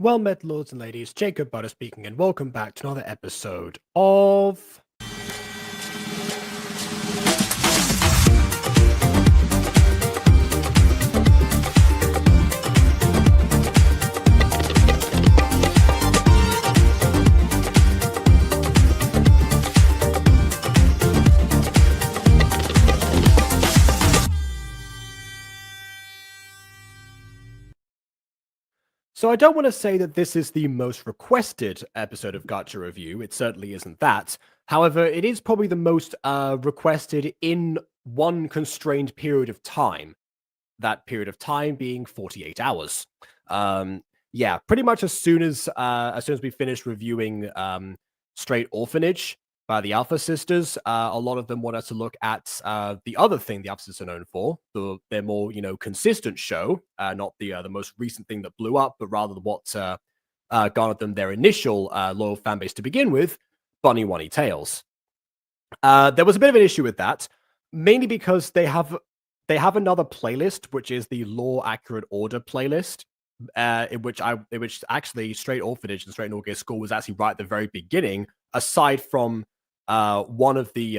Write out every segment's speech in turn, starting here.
Well met, lords and ladies. Jacob Butter speaking, and welcome back to another episode of. So I don't want to say that this is the most requested episode of Gacha Review. It certainly isn't that. However, it is probably the most requested in one constrained period of time. That period of time being 48 hours. Yeah, pretty much as soon as we finished reviewing Straight Orphanage by the Alpha Sisters, a lot of them want us to look at the other thing the Alpha Sisters are known for, their more consistent show, not the most recent thing that blew up, but rather what garnered them their initial loyal fan base to begin with, Bunny Wunny Tales. There was a bit of an issue with that, mainly because they have another playlist, which is the Law Accurate Order playlist, in which actually Straight Orphanage and Straight Norgay School was actually right at the very beginning, aside from one of the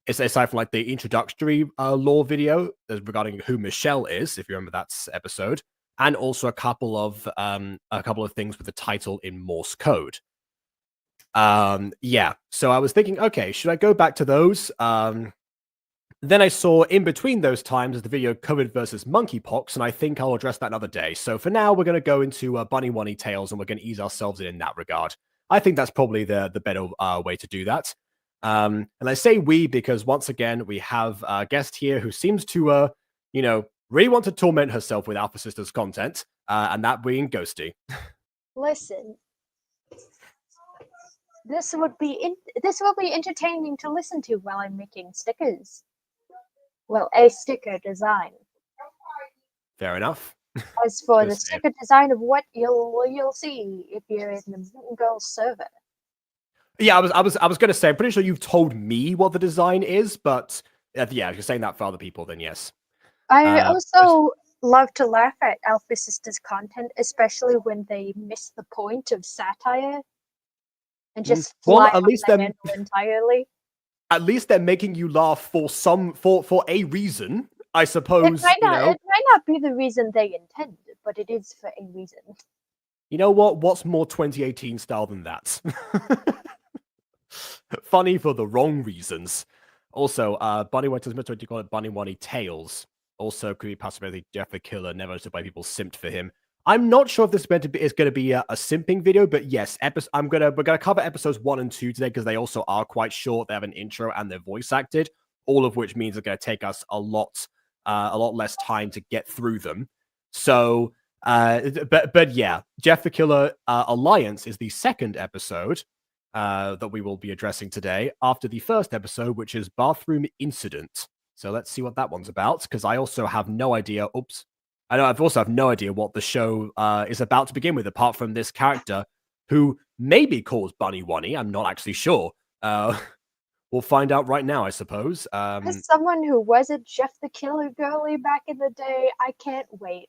aside from like the introductory lore video regarding who Michelle is, if you remember that episode, and also a couple of things with the title in Morse code. Yeah, so I was thinking, okay, should I go back to those? Then I saw in between those times the video COVID versus monkeypox, and I think I'll address that another day. So for now, we're going to go into Bunny Wunny Tales, and we're going to ease ourselves in that regard. I think that's probably the better way to do that. And I say we because, once again, we have a guest here who seems to, really want to torment herself with Alpha Sisters content, and that being Ghosty. Listen, this will be entertaining to listen to while I'm making stickers. Well, a sticker design. Fair enough. As for the sticker design of what you'll see if you're in the Mutant Girls server. Yeah, I was going to say, I'm pretty sure you've told me what the design is, but yeah, if you're saying that for other people, then yes. I also love to laugh at Alpha Sisters content, especially when they miss the point of satire and just fly off the handle entirely. At least they're making you laugh for a reason, I suppose. It might not be the reason they intended, but it is for a reason. You know what? What's more 2018 style than that? Funny for the wrong reasons. Also, Bunny Wunny, you call it Bunny Wunny Tales. Also, could be possibly Jeff the Killer, never understood why people simped for him. I'm not sure if this is going to be a simping video, but yes, we're gonna cover episodes 1 and 2 today because they also are quite short. They have an intro and they're voice acted, all of which means it's going to take us a lot less time to get through them. So, but yeah, Jeff the Killer Alliance is the second episode that we will be addressing today after the first episode, which is Bathroom Incident. So let's see what that one's about, because I also have no idea. Oops. I've also have no idea what the show is about to begin with, apart from this character who may be called Bunny Wunny. I'm not actually sure. We'll find out right now, I suppose. As someone who wasn't Jeff the Killer girly back in the day, I can't wait.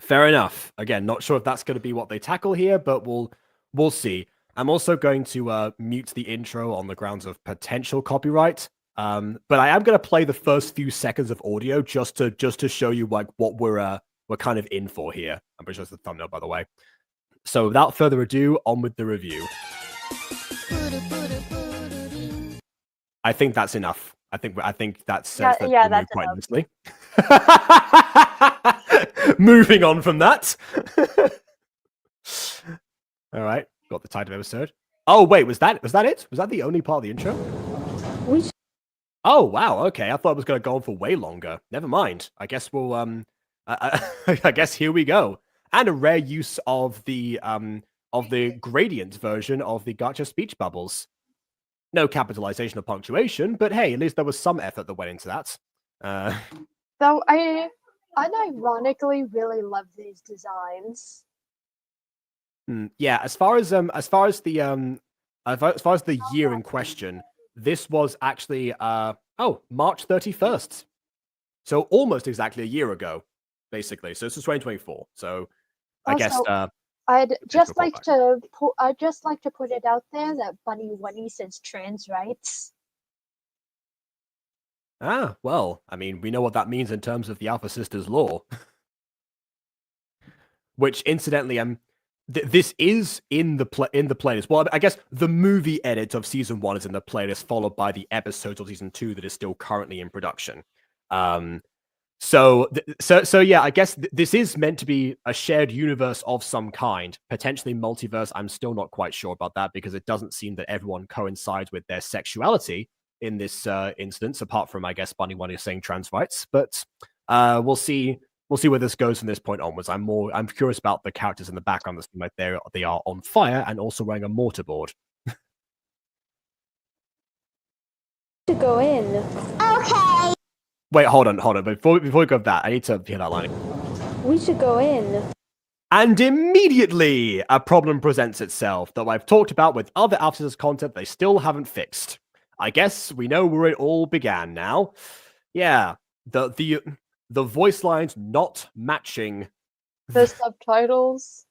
Fair enough. Again, not sure if that's going to be what they tackle here, but we'll see. I'm also going to mute the intro on the grounds of potential copyright. But I am going to play the first few seconds of audio just to show you like what we're kind of in for here. I'm pretty sure it's the thumbnail, by the way. So without further ado, on with the review. I think that's enough. I think that says that's quite nicely. Moving on from that. All right, got the title of episode. Oh wait, was that it? Was that the only part of the intro? Oh wow, okay. I thought it was going to go on for way longer. Never mind. I guess we'll I guess here we go. And a rare use of the gradient version of the Gacha speech bubbles. No capitalization or punctuation, but hey, at least there was some effort that went into that. Though I unironically really love these designs. Yeah, as far as the year in question, this was actually March 31st. So almost exactly a year ago, basically. So this was 2024. So I guess I'd just potential like fallback. to put it out there that Wunny says trans rights. Ah, well, I mean, we know what that means in terms of the Alpha Sisters lore. Which, incidentally, this is in the playlist. Well, I guess the movie edit of season 1 is in the playlist, followed by the episodes of season 2 that is still currently in production. So yeah, I guess this is meant to be a shared universe of some kind, potentially multiverse. I'm still not quite sure about that because it doesn't seem that everyone coincides with their sexuality in this instance, apart from, I guess, Bunny One is saying trans rights. But we'll see. We'll see where this goes from this point onwards. I'm curious about the characters in the background that seem like they are on fire and also wearing a mortarboard. To go in. Okay. Wait, hold on. Before we go with that, I need to hear that line. We should go in. And immediately, a problem presents itself that I've talked about with other Alpha Sisters content they still haven't fixed. I guess we know where it all began now. Yeah, the voice lines not matching the subtitles.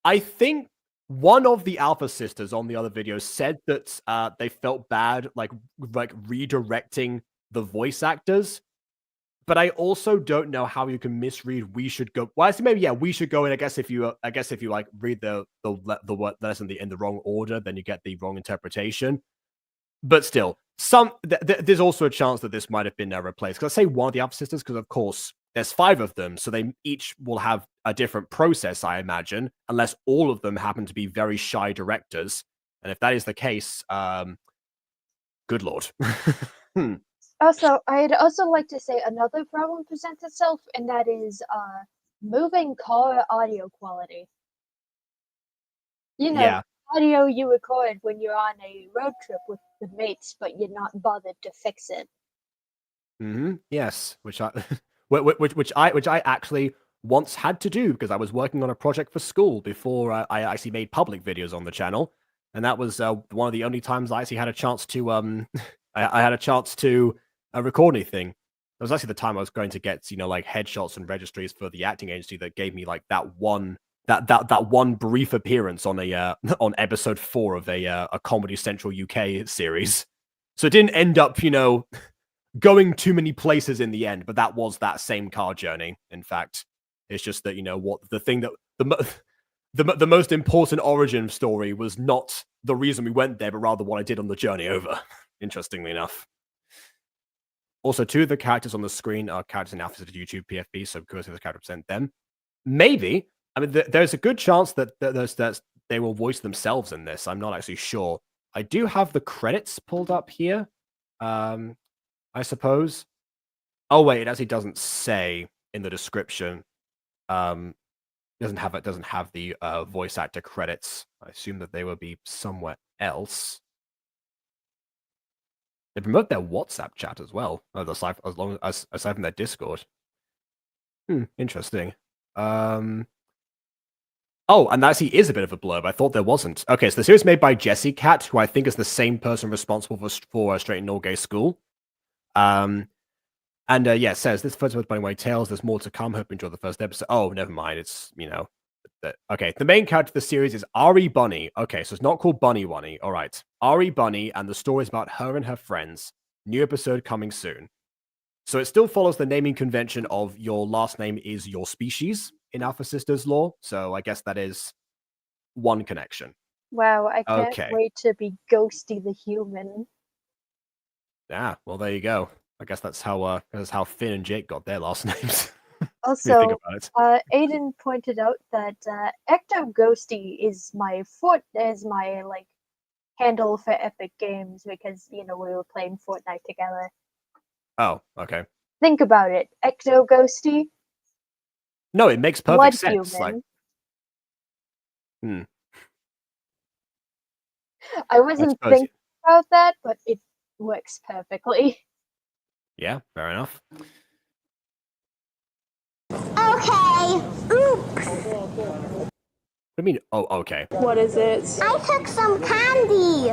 I think one of the Alpha Sisters on the other video said that they felt bad, like redirecting the voice actors. But I also don't know how you can misread "we should go." Well, I see maybe we should go. And I guess if you like read the lesson in the wrong order, then you get the wrong interpretation. But still, there's also a chance that this might have been replaced. Because I say one of the Alpha Sisters, because of course there's 5 of them, so they each will have a different process, I imagine, unless all of them happen to be very shy directors. And if that is the case, good lord. Also, I'd also like to say another problem presents itself, and that is moving car audio quality. You know, audio you record when you're on a road trip with the mates, but you're not bothered to fix it. Yes, which I actually once had to do because I was working on a project for school before I actually made public videos on the channel, and that was one of the only times I actually had a chance to I had a chance to record anything. It was actually the time I was going to get like headshots and registries for the acting agency that gave me like that one brief appearance on a on episode 4 of a Comedy Central UK series. So it didn't end up going too many places in the end, but that was that same car journey. In fact, it's just that what the thing that the most important origin story was not the reason we went there, but rather what I did on the journey over. Interestingly enough. Also, 2 of the characters on the screen are characters in Alpha Sisters YouTube PFP, so of course the character represent them. Maybe, I mean, there's a good chance that they will voice themselves in this. I'm not actually sure. I do have the credits pulled up here. I suppose. Oh wait, it actually doesn't say in the description. Doesn't have the voice actor credits. I assume that they will be somewhere else. They promote their WhatsApp chat as well, aside from their Discord. Interesting. Oh, and that actually is a bit of a blurb. I thought there wasn't. Okay, so the series made by Jesse Cat, who I think is the same person responsible for Straight and All Gay School. And it says this photo with Bunny White Tales. There's more to come. Hope you enjoyed the first episode. Oh, never mind. It's okay. The main character of the series is Ari Bunny. Okay, so it's not called Bunny Wunny. All right, Ari Bunny, and the story is about her and her friends. New episode coming soon. So it still follows the naming convention of your last name is your species in Alpha Sisters lore. So I guess that is one connection. Wow, I can't wait to be Ghosty the human. Yeah, well, there you go. I guess that's how Finn and Jake got their last names. Also, Aiden pointed out that Ecto Ghosty is my handle for Epic Games because we were playing Fortnite together. Oh, okay. Think about it, Ecto Ghosty. No, it makes perfect sense. Human. I wasn't thinking about that, but it works perfectly. Yeah, fair enough. Okay. Oops. What do you mean? Oh, okay. What is it? I took some candy.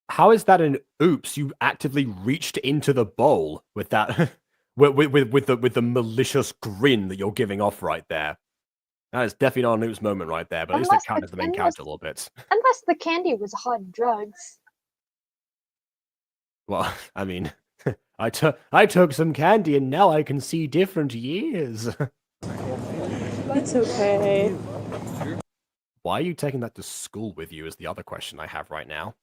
How is that an oops? You actively reached into the bowl with that, with the malicious grin that you're giving off right there. That is definitely not a news moment right there, but at least it counted as the main character a little bit. Unless the candy was hard drugs. Well, I mean, I took some candy and now I can see different years. That's okay. Why are you taking that to school with you is the other question I have right now.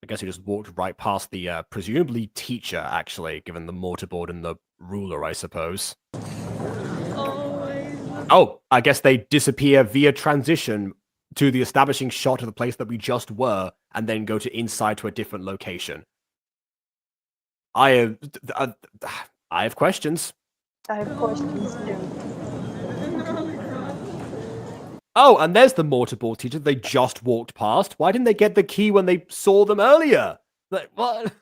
I guess you just walked right past the, presumably teacher, actually, given the mortarboard and the ruler, I suppose. Oh, I guess they disappear via transition to the establishing shot of the place that we just were, and then go to inside to a different location. I have questions. I have questions too. Oh, and there's the mortarboard teacher they just walked past. Why didn't they get the key when they saw them earlier? Like, what?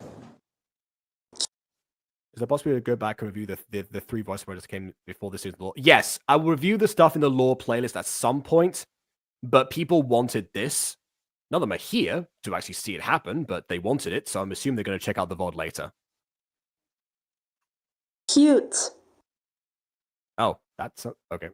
Is there a possibility to go back and review the 3 voice murders came before this season? Yes, I will review the stuff in the lore playlist at some point, but people wanted this. None of them are here to actually see it happen, but they wanted it, so I'm assuming they're going to check out the VOD later. Cute. Oh, that's okay.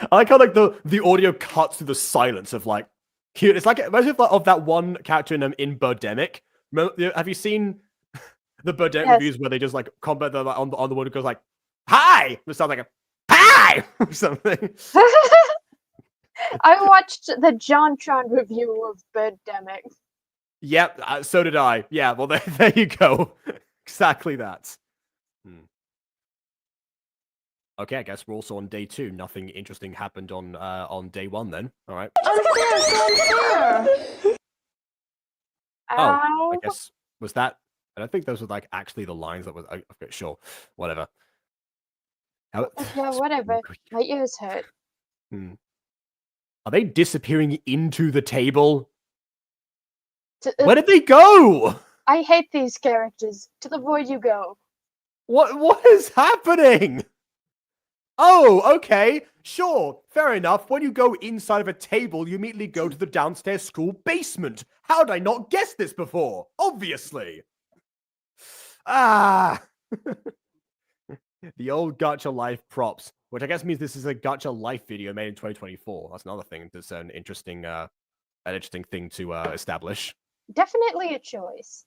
I like how like the audio cuts through the silence of like cute. It's like imagine of that one character in Birdemic. Have you seen the Birdemic reviews where they just like comment on the word, it goes like "hi"? It sounds like a "hi" or something. I watched the JonTron review of Birdemic. Yep, so did I. Yeah, well there you go. Exactly that. Okay, I guess we're also on day 2. Nothing interesting happened on day 1 then. All right. Unfair. Oh, I guess was that. I don't think those were like actually the lines that was. Okay, sure, whatever. Yeah, whatever. My ears hurt. Are they disappearing into the table? Where did they go? I hate these characters. To the void you go. What is happening? Oh, okay, sure, fair enough. When you go inside of a table, you immediately go to the downstairs school basement. How did I not guess this before? Obviously. Ah. The old Gacha Life props, which I guess means this is a Gacha Life video made in 2024. That's another thing that's an interesting thing to establish. Definitely a choice.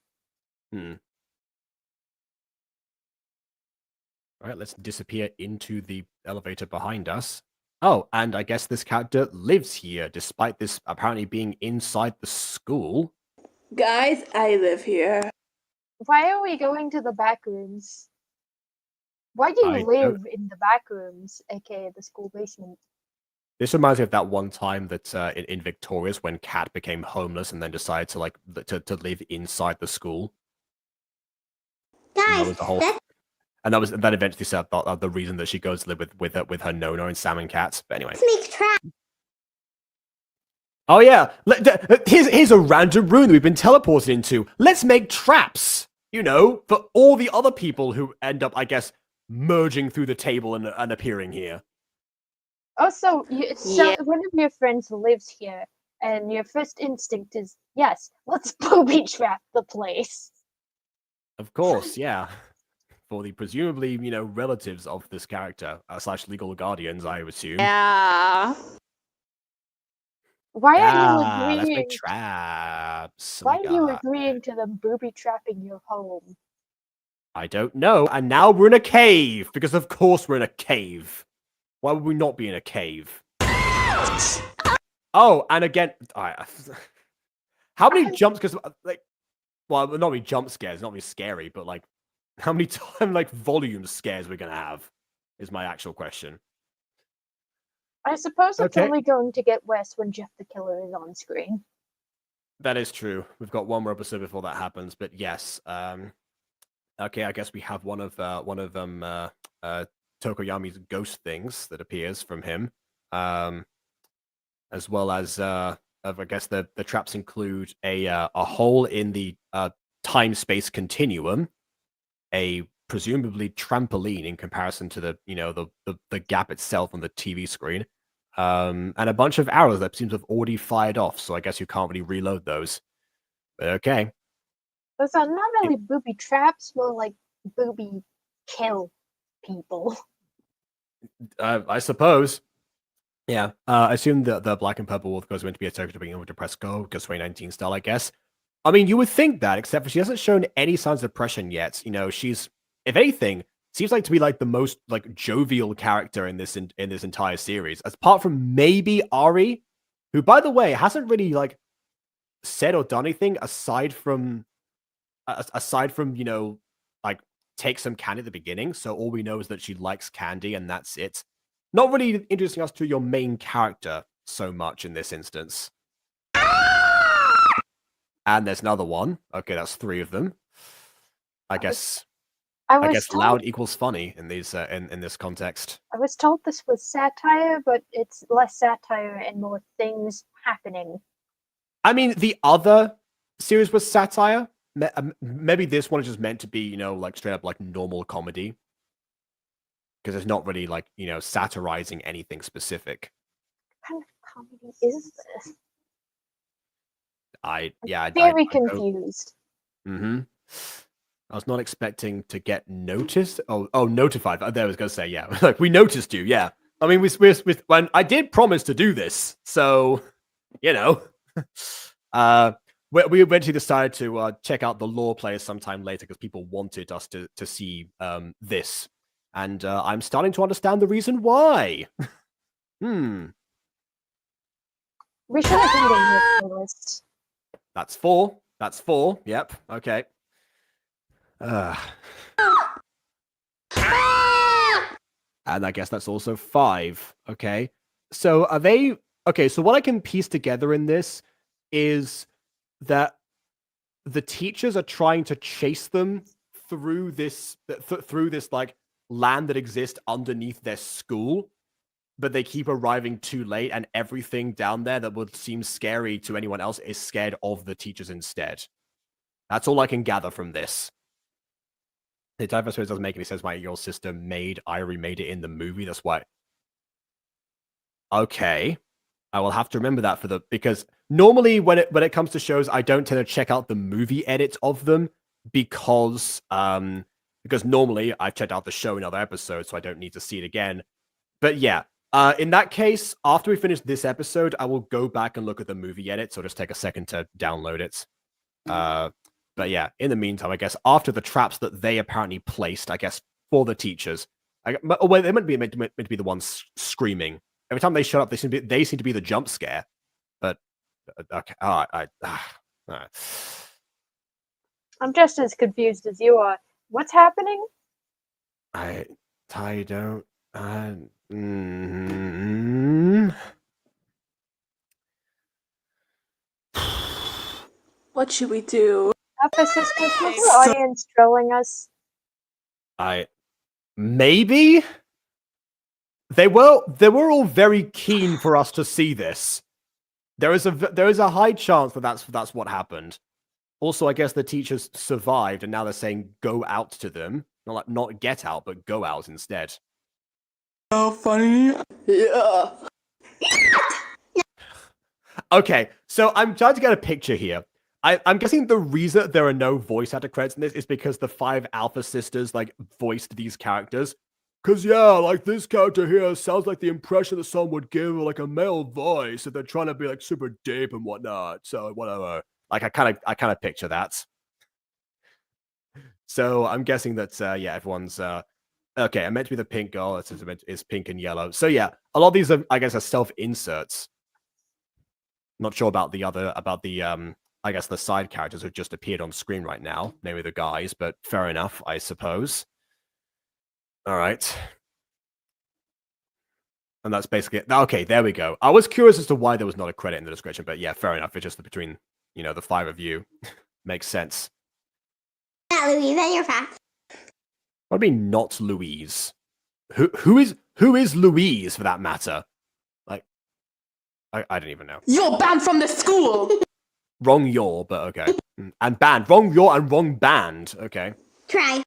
All right, let's disappear into the elevator behind us. Oh, and I guess this character lives here, despite this apparently being inside the school. Guys, I live here. Why are we going to the back rooms? Why do you live in the back rooms, aka the school basement? This reminds me of that one time that in Victorious when Kat became homeless and then decided to like to live inside the school. Guys, and that eventually set up the reason that she goes to live with her Nona and Sam and Kat. But anyway. let's make traps. Oh yeah, here's a random room that we've been teleported into. Let's make traps, for all the other people who end up, I guess, merging through the table and appearing here. Also, one of your friends lives here, and your first instinct is, yes, let's booby trap the place. Of course, yeah. For the presumably, relatives of this character, / legal guardians, I assume. Yeah. Why are you agreeing? Let's make traps. Why are you agreeing to them booby trapping your home? I don't know. And now we're in a cave, because of course we're in a cave. Why would we not be in a cave? Oh, and again, how many jumps? Because well, not really jump scares, not really scary, but like, how many volume scares we're gonna have is my actual question. I suppose it's only going to get worse when Jeff the Killer is on screen. That is true. We've got one more episode before that happens, but yes. Okay, I guess we have one of Tokoyami's ghost things that appears from him, as well as I guess the traps include a hole in the time-space continuum, a presumably trampoline in comparison to the the gap itself on the TV screen, and a bunch of arrows that seems to have already fired off. So I guess you can't really reload those. But okay. Those are not really booby traps, more like booby kill people. I suppose. Yeah. I assume that the black and purple wolf goes meant to be a token to bring over depressed girl because 2019 style, I guess. I mean, you would think that, except for she hasn't shown any signs of depression yet. You know, she's, if anything, seems like to be like the most like jovial character in this entire series, apart from maybe Ari, who, by the way, hasn't really like said or done anything aside from you know, like take some candy at the beginning. So all we know is that she likes candy, and that's it. Not really introducing us to your main character so much in this instance. And there's another one. Okay, that's 3 of them. I guess loud equals funny in these in this context. I was told this was satire, but it's less satire and more things happening. I mean, the other series was satire. Maybe this one is just meant to be, you know, like straight up like normal comedy. Because it's not really like, you know, satirizing anything specific. What kind of comedy is this? I'm very confused. Mm-hmm. I was not expecting to get noticed. Oh, notified. There I was going to say, yeah. Like, we noticed you, yeah. I mean, when I did promise to do this, so, you know. We eventually decided to check out the lore players sometime later because people wanted us to see this. And I'm starting to understand the reason why. We should have been doing this list. That's 4. That's 4. Yep. Okay. And I guess that's also 5. Okay. So are they... Okay, so what I can piece together in this is that the teachers are trying to chase them through this like land that exists underneath their school, but they keep arriving too late, and everything down there that would seem scary to anyone else is scared of the teachers instead. That's all I can gather from this. The diverse doesn't make any sense why your sister remade it in the movie. That's why. Okay. I will have to remember that because normally when it comes to shows, I don't tend to check out the movie edits of them because normally I've checked out the show in other episodes, so I don't need to see it again. But yeah, in that case, after we finish this episode, I will go back and look at the movie edit, so just take a second to download it. But yeah, in the meantime, I guess after the traps that they apparently placed, I guess, for the teachers, they meant to be the ones screaming. Every time they shut up, they seem to be the jump scare. But okay, all right. I'm just as confused as you are. What's happening? I don't. What should we do? Alpha Sisters, was the audience trolling us? Maybe. They were all very keen for us to see this. There is a high chance that that's what happened. Also, I guess the teachers survived, and now they're saying go out to them, not get out, but go out instead. So funny. Yeah. Okay, so I'm trying to get a picture here. I'm guessing the reason there are no voice actor credits in this is because the 5 Alpha Sisters like voiced these characters. Cause yeah, like this character here sounds like the impression that someone would give like a male voice if they're trying to be like super deep and whatnot. So whatever. Like I kind of picture that. So I'm guessing that yeah, everyone's okay. I meant to be the pink girl. It's pink and yellow. So yeah, a lot of these are, I guess, are self inserts. Not sure about the I guess the side characters who just appeared on screen right now, maybe the guys, but fair enough, I suppose. All right. And that's basically it. Okay, there we go. I was curious as to why there was not a credit in the description, but yeah, fair enough. It's just between, you know, the 5 of you. Makes sense. Not Louise, and you're fat. What do you mean not Louise? Who is Louise for that matter? Like, I don't even know. You're banned from the school! Wrong yaw, but okay. And banned. Wrong yaw and wrong banned. Okay. Try.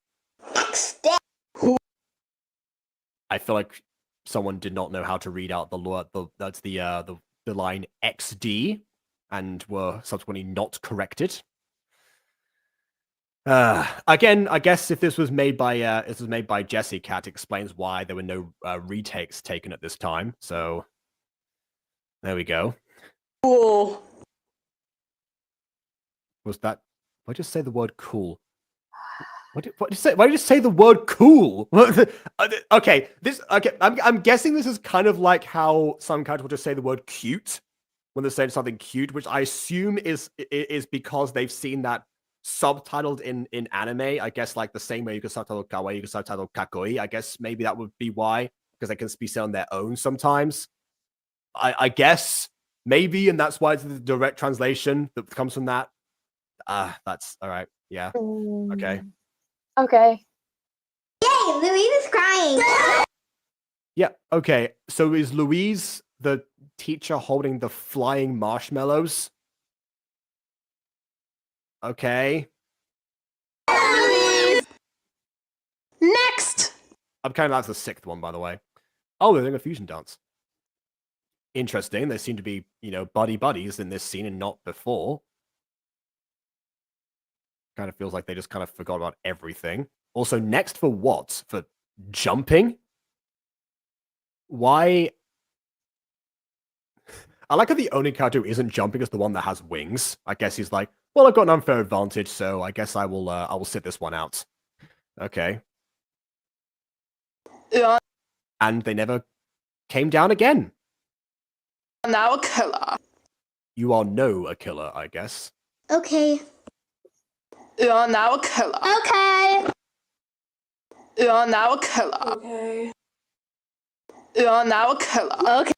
I feel like someone did not know how to read out the line XD and were subsequently not corrected. Again, I guess if this was made by Jesse Cat, it explains why there were no retakes taken at this time. So there we go. Cool. Was that? Why just say the word cool? What did you say? Why did you say the word cool? Okay, I'm guessing this is kind of like how some characters will just say the word cute when they're saying something cute, which I assume is because they've seen that subtitled in anime. I guess like the same way you can subtitle kawaii, you can subtitle kakoi. I guess maybe that would be why, because they can be said on their own sometimes. I guess maybe, and that's why it's the direct translation that comes from that. That's all right. Yeah. Okay. Okay. Yay, Louise is crying. Yeah. Okay. So is Louise the teacher holding the flying marshmallows? Okay. Next. I'm kind of that's the sixth one, by the way. Oh, they're doing a fusion dance. Interesting. They seem to be, buddies in this scene and not before. Kind of feels like they just kind of forgot about everything. Also, next for what? For jumping? Why? I like how the only character who isn't jumping is the one that has wings. I guess he's like, well, I've got an unfair advantage, so I guess I will sit this one out. Okay. Yeah. And they never came down again. Now a killer. You are a killer, I guess. Okay. Yeah, now a killer. Okay. Yeah, now a killer. Okay. Yeah, now a killer. Okay.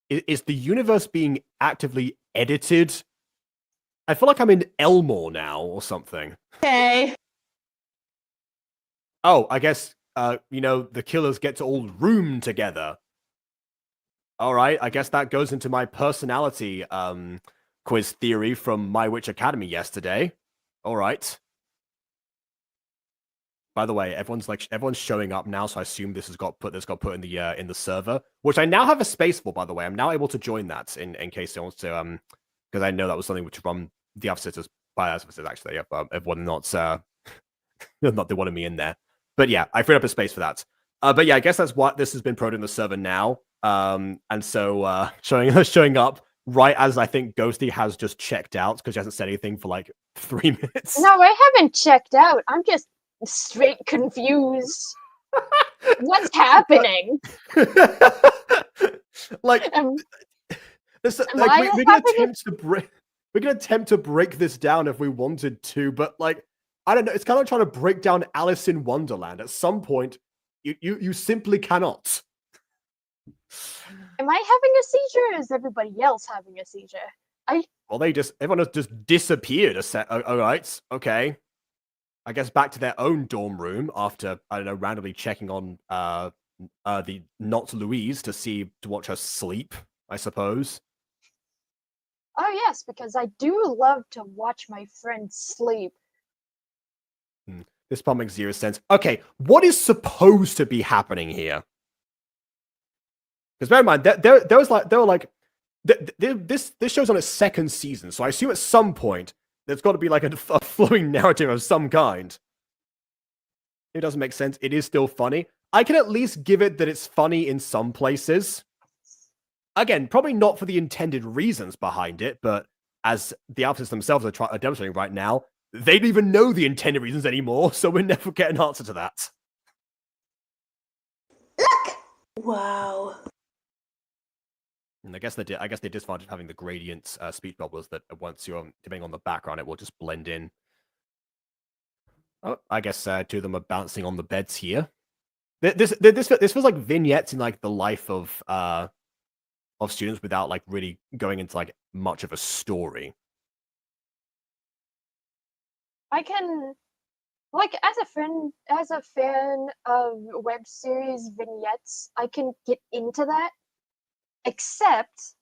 Is the universe being actively edited? I feel like I'm in Elmore now or something. Okay. Oh, I guess, the killers get to all room together. All right, I guess that goes into my personality quiz theory from My Witch Academy yesterday. All right. By the way, everyone's showing up now, so I assume this got put in the server, which I now have a space for. By the way, I'm now able to join that in case anyone wants to because I know that was something which from the other sisters by other sisters actually. Everyone not not they wanted me in there, but yeah, I freed up a space for that. But yeah, I guess that's what this has been promoted in the server now. And so showing up right as I think Ghosty has just checked out because she hasn't said anything for like 3 minutes. No, I haven't checked out. I'm just straight confused. What's happening? Like, Am like I we can having attempt to break this down if we wanted to, but like I don't know, it's kind of like trying to break down Alice in Wonderland. At some point, you simply cannot. Am I having a seizure or is everybody else having a seizure? Well, everyone has just disappeared. All right, okay. I guess back to their own dorm room after I don't know randomly checking on the not Louise to watch her sleep. I suppose. Oh yes, because I do love to watch my friends sleep. This part makes zero sense. Okay, what is supposed to be happening here? Because bear in mind, this show's on its second season, so I assume at some point there's got to be like a flowing narrative of some kind. It doesn't make sense. It is still funny. I can at least give it that it's funny in some places. Again, probably not for the intended reasons behind it, but as the artists themselves are demonstrating right now, they don't even know the intended reasons anymore, so we'll never get an answer to that. Look. Wow. And I guess the disadvantage of having the gradient speech bubbles that once you're depending on the background, it will just blend in. Oh, I guess two of them are bouncing on the beds here. This feels like vignettes in like the life of students without like really going into like much of a story. I can, like, as a fan of web series vignettes, I can get into that. Except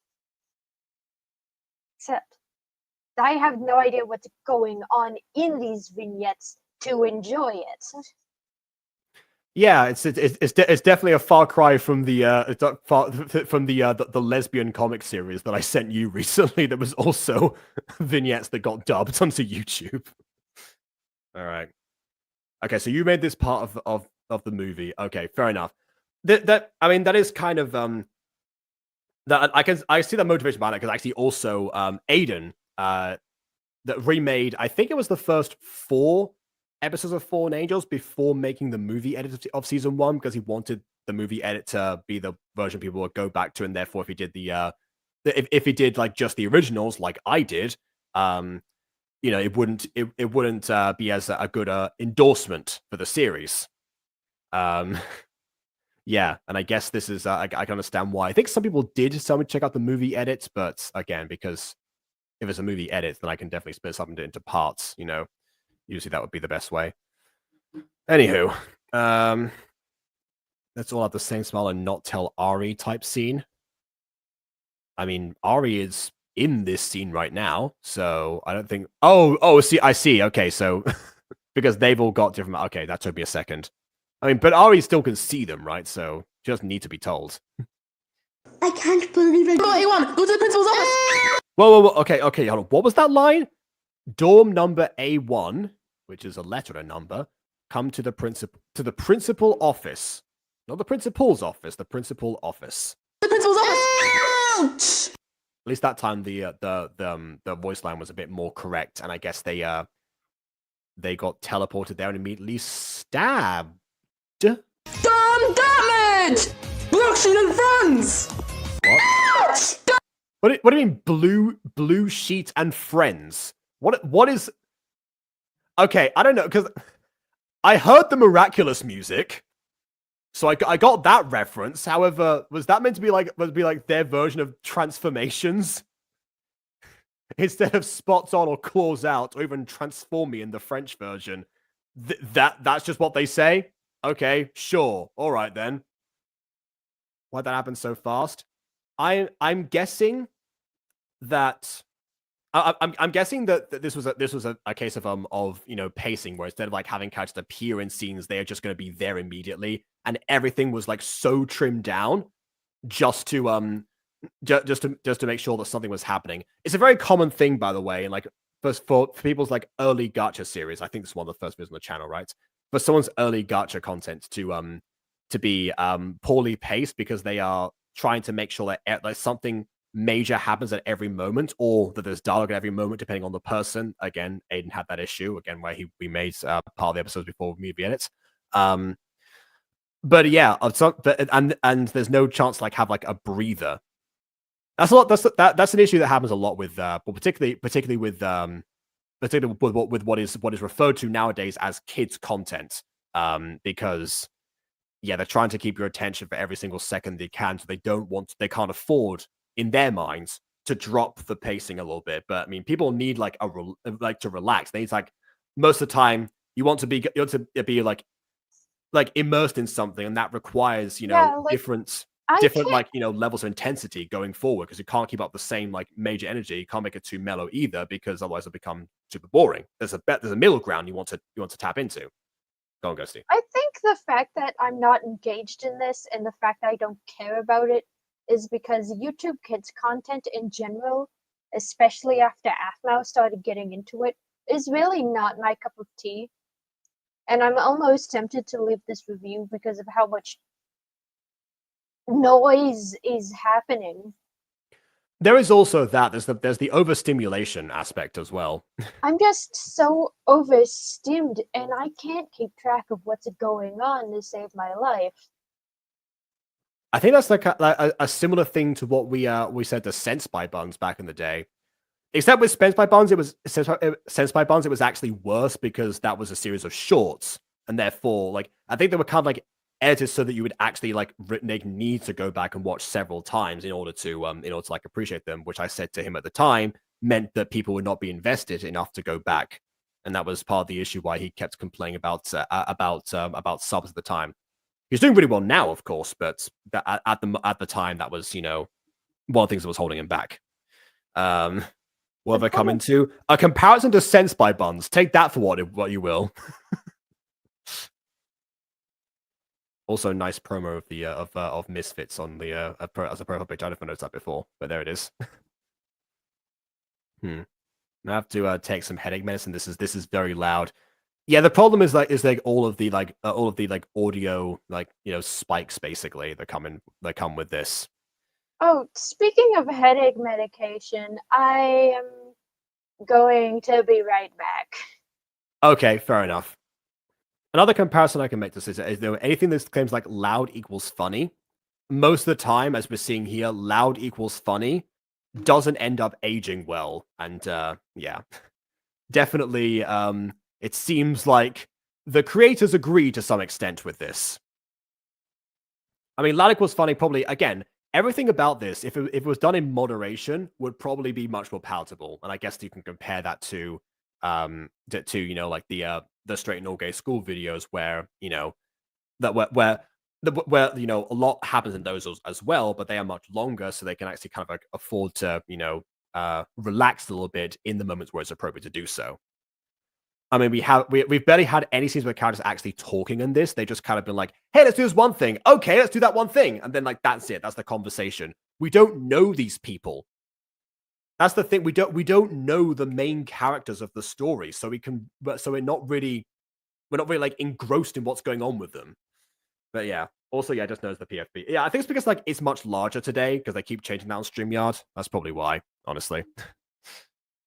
I have no idea what's going on in these vignettes to enjoy it. Yeah, it's definitely a far cry from the lesbian comic series that I sent you recently. That was also vignettes that got dubbed onto YouTube. All right. Okay, so you made this part of the movie. Okay, fair enough. I mean that is kind of that I see that motivation behind it because actually also Aiden that remade, I think it was the first 4 episodes of Fallen Angels before making the movie edit of season 1 because he wanted the movie edit to be the version people would go back to, and therefore if he did if he did like just the originals like I did, it wouldn't be as a good endorsement for the series. Yeah, and I guess this is I can understand why. I think some people did tell me to check out the movie edits, but again, because if it's a movie edit, then I can definitely split something into parts, Usually that would be the best way. Anywho, let's all have the same smile and not tell Ari type scene. I mean, Ari is in this scene right now, so I don't think... Oh, see, I see. Okay, so... because they've all got different... Okay, that took me a second. I mean, but Ari still can see them, right? So she doesn't need to be told. I can't believe it. Come on, A1, go to the principal's office. Whoa, okay, hold on. What was that line? Dorm number A1, which is a letter and a number, come to the principal office. Not the principal's office, the principal office. The principal's office. At least that time the voice line was a bit more correct, and I guess they got teleported there and immediately stabbed. Damn damage! Blue sheet and friends! What do you mean blue sheet and friends? What is... Okay, I don't know, because I heard the Miraculous music, so I got that reference. However, was that meant to be like their version of transformations? Instead of spots on or claws out, or even transform me in the French version. That's just what they say? Okay, sure. All right then. Why'd that happen so fast? I'm guessing that I'm guessing that this was a case of pacing, where instead of like having characters appear in scenes, they are just going to be there immediately, and everything was like so trimmed down just to make sure that something was happening. It's a very common thing, by the way, and like for people's like early Gacha series. I think this is one of the first videos on the channel, right? For someone's early Gacha content to be poorly paced because they are trying to make sure that like something major happens at every moment, or that there's dialogue at every moment, depending on the person. Again, Aiden had that issue again where we made part of the episodes before movie edits. But yeah, and there's no chance to like have like a breather. That's a lot. That's an issue that happens a lot with, particularly with what is referred to nowadays as kids content. Because yeah, they're trying to keep your attention for every single second they can, so they can't afford, in their minds, to drop the pacing a little bit. But I mean, people need like to relax. They need like, most of the time you want to be like immersed in something, and that requires different like levels of intensity going forward, because you can't keep up the same like major energy. You can't make it too mellow either, because otherwise it'll become super boring. There's a middle ground you want to tap into. Go on, Ghosty. I think the fact that I'm not engaged in this and the fact that I don't care about it is because YouTube Kids content in general, especially after Aphmau started getting into it, is really not my cup of tea. And I'm almost tempted to leave this review because of how much noise is happening. There is also that. There's the overstimulation aspect as well. I'm just so overstimmed, and I can't keep track of what's going on to save my life. I think that's like a similar thing to what we said to Sense by Buns back in the day. Except with Sense by Buns, it was actually worse, because that was a series of shorts, and therefore, like, I think they were kind of like edited so that you would actually like need to go back and watch several times in order to like appreciate them. Which I said to him at the time meant that people would not be invested enough to go back, and that was part of the issue why he kept complaining about subs at the time. He's doing really well now, of course, but at the time that was one of the things that was holding him back. What have I come into? A comparison to Sense by Buns. Take that for what you will. Also, nice promo of the of Misfits on the as a profile picture. I never noticed that before, but there it is. I have to take some headache medicine. This is very loud. Yeah, the problem is all of the audio spikes basically that come with this. Oh, speaking of headache medication, I am going to be right back. Okay, fair enough. Another comparison I can make to this is anything that claims like loud equals funny. Most of the time, as we're seeing here, loud equals funny doesn't end up aging well, and yeah, definitely. It seems like the creators agree to some extent with this. I mean, loud equals funny. Probably again, everything about this, if it was done in moderation, would probably be much more palatable. And I guess you can compare that to like the straight and all gay school videos where where a lot happens in those as well, but they are much longer, so they can actually kind of like afford to relax a little bit in the moments where it's appropriate to do so. I mean, we've barely had any scenes where characters actually talking in this. They just kind of been like, "Hey, let's do this one thing. Okay, let's do that one thing," and then like that's it. That's the conversation. We don't know these people. That's the thing. We don't know the main characters of the story, so we're not really like engrossed in what's going on with them. But yeah, also yeah, just knows the PFP. Yeah, I think it's because like it's much larger today because they keep changing that on StreamYard. That's probably why, honestly.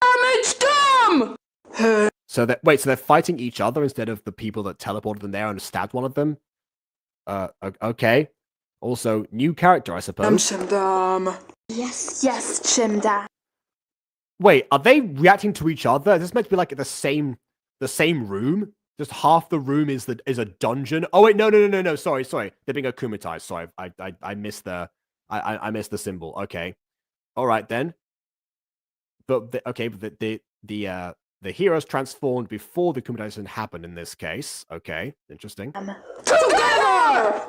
It's dumb. So they're fighting each other instead of the people that teleported them there and stabbed one of them. Okay. Also, new character, I suppose. Chimdam. Yes. Yes, Chimdam. Wait, are they reacting to each other? Is this meant to be like the same room? Just half the room is a dungeon. Oh wait, no. Sorry. They're being akumatized. Sorry, I missed I missed the symbol. Okay, all right then. But the heroes transformed before the akumatization happened in this case. Okay, interesting. Together.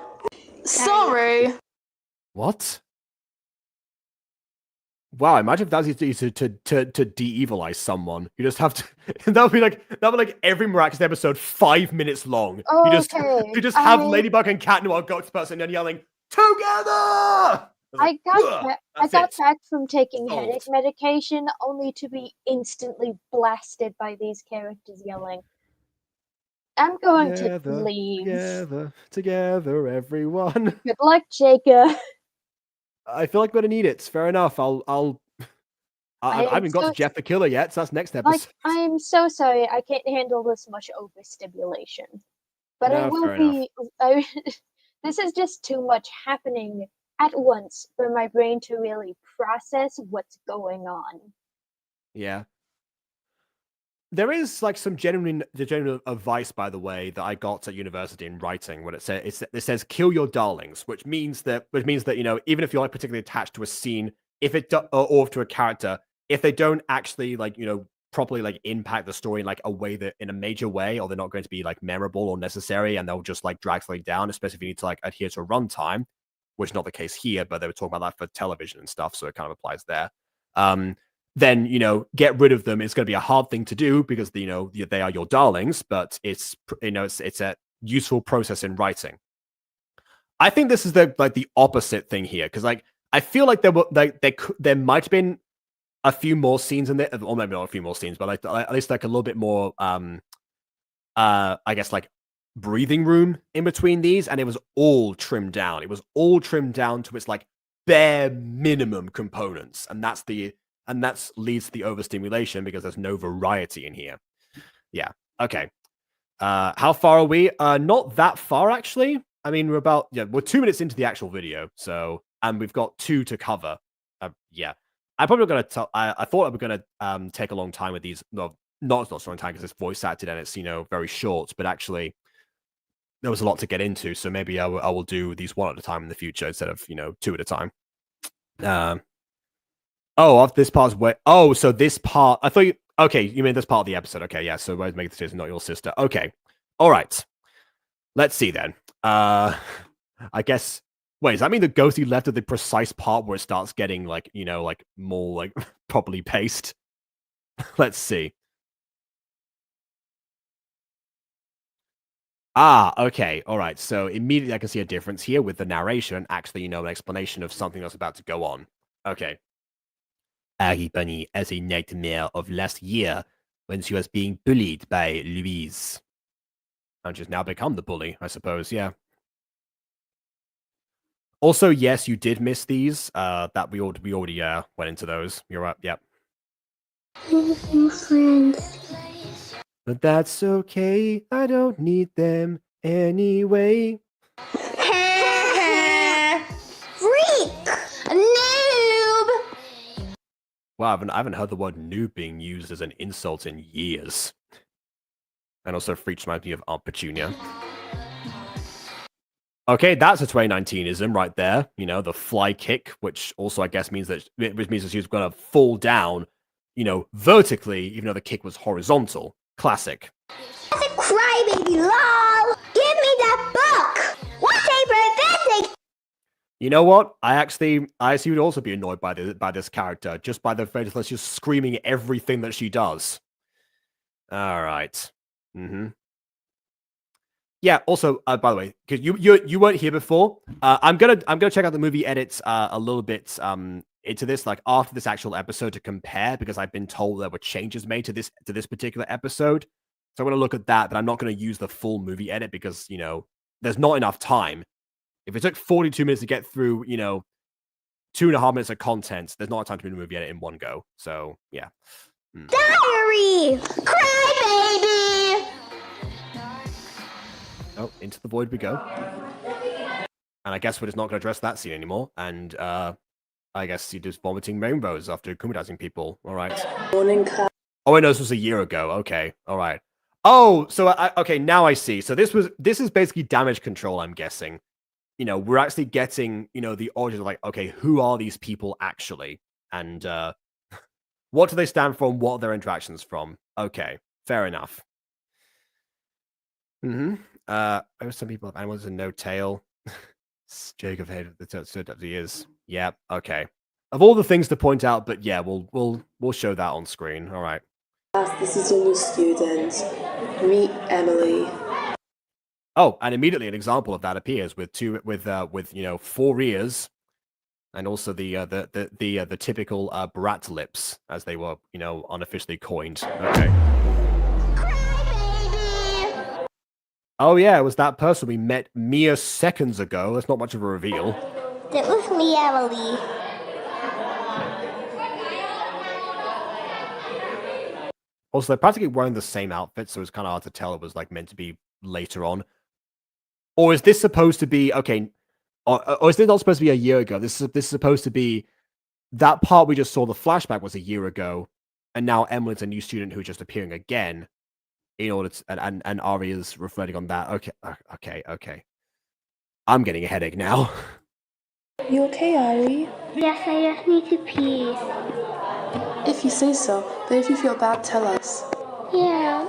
Sorry. What? Wow, imagine if that's easy to de-evilize someone. You just have to that would be like every Miraculous episode 5 minutes long. Okay, you just have Ladybug and Cat Noir go to the person and yelling, "Together!" I got back from taking Solved. headache medication only to be instantly blasted by these characters yelling. I'm going to leave. Together, everyone. Good luck, Jacob. I feel like we're gonna need it. Fair enough. I haven't got to Jeff the Killer yet, so that's next episode. Like, I'm so sorry. I can't handle this much overstimulation. But I will be. This is just too much happening at once for my brain to really process what's going on. Yeah. There is like some genuine advice, by the way, that I got at university in writing, when it says kill your darlings, which means that even if you're like particularly attached to a scene, or to a character, if they don't actually properly like impact the story in like a way that in a major way, or they're not going to be like memorable or necessary, and they'll just like drag something down, especially if you need to like adhere to a runtime, which is not the case here, but they were talking about that for television and stuff, so it kind of applies there. Then get rid of them. It's going to be a hard thing to do because they are your darlings, but it's a useful process in writing. I think this is the opposite thing here, because like I feel like there might have been a few more scenes in there, or maybe not a few more scenes, but like at least like a little bit more I guess like breathing room in between these, and it was all trimmed down. It was all trimmed down to its like bare minimum components, and that leads to the overstimulation because there's no variety in here. Yeah. Okay. How far are we? Not that far, actually. I mean, we're 2 minutes into the actual video, so, and we've got 2 to cover. Yeah. I'm probably going to I thought I was going to take a long time with these. No, not so long time because it's voice acted and it's, very short, but actually there was a lot to get into, so maybe I will do these one at a time in the future instead of, 2 at a time. This part's where. Oh, so this part. I thought you. Okay, you mean this part of the episode. Okay, yeah. So where's make the decision, not your sister. Okay, all right. Let's see then. I guess. Wait, does that mean the ghosty left at the precise part where it starts getting like more like properly paced? Let's see. Ah, okay, all right. So immediately I can see a difference here with the narration, actually, an explanation of something that's about to go on. Okay. Harry Bunny has a nightmare of last year when she was being bullied by Louise. And she's now become the bully, I suppose, yeah. Also, yes, you did miss these. That we already went into those. You're right, yep. Friends. But that's okay. I don't need them anyway. Freak! Noob! Wow, I haven't heard the word noob being used as an insult in years. And also, freak reminds me of Aunt Petunia. Okay, that's a 2019ism right there. The fly kick, which also I guess means that she's going to fall down, vertically, even though the kick was horizontal. Classic. That's a crybaby, lol! Give me that book! What a pathetic! You know what? I actually would also be annoyed by this character, just by the fact that she's screaming everything that she does. All right. Yeah. Also, by the way, because you weren't here before, I'm gonna check out the movie edits a little bit into this, like after this actual episode, to compare, because I've been told there were changes made to this particular episode. So I'm gonna look at that, but I'm not gonna use the full movie edit because there's not enough time. If it took 42 minutes to get through 2.5 minutes of content, there's not enough time to do the movie edit in one go. So yeah. Diary! Crybaby! Oh, into the void we go. And I guess we're just not going to address that scene anymore. And I guess you're just vomiting rainbows after kumatizing people. All right. Oh, I know this was a year ago. Okay. All right. Oh, so okay, now I see. So this is basically damage control, I'm guessing. We're actually getting, the origin of like, okay, who are these people actually? And what do they stand for and what are their interactions from? Okay, fair enough. Some people have animals and no tail. Jacob head of the is. Yeah, okay. Of all the things to point out, but yeah, we'll show that on screen. All right. This is your new student. Meet Emily. Oh, and immediately an example of that appears with 4 ears, and also the typical brat lips, as they were unofficially coined. Okay. Oh yeah, it was that person we met mere seconds ago. That's not much of a reveal. That was me, Emily. Also, they're practically wearing the same outfit, so it's kind of hard to tell it was like meant to be later on. Or is this supposed to be okay? Or is this not supposed to be a year ago? This is supposed to be that part we just saw. The flashback was a year ago, and now Emily's a new student who's just appearing again. In order to, and Ari is reflecting on that. Okay. I'm getting a headache now. You okay, Ari? Yes, I just need to pee. If you say so, but if you feel bad, tell us. Yeah.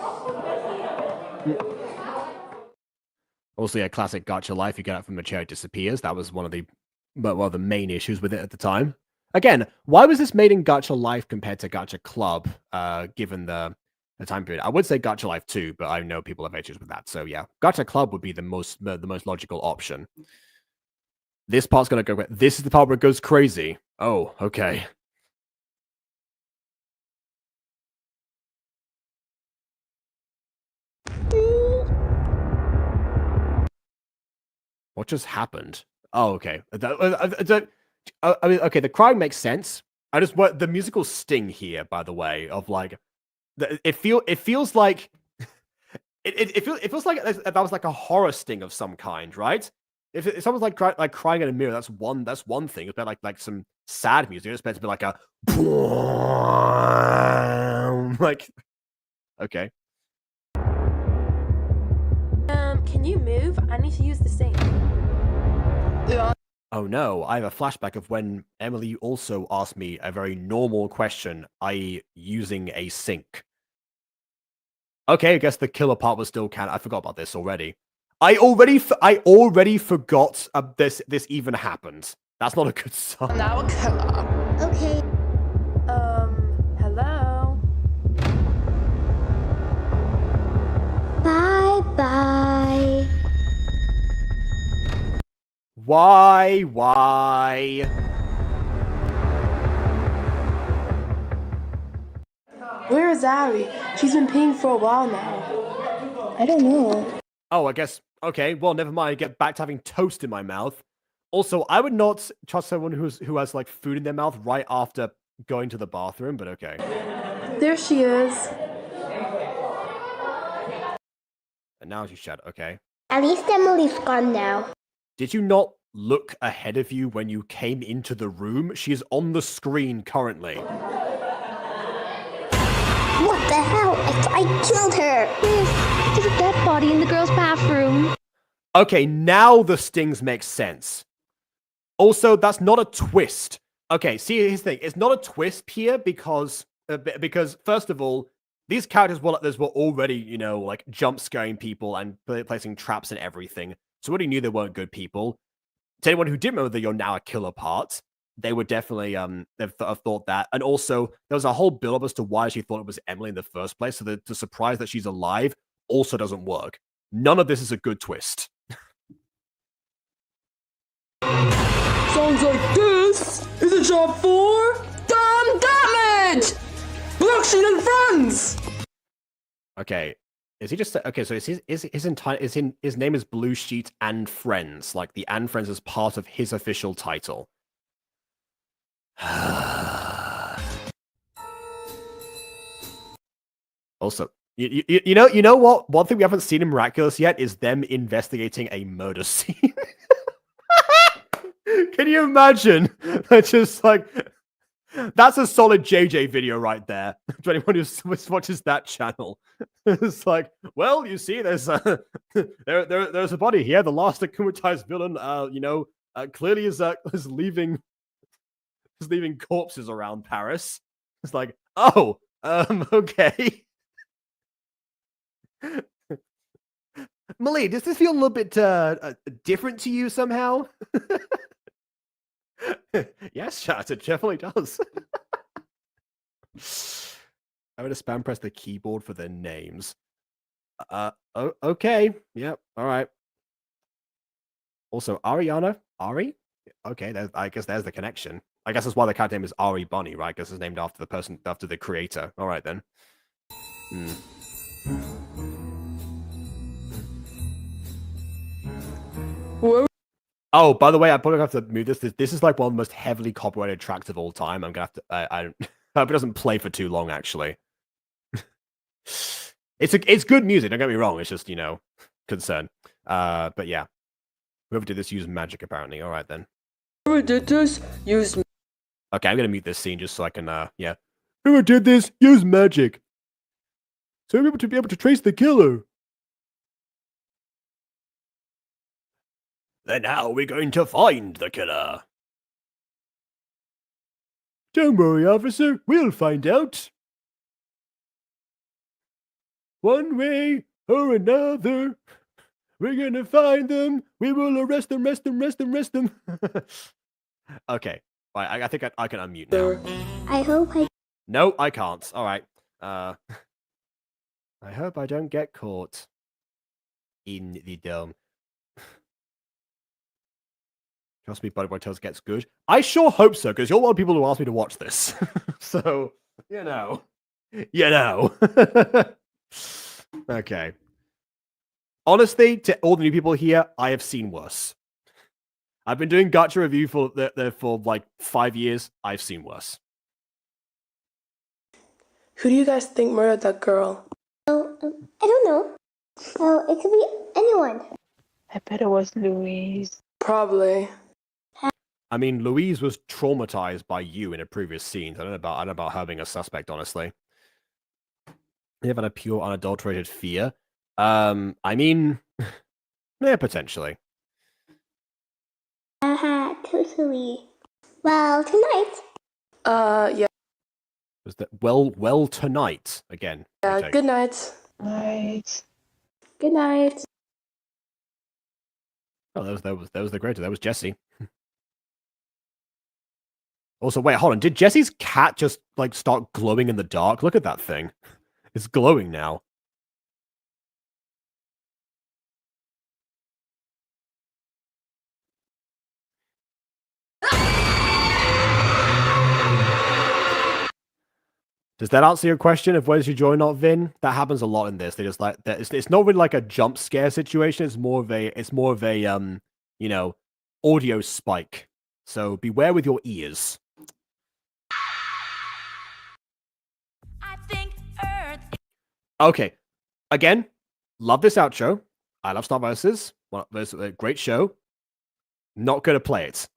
Also, a classic Gacha life. You get up from the chair, it disappears. That was one of the main issues with it at the time. Again, why was this made in Gacha Life compared to Gacha Club? Given the time period, I would say Gacha Life 2, but I know people have issues with that. So yeah, Gacha Club would be the most logical option. This part's gonna go. This is the part where it goes crazy. Oh, okay. What just happened? Oh, okay. I mean, okay, the crying makes sense. I just want the musical sting here, by the way, of like, it feels like it feels like that was like a horror sting of some kind, right? If someone's like crying in a mirror, that's one thing. It's better like some sad music. It's better to be like a like, okay. Can you move? I need to use the sink. Oh no, I have a flashback of when Emily also asked me a very normal question, i.e. using a sink. Okay, I guess the killer part was still canon. I forgot about this already. I already forgot this even happened. That's not a good sign. Now a killer. Okay. Hello? Bye-bye. Why? Where is Abby? She's been peeing for a while now. I don't know. Oh, I guess. Okay, well, never mind. I get back to having toast in my mouth. Also, I would not trust someone who has like food in their mouth right after going to the bathroom, but okay. There she is. And now she's shut. Okay. At least Emily's gone now. Did you not look ahead of you when you came into the room? She is on the screen currently. What the hell? I killed her. There's a dead body in the girls' bathroom. Okay, now the stings make sense. Also, that's not a twist. Okay, see, here's the thing. It's not a twist here because first of all, these characters were already, you know, like jump scaring people and placing traps and everything. So we already knew they weren't good people. To anyone who didn't know that you're now a killer part, they would definitely have thought that. And also, there was a whole build-up as to why she thought it was Emily in the first place. So the surprise that she's alive also doesn't work. None of this is a good twist. Sounds like this is a job for damn damage! Black Sheet and Friends! Okay. Is he just okay? So his name is Blue Sheet and Friends. Like the and Friends is part of his official title. Also, you know what? One thing we haven't seen in Miraculous yet is them investigating a murder scene. Can you imagine? Just like that's a solid JJ video right there. To anyone who watches that channel, it's like, well, you see, there's there's a body here. The last akumatized villain, clearly is leaving corpses around Paris. It's like, oh, okay. Malie, does this feel a little bit different to you somehow? Yes, chat, it definitely does. I'm gonna spam press the keyboard for their names. Okay. Yep. All right. Also, Ari? Okay, I guess there's the connection. I guess that's why the cat name is Ari Bunny, right? I guess it's named after the creator. All right then. Whoa. Oh, by the way, I probably have to move this. This is like one of the most heavily copyrighted tracks of all time. I'm gonna have to. I hope it doesn't play for too long. Actually, it's good music. Don't get me wrong. It's just concern. But yeah, whoever did this used magic apparently. All right then. Whoever did this used. Okay, I'm gonna mute this scene just so I can. Yeah. Whoever did this used magic. So we're able to be able to trace the killer. Then how are we going to find the killer? Don't worry, officer. We'll find out. One way or another, we're gonna find them. We will arrest them, arrest them. Okay. Right, I think I can unmute now. I hope I... No, I can't. All right. I hope I don't get caught in the dome. Trust me, Buddy Boy Tales gets good. I sure hope so, because you're one of the people who asked me to watch this. So, you know. Okay. Honestly, to all the new people here, I have seen worse. I've been doing Gacha review for like 5 years. I've seen worse. Who do you guys think murdered that girl? Oh, I don't know. Oh, it could be anyone. I bet it was Louise. Probably. I mean, Louise was traumatized by you in a previous scene. I don't know about her being a suspect, honestly. You have a pure, unadulterated fear. I mean, yeah, potentially. Totally. Well, tonight. Yeah. Was that well tonight again? Yeah. Good night. Night. Good night. Oh, that was the greater. That was Jesse. Also, wait, hold on. Did Jesse's cat just like start glowing in the dark? Look at that thing. It's glowing now. Does that answer your question of where's your joy not, Vin? That happens a lot in this. They just like that. It's not really like a jump scare situation. It's more of a you know, audio spike. So beware with your ears. I think Earth. Okay, again, love this outro. I love Star Versus. Well, it's a great show. Not gonna play it.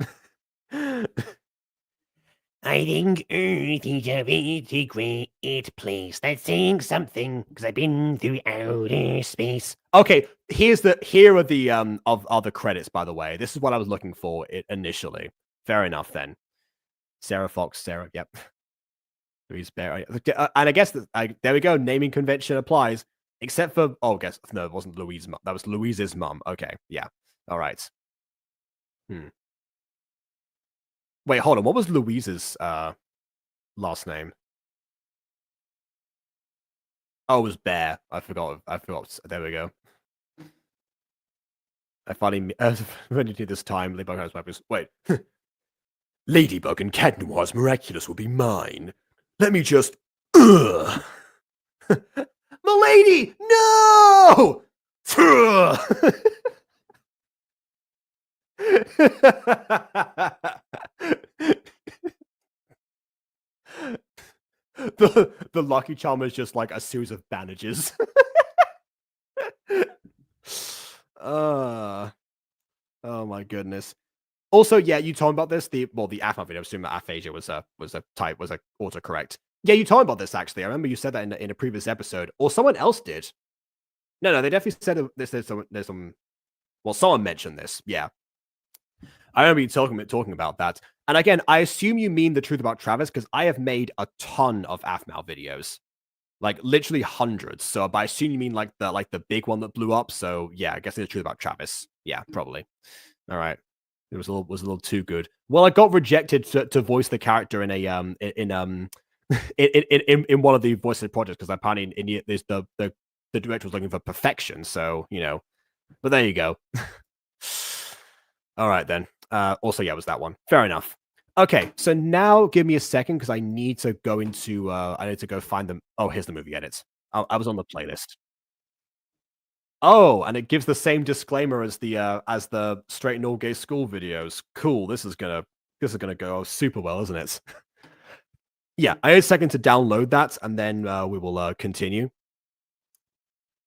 I think Earth is a really great place. That's saying something, because I've been through outer space. Okay, here are the of the credits, by the way. This is what I was looking for initially. Fair enough then. Sarah Fox, Sarah, yep. Louise Bear. And I guess there we go, naming convention applies. Except for no, it wasn't Louise's mum. That was Louise's mum. Okay, yeah. All right. Wait, hold on. What was Louise's last name? Oh, it was Bear. I forgot. There we go. I finally when you do this time, Ladybug has my wait. Ladybug and Cat Noir's Miraculous will be mine. Let me just Milady! No! the Lucky Charm is just like a series of bandages. Oh my goodness. Also, yeah, you told me about this. The AFMA video, I assume that aphasia was a autocorrect. Yeah, you told me about this actually. I remember you said that in a previous episode, or someone else did. No, they definitely said this. There's some. Well, someone mentioned this. Yeah, I remember you talking about that. And again, I assume you mean the truth about Travis because I have made a ton of AFMAL videos, like literally hundreds. So, but I assume you mean like the big one that blew up. So yeah, I guess it's the truth about Travis. Yeah, probably. All right. It was a little too good. Well, I got rejected to voice the character in a in one of the voices projects because apparently the director was looking for perfection. So but there you go. All right then. Also, yeah, it was that one. Fair enough. Okay, so now give me a second because I need to go into I need to go find them. Oh, here's the movie edits. I was on the playlist. Oh, and it gives the same disclaimer as the straight and all gay school videos. Cool. This is gonna go super well, isn't it? Yeah, I need a second to download that, and then we will continue.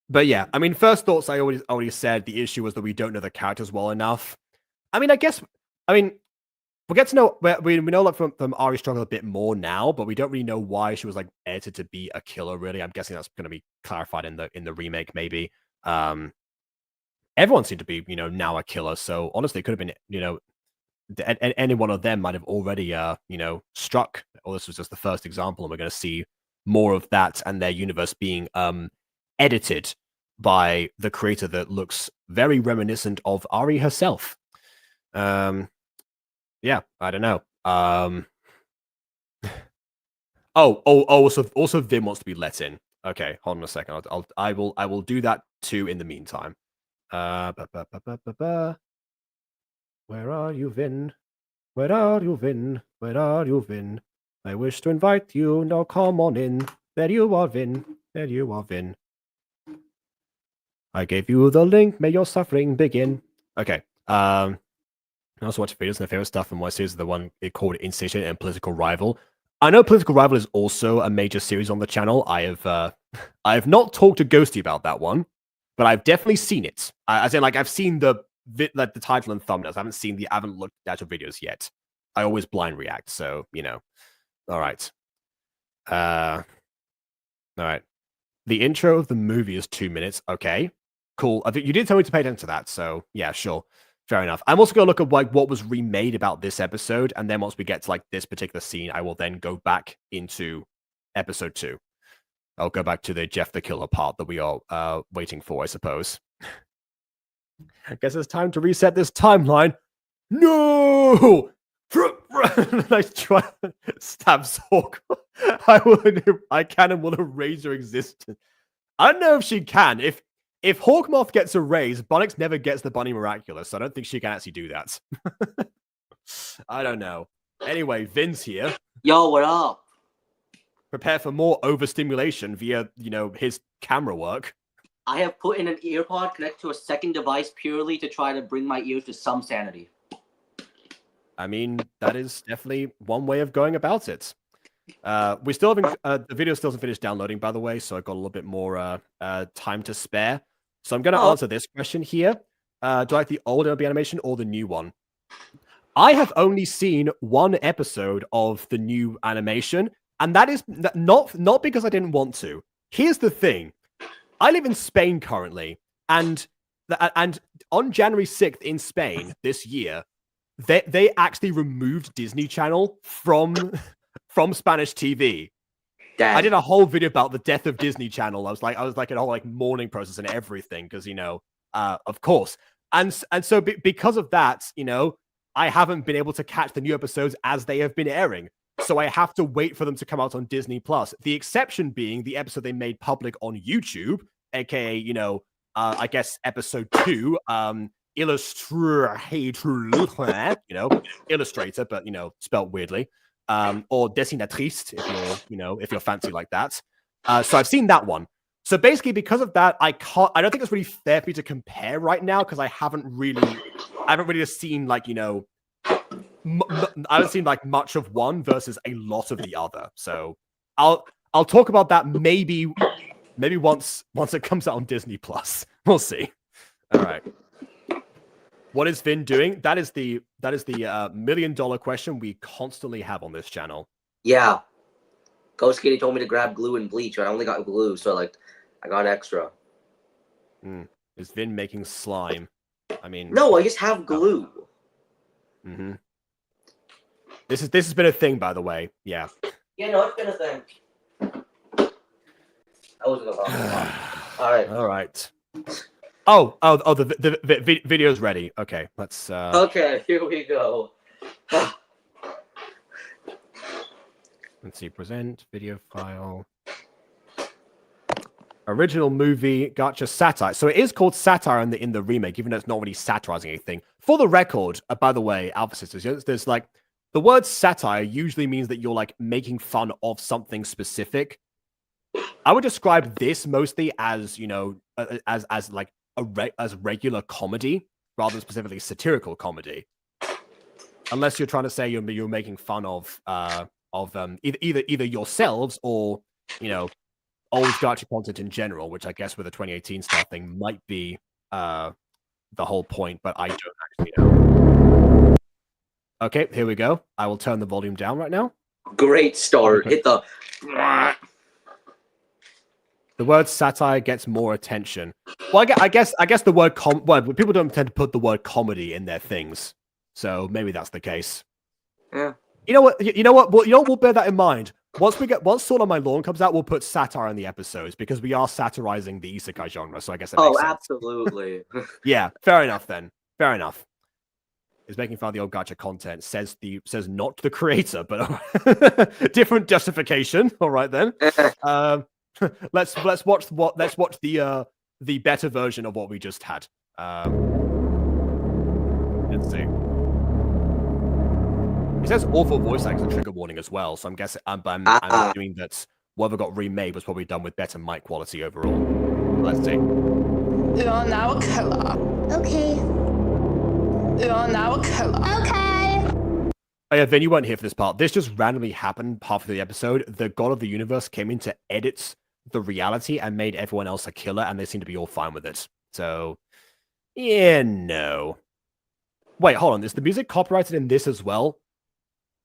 But yeah, I mean, first thoughts. I already said the issue was that we don't know the characters well enough. I mean, we get to know we know like from Ari's struggle a bit more now, but we don't really know why she was like edited to be a killer. Really, I'm guessing that's going to be clarified in the remake, maybe. Everyone seemed to be, now a killer. So honestly, it could have been, any one of them might have already, struck. Or this was just the first example, and we're going to see more of that and their universe being edited by the creator that looks very reminiscent of Ari herself. Yeah, I don't know. Also, Vim wants to be let in. Okay, hold on a second. I will do that too in the meantime. Where are you, Vin? Where are you, Vin? Where are you, Vin? I wish to invite you. Now come on in. There you are, Vin. There you are, Vin. I gave you the link. May your suffering begin. Okay. I also watch videos and the favorite stuff from my series is the one called Insatiate and Political Rival. I know Political Rival is also a major series on the channel. I have not talked to Ghosty about that one, but I've definitely seen it. As in, like, I've seen the title and thumbnails. I haven't looked at your videos yet. I always blind react, so All right. All right. The intro of the movie is 2 minutes. Okay, cool. I think you did tell me to pay attention to that, so yeah, sure. Fair enough. I'm also going to look at like what was remade about this episode, and then once we get to like this particular scene, I will then go back into episode 2. I'll go back to the Jeff the Killer part that we are waiting for, I suppose. I guess it's time to reset this timeline. No! I try to stab Hawk. I can and will erase your existence. I don't know if she can. If Hawkmoth gets erased, Bunnix never gets the Bunny Miraculous, so I don't think she can actually do that. I don't know. Anyway, Vin's here. Yo, what up? prepare for more overstimulation via, his camera work. I have put in an earpod connected to a second device purely to try to bring my ears to some sanity. I mean, that is definitely one way of going about it. We still haven't. The video still hasn't finished downloading, by the way, so I've got a little bit more time to spare. So I'm going to answer this question here. Do I like the old MLB animation or the new one? I have only seen one episode of the new animation, and that is not because I didn't want to. Here's the thing. I live in Spain currently, and on January 6th in Spain this year, they actually removed Disney Channel from Spanish TV. Dad. I did a whole video about the death of Disney Channel. I was like a whole mourning process and everything because of course, and so because of that, I haven't been able to catch the new episodes as they have been airing. So I have to wait for them to come out on Disney Plus. The exception being the episode they made public on YouTube, aka, I guess episode 2, illustrator, illustrator, but spelled weirdly, or dessinatrice if you're fancy like that. So I've seen that one. So basically, because of that, I don't think it's really fair for me to compare right now because I haven't really seen I haven't seen much of one versus a lot of the other. So I'll talk about that maybe once it comes out on Disney Plus. We'll see. All right. What is Vin doing? That is the $1 million question we constantly have on this channel. Yeah. Ghost Kitty told me to grab glue and bleach. I only got glue, so I got extra. Is Vin making slime? I mean, no, I just have glue. Mm-hmm. This has been a thing, by the way. Yeah. Yeah, no, it's been a thing. I wasn't about All right. All right. Oh, the video's ready. Okay, let's. Okay, here we go. Let's see. Present video file. Original movie, Gacha satire. So it is called satire in the remake, even though it's not really satirizing anything. For the record, by the way, Alpha Sisters, there's the word satire usually means that you're making fun of something specific. I would describe this mostly as as regular comedy rather than specifically satirical comedy, unless you're trying to say you're making fun of either yourselves or old Gacha content in general, which I guess with the 2018 style thing might be the whole point, but I don't actually know. Okay, here we go. I will turn the volume down right now. Great start. Hit the. The word satire gets more attention. Well, I guess the word people don't tend to put the word comedy in their things, so maybe that's the case. Yeah. You know what? We'll bear that in mind. Once Sword on My Lawn comes out, we'll put satire in the episodes because we are satirizing the isekai genre. So I guess it makes sense. Absolutely. Yeah, fair enough then. Fair enough. Is making fun of the old Gacha content says not the creator, but different justification. All right then. Let's watch the better version of what we just had. Let's see. It says awful voice acting trigger warning as well, so I'm guessing I'm assuming that whatever got remade was probably done with better mic quality overall. Let's see. You're now a killer. Okay. You're now a killer. Okay. Oh yeah, Vin, you weren't here for this part. This just randomly happened halfway through the episode. The God of the Universe came in to edit the reality and made everyone else a killer, and they seem to be all fine with it. So, yeah, no. Wait, hold on. Is the music copyrighted in this as well?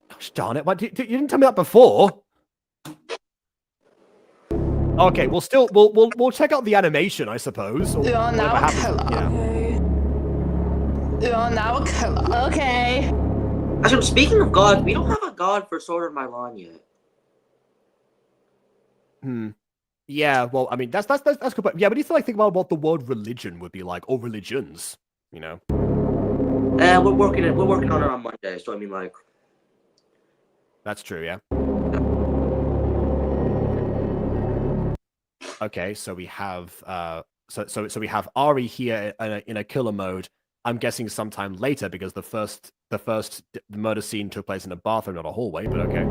Gosh darn it! What, you didn't tell me that before. Okay, we'll check out the animation, I suppose. You're now a killer. Yeah. You're now a killer. Okay. Actually, speaking of God, we don't have a God for Sword of My Lawn yet. Yeah, well, I mean, that's good. But yeah, but you think about what the word religion would be like, or religions, We're working on it on Monday, so I mean, That's true, yeah. Okay, so we have so we have Ari here in a killer mode. I'm guessing sometime later because the first the murder scene took place in a bathroom, not a hallway. But okay.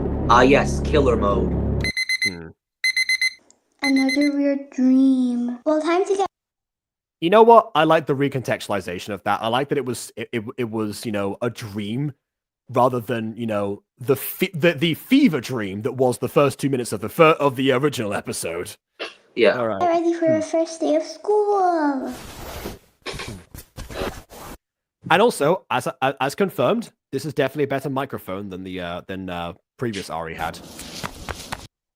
Yes, killer mode. Another weird dream. Well, time to get. You know what? I like the recontextualization of that. I like that it was a dream rather than the fever dream that was the first 2 minutes of the original episode. Yeah. All right. Get ready for a first day of school. And also, as confirmed, this is definitely a better microphone than the previous Ari had.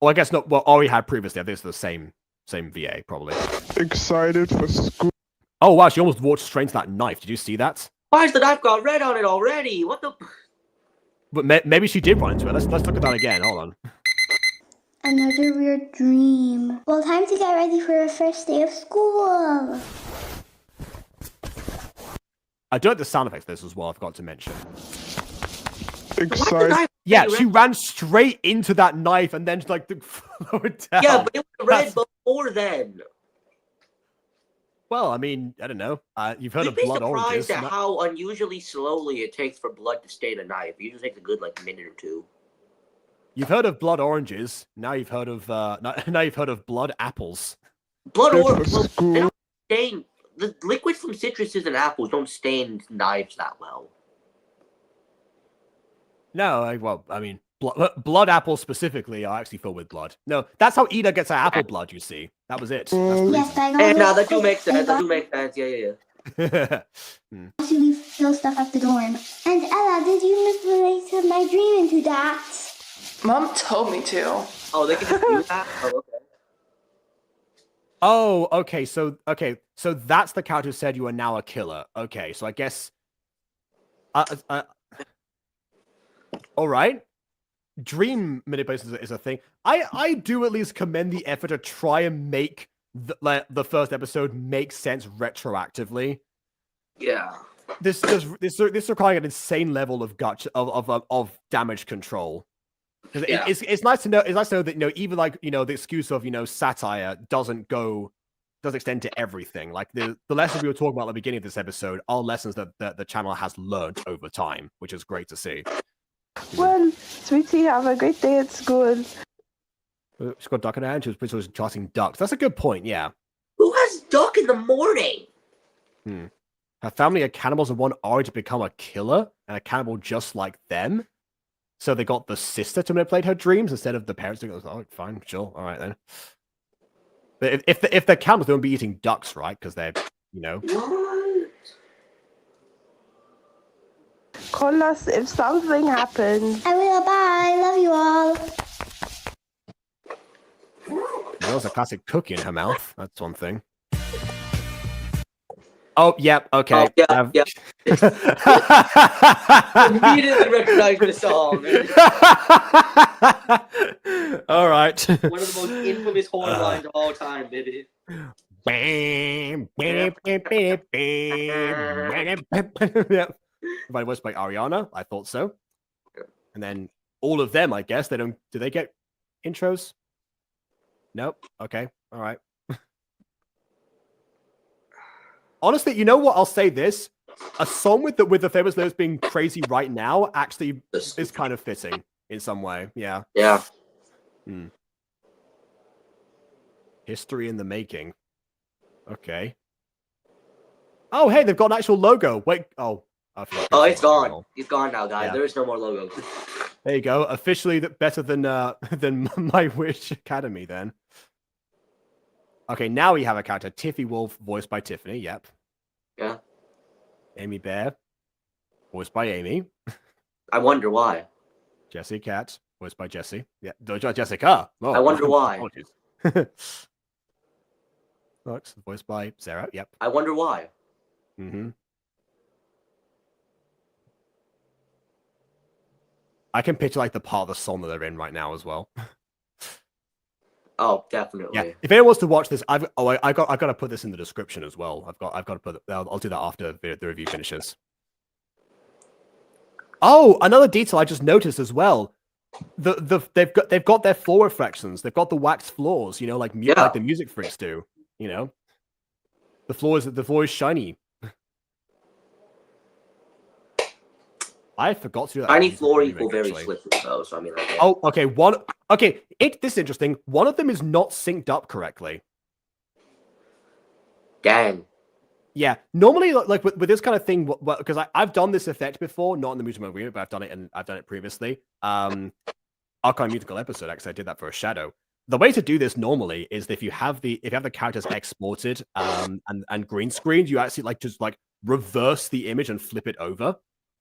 Well, I guess not. Well, Ari had previously. I think it's the same VA probably. Excited for school. Oh wow, she almost walked straight into that knife. Did you see that? Why has the knife got red on it already? What the? But maybe she did run into it. Let's look at that again. Hold on. Another weird dream. Well, time to get ready for a first day of school. I do like the sound effects of this as well. I forgot to mention. Excited. Yeah, she ran straight into that knife and then like flowed down. Yeah, but it was red before then. Well, I mean, I don't know. You've heard of You'd be blood oranges. surprised at how unusually slowly it takes for blood to stain a knife. It usually takes a good minute or two. You've heard of blood oranges. Now you've heard of blood apples. Blood oranges. They don't stain. The liquids from citruses and apples don't stain knives that well. No, I mean, blood apples specifically are actually filled with blood. No, that's how Ida gets her apple blood, you see. That was it. Yes, I And now that do make sense. That do make sense. Yeah. Actually, fill stuff at the dorm. And Ella, did you manipulate my dream into that? Mom told me to. Oh, they can just do that? Oh, okay. So that's the character who said you are now a killer. Okay, so I guess all right. Dream manipulation is a thing. I do at least commend the effort to try and make the first episode make sense retroactively. Yeah. This requiring an insane level of of damage control. Yeah. It's nice to know. It's nice to know that even the excuse of satire doesn't extend to everything. Like the lessons we were talking about at the beginning of this episode are lessons that the channel has learned over time, which is great to see. Well, sweetie, have a great day at school. She's got duck in her hand. She was charting ducks. That's a good point. Yeah. Who has duck in the morning? Her family are cannibals and want Ari to become a killer and a cannibal just like them. So they got the sister to manipulate her dreams instead of the parents. Oh, fine, sure, all right then. But if they're cannibals, they won't be eating ducks, right? Because they're What? Call us if something happens. I will. Bye. Love you all. That was a classic cookie in her mouth. That's one thing. Oh, yep, okay. Oh, yeah. Immediately recognize the song. All right. One of the most infamous horn lines of all time, baby. Yep. Everybody was by Ariana. I thought so. And then all of them, I guess, they don't. Do they get intros? Nope. Okay. All right. Honestly, you know what? I'll say this: a song with the famous lyrics being crazy right now actually is kind of fitting in some way. Yeah. Yeah. History in the making. Okay. Oh, hey, they've got an actual logo. Wait. Oh. It's gone. It's gone now, guys. Yeah. There is no more logo. There you go. Officially better than My Wish Academy then. Okay, now we have a character. Tiffy Wolf, voiced by Tiffany. Yep. Yeah. Amy Bear, voiced by Amy. I wonder why. Jessie Cat, voiced by Jessie. Yeah, Jessica. Oh, I wonder why. Lux, voiced by Sarah. Yep. I wonder why. I can picture like the part of the song that they're in right now as well. Oh, definitely. Yeah. If anyone wants to watch this, I got to put this in the description as well. I've got to put it. I'll do that after the review finishes. Oh, another detail I just noticed as well. They've got their floor reflections. They've got the waxed floors. Like the music freaks do. The floor is shiny. I forgot to do that. Tiny floor remake, equal very actually. slippery though, so I mean. Like, Oh, okay. This is interesting. One of them is not synced up correctly. Dang. Yeah, normally, like with this kind of thing, because I've done this effect before, not in the musical agreement, but I've done it previously. Archive musical episode, actually, I did that for a shadow. The way to do this normally is if you have the characters exported and green screened, you actually just reverse the image and flip it over,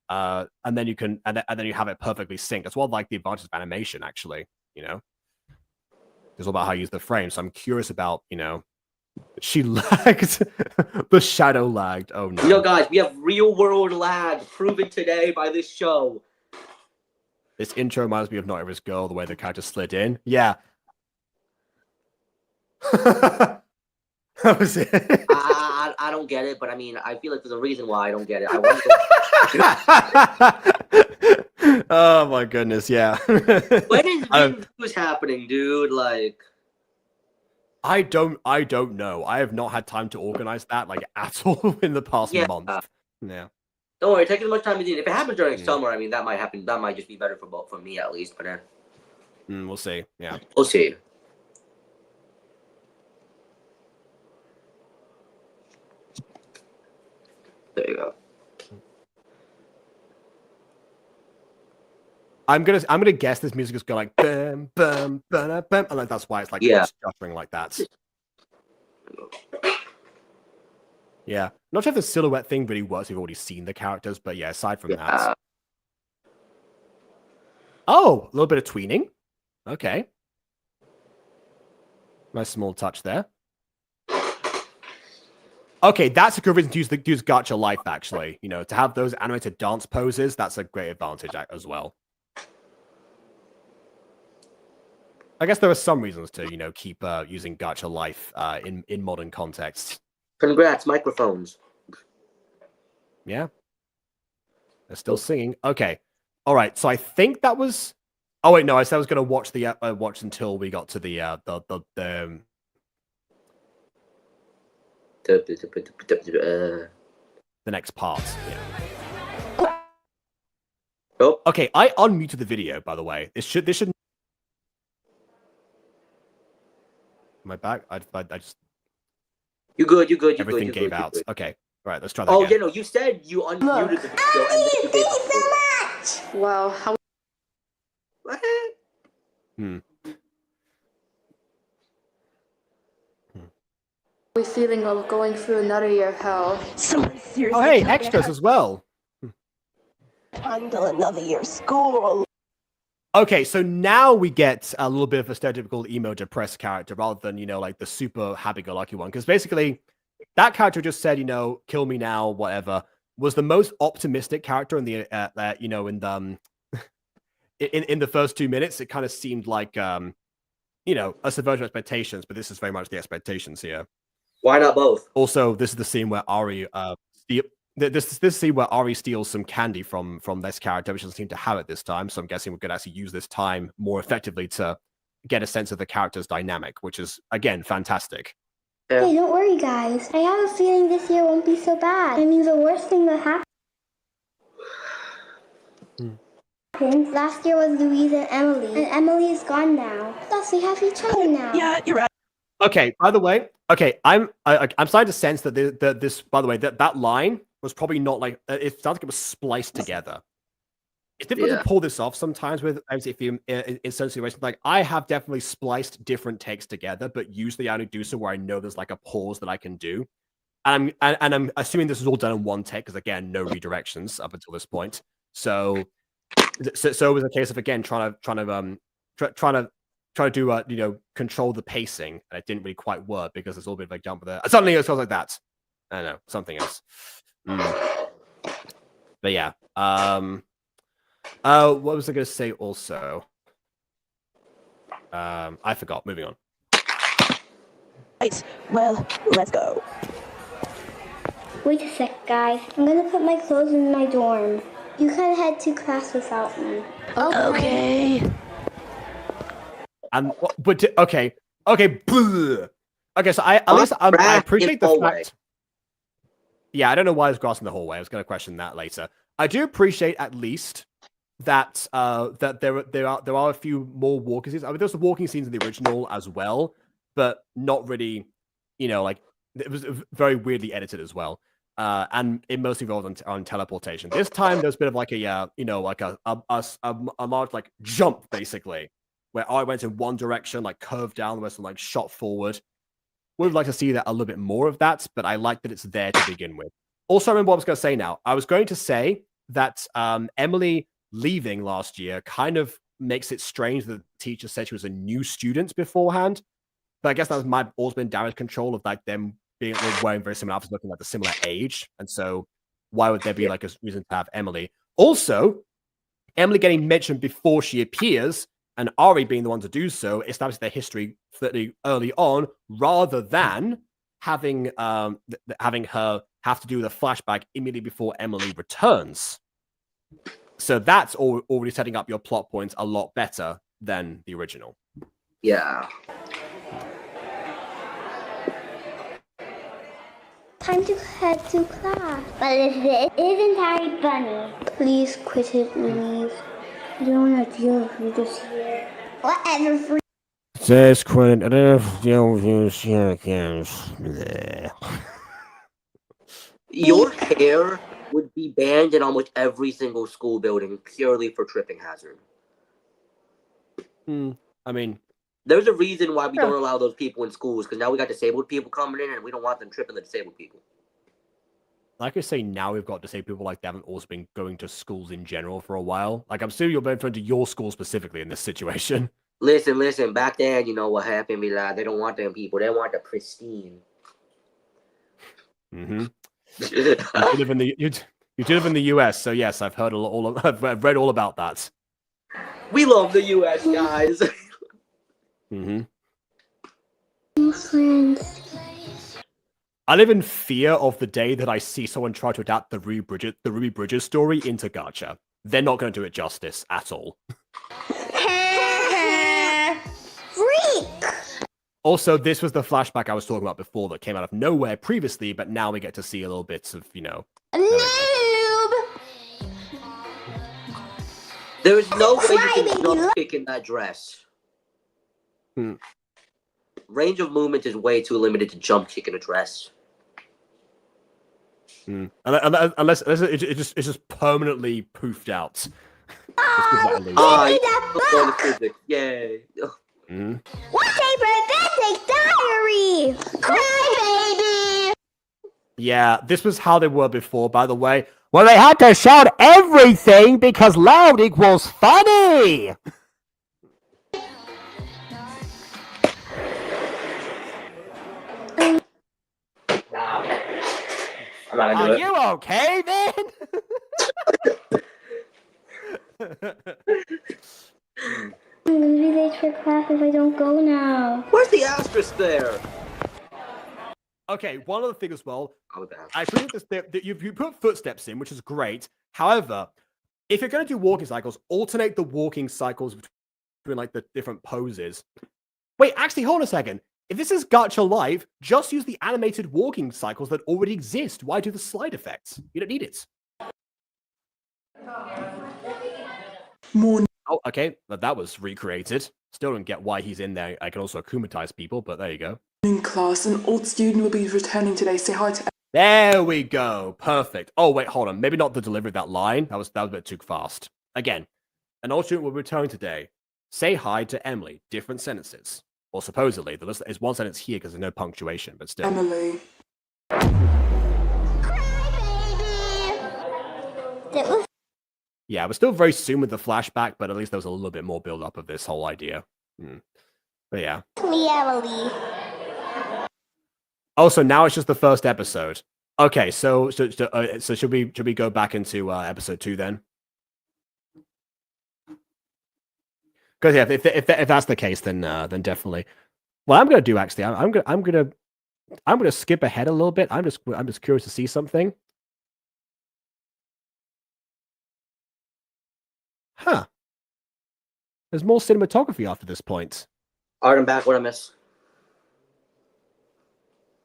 and then you can and then you have it perfectly synced. That's what like the advantage of animation, actually. You know, it's all about how you use the frame. So I'm curious about she lagged. The shadow lagged. Oh no. Guys, we have real world lag proven today by this show. This intro reminds me of Not Every's Girl, the way the character slid in. Yeah. That was it. I don't get it, but I mean, I feel like there's a reason why I don't get it. Oh my goodness, yeah. When is this happening, dude? Like, I don't know. I have not had time to organize that at all in the past month. Yeah. Don't worry, take as much time as you need. If it happens during summer, I mean, that might happen. That might just be better for me at least. But then, we'll see. Yeah, we'll see. There you go. I'm gonna guess this music is going bam bam bam bam, and that's why it's stuttering like that. Yeah, not sure if the silhouette thing really works. We've already seen the characters, but yeah, aside from that. Oh, a little bit of tweening. Okay. Nice small touch there. Okay, that's a good reason to use Gacha Life, actually. To have those animated dance poses, that's a great advantage as well. I guess there are some reasons to, keep using Gacha Life in modern context. Congrats, microphones. Yeah. They're still singing. Okay. All right. So I think that was. Oh wait, no. I said I was going to watch watch until we got to the next part. Yeah. Oh. Okay. I unmuted the video. By the way, this should. Am I back? I just. You good? Everything you gave good, out. Good. Okay. All right. Let's try that. Oh again. yeah, no. You said you unmuted the video. Thank you so much. Wow. How? What? We feeling of going through another year of hell. Oh hey, extras as well. Until another year of school. Okay, so now we get a little bit of a stereotypical emo depressed character rather than, like the super happy-go-lucky one. Because basically, that character just said, kill me now, whatever, was the most optimistic character in the, in the first 2 minutes. It kind of seemed like, a subversion of expectations, but this is very much the expectations here. Why not both? Also, this is the scene where Ari, this scene where Ari steals some candy from this character, which doesn't seem to have it this time. So I'm guessing we're going to actually use this time more effectively to get a sense of the character's dynamic, which is again fantastic. Hey, don't worry, guys. I have a feeling this year won't be so bad. I mean, the worst thing that happened last year was Louise and Emily is gone now. Plus, we have each other now. Yeah, you're right. Okay. By the way, I'm starting to sense that this. By the way, that line was probably not it sounds like it was spliced together. It's difficult to pull this off sometimes if you in certain situations. Like I have definitely spliced different takes together, but usually I only do so where I know there's a pause that I can do. And I'm assuming this is all done in one take because again, no redirections up until this point. So it was a case of again trying to do control the pacing, and it didn't really quite work because there's a little bit of a jump there. Suddenly it feels like that. I don't know, something else. But yeah. What was I going to say also? I forgot. Moving on. Right. Well, let's go. Wait a sec, guys. I'm gonna put my clothes in my dorm. You can head to class without me. Okay. And but okay. Bleh. Okay, so I appreciate the fact. Yeah, I don't know why there's grass in the hallway. I was going to question that later. I do appreciate at least that that there are a few more walking scenes. I mean, there's the walking scenes in the original as well, but not really, like it was very weirdly edited as well. And it mostly involved on teleportation. This time there's a bit of like a like a large like jump basically, where I went in one direction, like curved down, the rest of like shot forward. Would like to see that a little bit more of that, but I like that it's there to begin with. Also, I remember what I was going to say now. I was going to say that Emily leaving last year kind of makes it strange that the teacher said she was a new student beforehand. But I guess that might have also been damage control of like them being wearing very similar outfits, looking like a similar age. And so why would there be like a reason to have Emily? Also, Emily getting mentioned before she appears and Ari being the one to do so establishes their history fairly early on, rather than having having her have to do the flashback immediately before Emily returns. So that's already setting up your plot points a lot better than the original. Yeah. Time to head to class. But it isn't very funny. Please quit it and leave. I don't want to deal with you this year. Whatever. Says quit. I don't deal with you. Your hair would be banned in almost every single school building purely for tripping hazard. I mean, there's a reason why we don't allow those people in schools, because now we got disabled people coming in and we don't want them tripping the disabled people. Like I say, now we've got disabled people like they haven't also been going to schools in general for a while. Like I'm assuming you're referring to your school specifically in this situation. Listen, back then, you know what happened, me lad. They don't want them people. They want the pristine. Mm-hmm. you live in the US, so yes, I've heard I've read all about that. We love the US, guys. Mm-hmm. Friends. I live in fear of the day that I see someone try to adapt the Ruby Bridges story into Gacha. They're not going to do it justice at all. Freak! Also, this was the flashback I was talking about before that came out of nowhere previously, but now we get to see a little bits of, Noob! There is no way you can jump kick in that dress. Range of movement is way too limited to jump kick in a dress. Unless it's just permanently poofed out. Yay. What's a pathetic diary? Cry baby! Yeah, this was how they were before, by the way. Well, they had to shout everything because loud equals funny! I'm not gonna do it. Are you okay, man? I'm gonna be late for class if I don't go now. Where's the asterisk there? Okay, one other thing as well. I agree with this. You put footsteps in, which is great. However, if you're going to do walking cycles, alternate the walking cycles between like the different poses. Wait, actually, hold on a second. If this is Gacha Live, just use the animated walking cycles that already exist. Why do the slide effects? You don't need it. Oh, okay, but that was recreated. Still don't get why he's in there. I can also akumatize people, but there you go. In class, an old student will be returning today. Say hi to. There we go. Perfect. Oh, wait, hold on. Maybe not the delivery of that line. That was a bit too fast. Again, an old student will return today. Say hi to Emily. Different sentences. Or supposedly. There's one sentence here because there's no punctuation, but still. Emily. Yeah, we're still very soon with the flashback, but at least there was a little bit more build-up of this whole idea. But yeah. Me, Emily. Oh, so now it's just the first episode. Okay, so should we go back into episode 2 then? Because yeah, if that's the case, then definitely. What I'm gonna do actually, I'm gonna skip ahead a little bit. I'm just curious to see something. Huh. There's more cinematography after this point. Alright, I'm back. What I miss?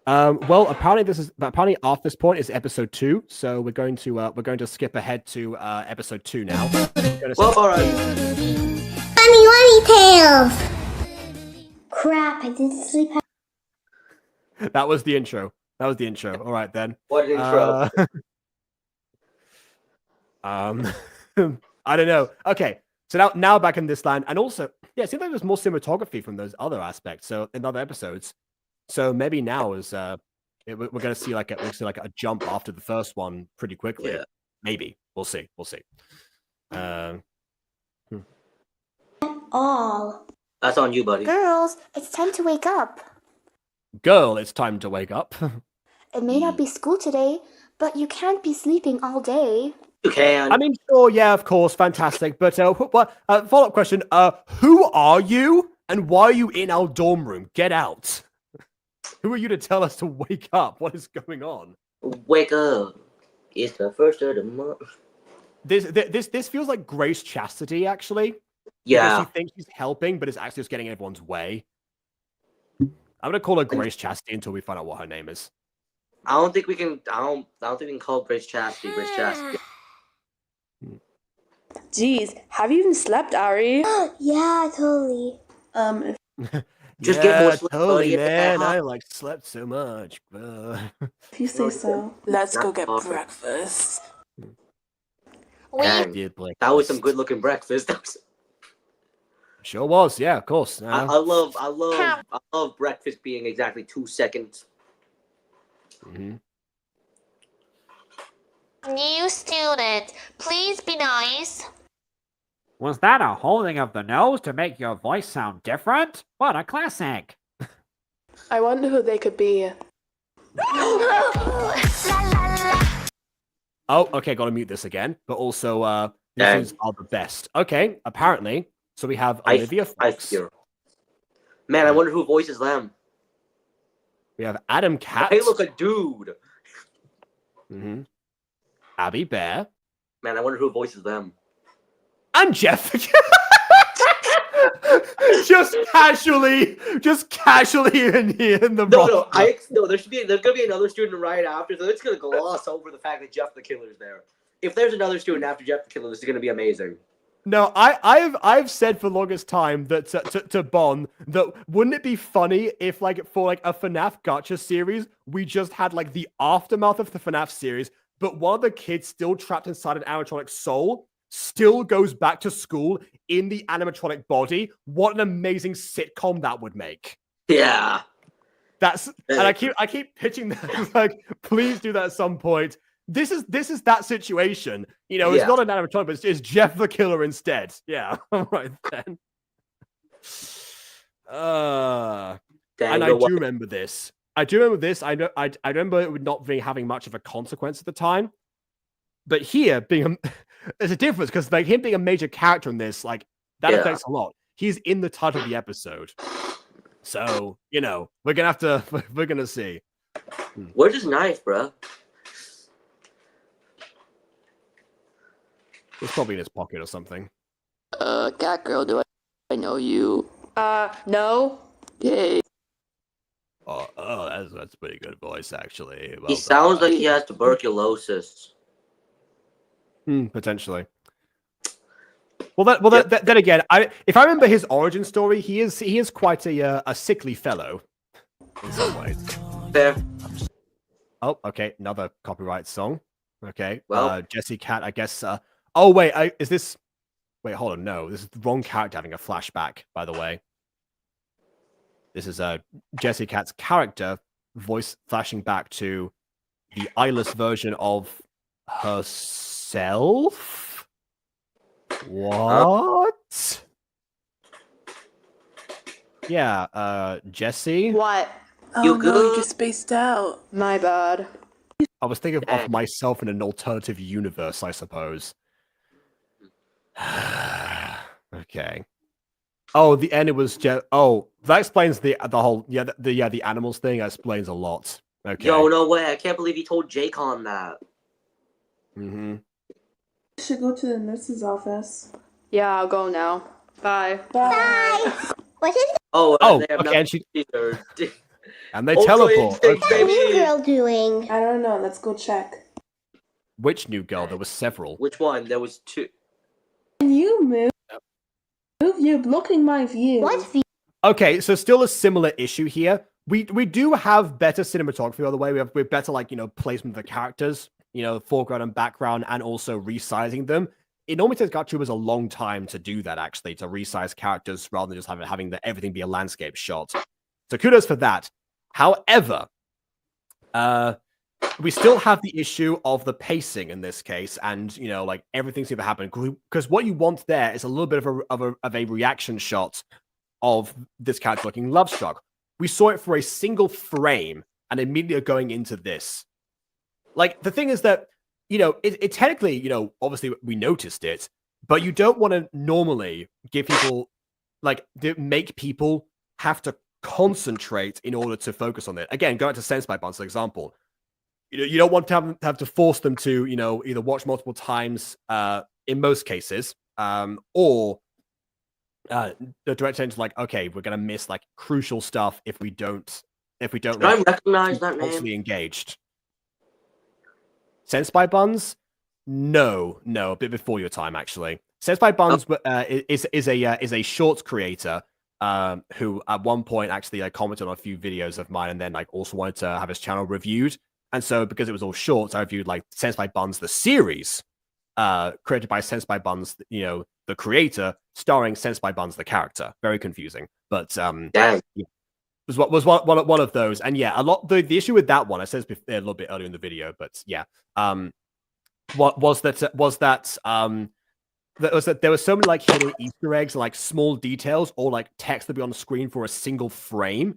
Well, apparently after this point is episode 2, so we're going to skip ahead to episode 2 now. Well, all right. Funny Tales. Crap! I didn't sleep. That was the intro. All right then. What intro? I don't know. Okay, so now back in this land, and also, yeah, it seems like there's more cinematography from those other aspects. So in other episodes, so maybe now is we're going to see like a jump after the first one pretty quickly. Yeah. Maybe we'll see. All. That's on you, buddy. Girls, it's time to wake up. Girl, it's time to wake up. It may not be school today, but you can't be sleeping all day. You can. I mean, sure, yeah, of course, fantastic. But follow-up question: who are you, and why are you in our dorm room? Get out! Who are you to tell us to wake up? What is going on? Wake up! It's the first of the month. This feels like Grace Chastity, actually. Yeah. Because she thinks she's helping, but is actually just getting in everyone's way. I'm gonna call her Grace Chastity until we find out what her name is. I don't think we can. I don't think we can call Grace Chastity. Grace Chastity. Jeez, have you even slept, Ari? Yeah, totally. Just yeah, get more sleep, totally, buddy. man. I slept so much. If you say so. Let's go get breakfast. Dang, that was some good-looking breakfast. Sure was, yeah, of course. I love breakfast being exactly 2 seconds. Mm-hmm. New student, please be nice. Was that a holding of the nose to make your voice sound different? What a classic! I wonder who they could be. Oh, okay, gotta mute this again. But also, these are the best. Okay, apparently. So we have Olivia Fox. Man, I wonder who voices them. We have Adam Katz. Hey, look, a dude. Mm-hmm. Abby Bear. Man, I wonder who voices them. And Jeff. just casually in here in the There's gonna be another student right after, so it's gonna gloss over the fact that Jeff the Killer's there. If there's another student after Jeff the Killer, this is gonna be amazing. No, I've said for the longest time that to Bon that wouldn't it be funny if for a FNAF Gacha series we just had like the aftermath of the FNAF series, but one of the kids still trapped inside an animatronic soul still goes back to school in the animatronic body. What an amazing sitcom that would make. Yeah. And I keep pitching that like, please do that at some point. This is that situation. You know, it's not an animatronic, but it's Jeff the Killer instead. Yeah, all right then. And I do remember this. I remember it not really having much of a consequence at the time. But here, there's a difference because like him being a major character in this, like that affects a lot. He's in the title of the episode, so you know we're gonna see. Where's his knife, bro? It's probably in his pocket or something. Cat girl, do I know you? No. Yay. Oh, that's a pretty good voice actually. He sounds like he has tuberculosis. Potentially. Then again, if I remember his origin story, he is quite a sickly fellow in some ways. Fair. Oh, okay, another copyright song. Okay, well, Jesse Cat, I guess. Oh wait, is this? Wait, hold on. No, this is the wrong character having a flashback. By the way, this is Jesse Cat's character voice flashing back to the eyeless version of herself. What? Yeah, Jesse. What? You good? No, you just spaced out. My bad. I was thinking of myself in an alternative universe, I suppose. Okay. Oh, the end. It was just. Oh, that explains the whole. Yeah, the animals thing. That explains a lot. Okay. Yo, no way! I can't believe he told Jaycon that. Mm-hmm. You should go to the nurse's office. Yeah, I'll go now. Bye. Bye. What is it? Oh, okay. And she. And they Ultra teleport. instinct, What's that new baby. girl doing? I don't know. Let's go check. Which new girl? There was several. Which one? There was 2. Can you move? Move, you're blocking my view. What view? Okay, so still a similar issue here. We do have better cinematography, by the way. We have better, like, placement of the characters, foreground and background, and also resizing them. It normally takes Gacha a long time to do that, actually, to resize characters rather than just having everything be a landscape shot. So kudos for that. However, we still have the issue of the pacing in this case, and everything seems to happen because what you want there is a little bit of a reaction shot of this character looking love struck. We saw it for a single frame, and immediately going into this. Like, the thing is that it technically, obviously we noticed it, but you don't want to normally give people make people have to concentrate in order to focus on it. Again, going to Sense by Buns, for example. You don't want to have to force them to, either watch multiple times in most cases, or the director is like, okay, we're gonna miss crucial stuff if we don't I recognize that constantly name? engaged. Sense by Buns? No, a bit before your time actually. Sense by Buns is a shorts creator who at one point actually commented on a few videos of mine, and then also wanted to have his channel reviewed. And so, because it was all shorts, I reviewed Sense by Buns, the series, created by Sense by Buns, the creator, starring Sense by Buns, the character. Very confusing, but Dang. was one of those. And yeah, the issue with that one, I said this a little bit earlier in the video, but yeah, what was that there were so many hidden Easter eggs and small details or text that be on the screen for a single frame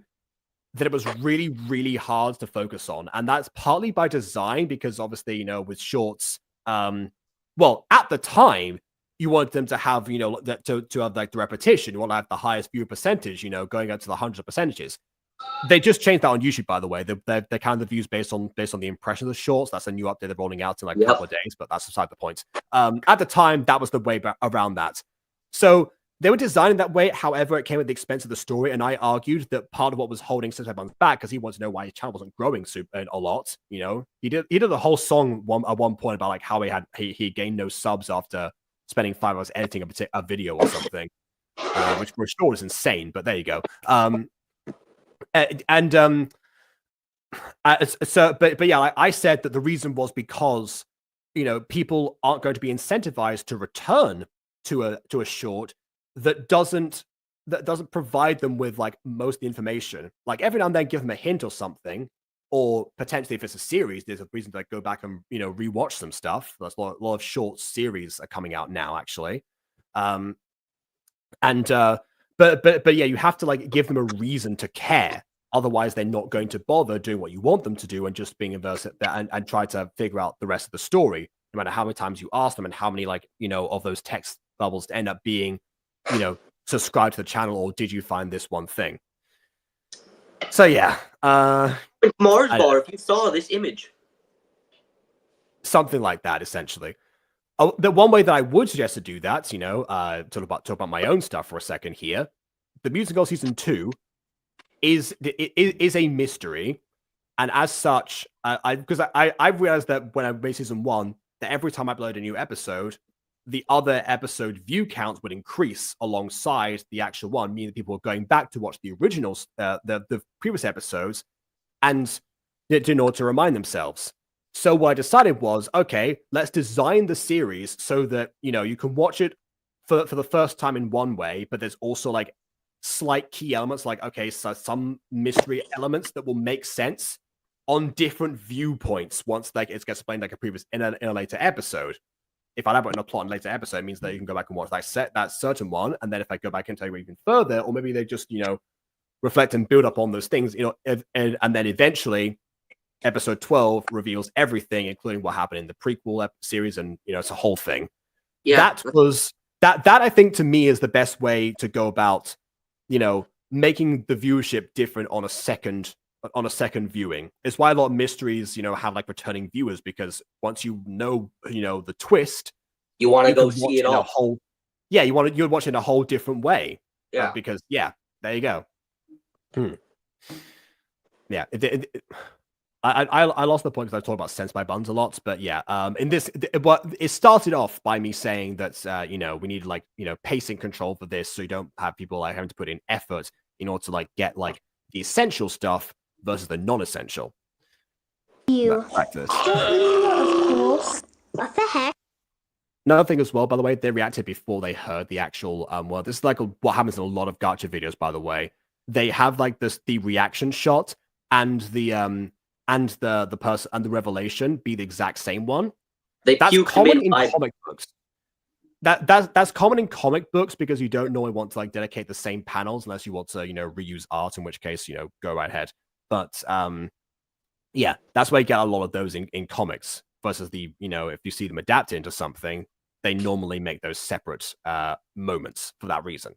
that it was really, really hard to focus on. And that's partly by design, because obviously, with shorts, well, at the time, you want them to have, to have the repetition. You want to have the highest view percentage, going up to the 100 percentages. They just changed that on YouTube, by the way. They count the views based on the impressions of shorts. That's a new update they're rolling out in a couple of days, but that's beside the point. At the time, that was the way around that. So they were designing that way. However, it came at the expense of the story, and I argued that part of what was holding Sensei Buns back, because he wanted to know why his channel wasn't growing a lot. He did a whole song at one point about how he gained no subs after spending 5 hours editing a video or something, which for sure is insane. But there you go. But yeah, I said that the reason was because people aren't going to be incentivized to return to a short that doesn't provide them with most of the information. Every now and then give them a hint or something, or potentially if it's a series, there's a reason to go back and rewatch some stuff. There's a lot of short series are coming out now, actually. But yeah, you have to give them a reason to care. Otherwise, they're not going to bother doing what you want them to do and just being averse at that and try to figure out the rest of the story, no matter how many times you ask them and how many of those text bubbles end up being subscribe to the channel, or did you find this one thing? So yeah, Mars bar, if you saw this image, something like that, essentially. The one way that I would suggest to do that, talk about my own stuff for a second here. The Musical Season 2 is a mystery, and as such, I've realized that when I made Season 1, that every time I upload a new episode, the other episode view counts would increase alongside the actual one, meaning people are going back to watch the originals, the previous episodes, and in order to remind themselves. So what I decided was, okay, let's design the series so that you can watch it for the first time in one way, but there's also slight key elements, so some mystery elements that will make sense on different viewpoints once it gets explained in a later episode. If I elaborate on a plot in a later episode, it means that you can go back and watch that certain one, and then if I go back and tell you even further, or maybe they just reflect and build up on those things, and then eventually episode 12 reveals everything, including what happened in the prequel series, and it's a whole thing. Yeah, that I think to me is the best way to go about making the viewership different on a second viewing. It's why a lot of mysteries have returning viewers, because once the twist, you want to go see it all. You would watch it in a whole different way. Yeah, because there you go. yeah, I lost the point because I talked about sense by buns a lot, but yeah, in this, it started off by me saying that we need like pacing control for this, so you don't have people like having to put in effort in order to like get like the essential stuff versus the non-essential. Back to this. Of course. What the heck? Another thing as well, by the way, they reacted before they heard the actual word. This is like what happens in a lot of gacha videos, by the way. They have like the reaction shot and the person and the revelation be the exact same one. That's common in comic books. That's common in comic books because you don't normally want to like dedicate the same panels unless you want to reuse art, in which case go right ahead. But yeah, that's why you get a lot of those in comics versus the if you see them adapted into something, they normally make those separate moments for that reason.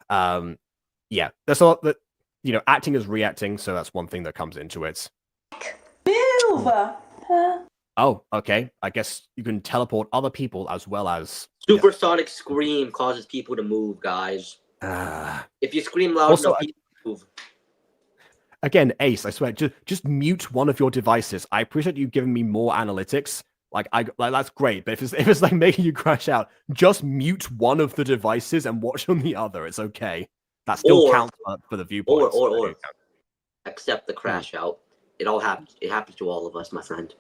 Yeah, there's a lot that acting is reacting, so that's one thing that comes into it. Move! Oh, okay. I guess you can teleport other people as well as supersonic scream causes people to move, guys. If you scream loud also, enough, people move. Again, Ace, I swear, just mute one of your devices. I appreciate you giving me more analytics. Like that's great, but if it's like making you crash out, just mute one of the devices and watch on the other. It's okay. That still counts for the viewpoint. Or accept the crash out. It all happens. It happens to all of us, my friend.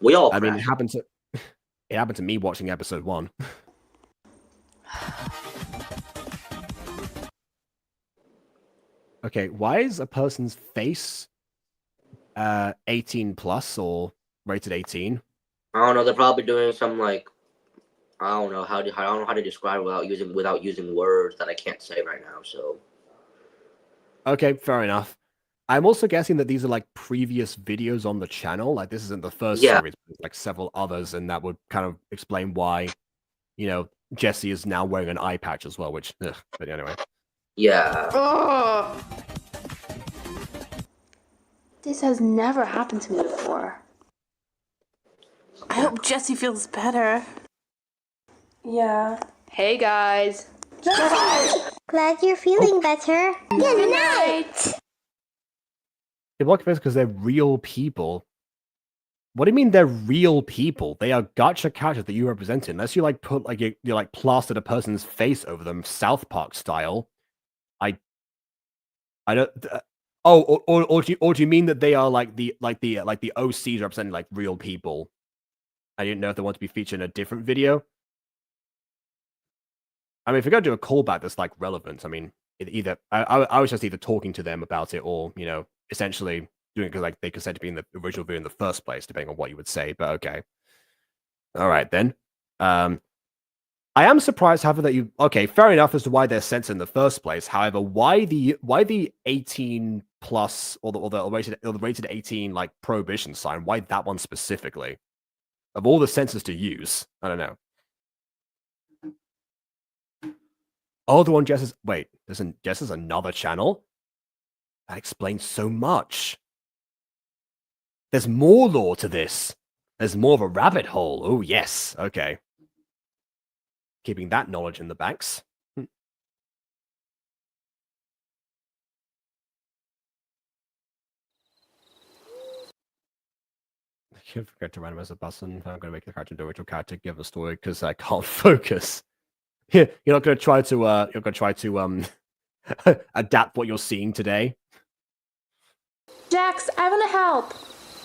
We all. I mean, it happened to me watching episode 1. Okay, why is a person's face 18 plus or rated 18? I don't know. They're probably doing some like I don't know how to describe it without using words that I can't say right now. So okay, fair enough. I'm also guessing that these are like previous videos on the channel. Like this isn't the first series, but like several others, and that would kind of explain why Jesse is now wearing an eye patch as well. Which, but anyway. Yeah. Oh. This has never happened to me before. I hope Jesse feels better. Yeah. Hey guys. Glad you're feeling better. Good night. People are confused because they're real people. What do you mean they're real people? They are gacha characters that you represent. Unless you like put like you like plastered a person's face over them, South Park style. I don't. Or do you mean that they are like the OCs representing like real people? I didn't know if they want to be featured in a different video. I mean, if you're gonna do a callback that's like relevant, I mean, either I was just either talking to them about it or essentially doing it because like they consented to be in the original video in the first place, depending on what you would say. But okay, all right then. I am surprised, however, that you okay, fair enough as to why they're censored in the first place. However, why the 18 plus or the rated 18 like prohibition sign? Why that one specifically? Of all the censors to use, I don't know. Oh, the one Jess is wait, Jess is another channel? That explains so much. There's more lore to this. There's more of a rabbit hole. Oh yes, okay. Keeping that knowledge in the banks. I forgot to randomize a button. I'm going to make the character into a original character, give a story because I can't focus. You're not going to try to adapt what you're seeing today. Jax, I want to help.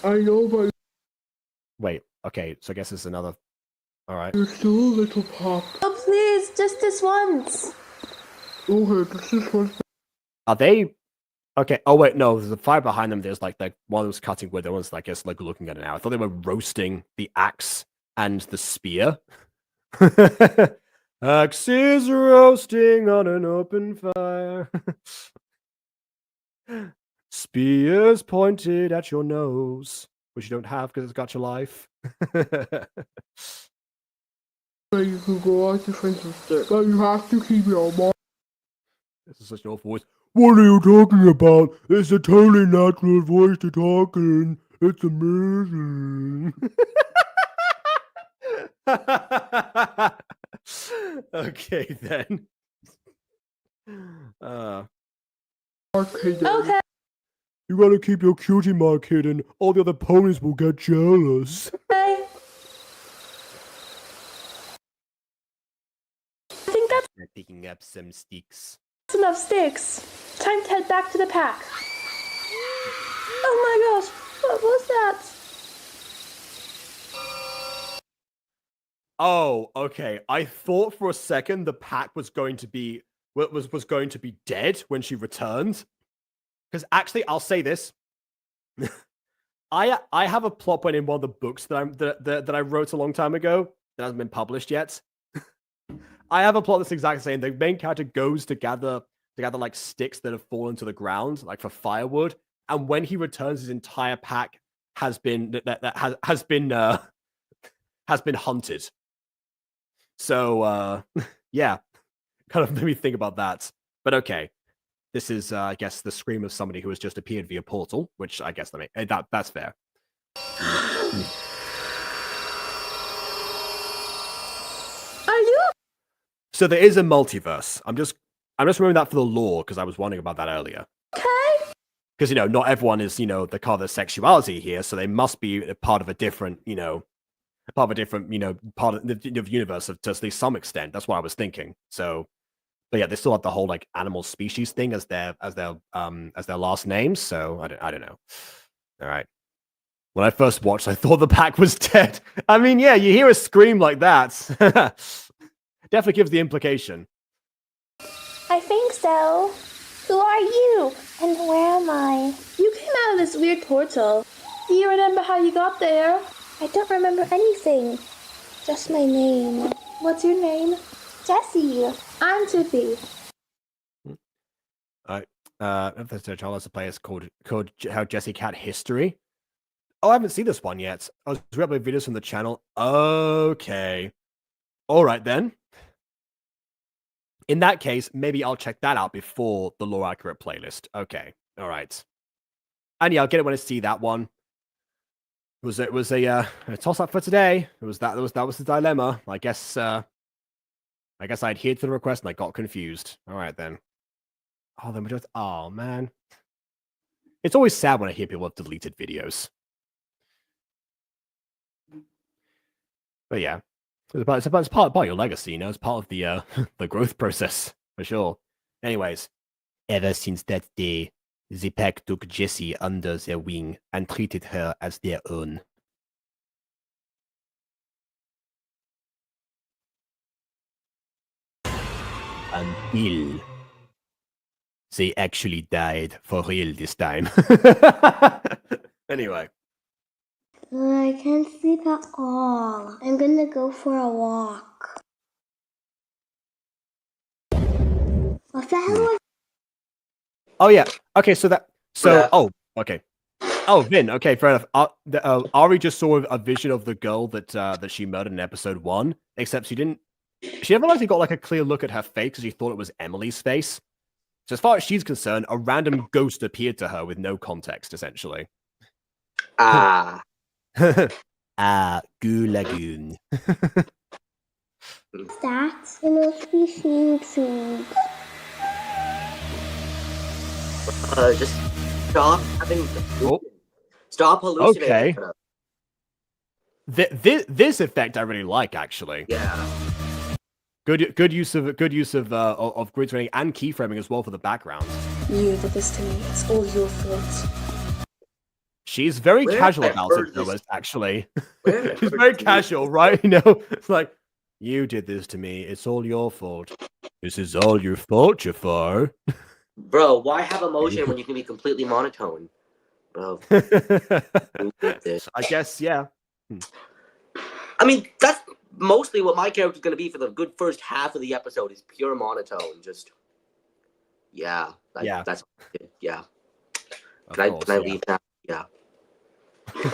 I know, but wait. Okay, so I guess it's another. All right. You're still a little pop. Oh please, just this once. Okay, this is one. Are they? Okay. Oh wait, no. There's a fire behind them. There's like one was cutting wood. The one's I guess like looking at it now. I thought they were roasting the axe and the spear. Axe is roasting on an open fire. Spears pointed at your nose, which you don't have because it's got your life. You can go out to Facebook, but you have to keep your mind. This is such an awful voice. What are you talking about? It's a totally natural voice to talk in. It's amazing. Okay, then. Okay. You gotta keep your cutie mark hidden. All the other ponies will get jealous. Hey. I think that's Picking up some sticks. enough sticks. Time to head back to the pack. Oh my gosh, what was that? Oh, okay. I thought for a second the pack was going to be was going to be dead when she returned. Because actually, I'll say this. I have a plot point in one of the books that I wrote a long time ago that hasn't been published yet. I have a plot that's exactly the same. The main character goes to gather like sticks that have fallen to the ground, like for firewood. And when he returns, his entire pack has been has been hunted. So yeah, kind of made me think about that. But okay, this is I guess the scream of somebody who has just appeared via portal, which I guess that's fair. Are you? So there is a multiverse. I'm just remembering that for the lore because I was wondering about that earlier. Okay. Because not everyone is the color of their sexuality here, so they must be a part of a different part of the universe to at least some extent. That's what I was thinking. So, but yeah, they still have the whole like animal species thing as their last names. So I don't know. All right. When I first watched, I thought the pack was dead. I mean, yeah, you hear a scream like that. Definitely gives the implication. I think so. Who are you? And where am I? You came out of this weird portal. Do you remember how you got there? I don't remember anything. Just my name. What's your name? Jessie. I'm Tippy. All right. There's a child as a player is called How Jessie Cat History. Oh, I haven't seen this one yet. I was uploading videos from the channel. Okay. All right then. In that case, maybe I'll check that out before the lore accurate playlist. Okay. All right. And yeah, I'll get it when I see that one. It was a toss up for today. That was the dilemma. I guess I adhered to the request and I got confused. All right then. Oh, then we just. Oh man. It's always sad when I hear people have deleted videos. But yeah. It's part of your legacy, It's part of the the growth process, for sure. Anyways, ever since that day, the pack took Jessie under their wing and treated her as their own. Until they actually died for real this time. Anyway. I can't sleep at all. I'm gonna go for a walk. What the hell was... Oh yeah. Okay, so Yeah. oh, okay. Oh, Vin, okay, fair enough. Ari just saw a vision of the girl that she murdered in episode 1, except she never actually got like a clear look at her face because she thought it was Emily's face. So as far as she's concerned, a random ghost appeared to her with no context, essentially. Ah. Goo Lagoon. That? It must be seeing things. Just stop having. Stop hallucinating. Okay. This effect I really like, actually. Yeah. Good use of grid training and keyframing as well for the background. You did this to me. It's all your fault. She's very casual about it, though, actually. She's very casual, right? It's like, you did this to me. It's all your fault. This is all your fault, Jafar. Bro, why have emotion when you can be completely monotone? Bro. I guess, yeah. I mean, that's mostly what my character's going to be for the good first half of the episode is pure monotone. Just, yeah. That's, yeah. Can I leave now? Yeah. I'm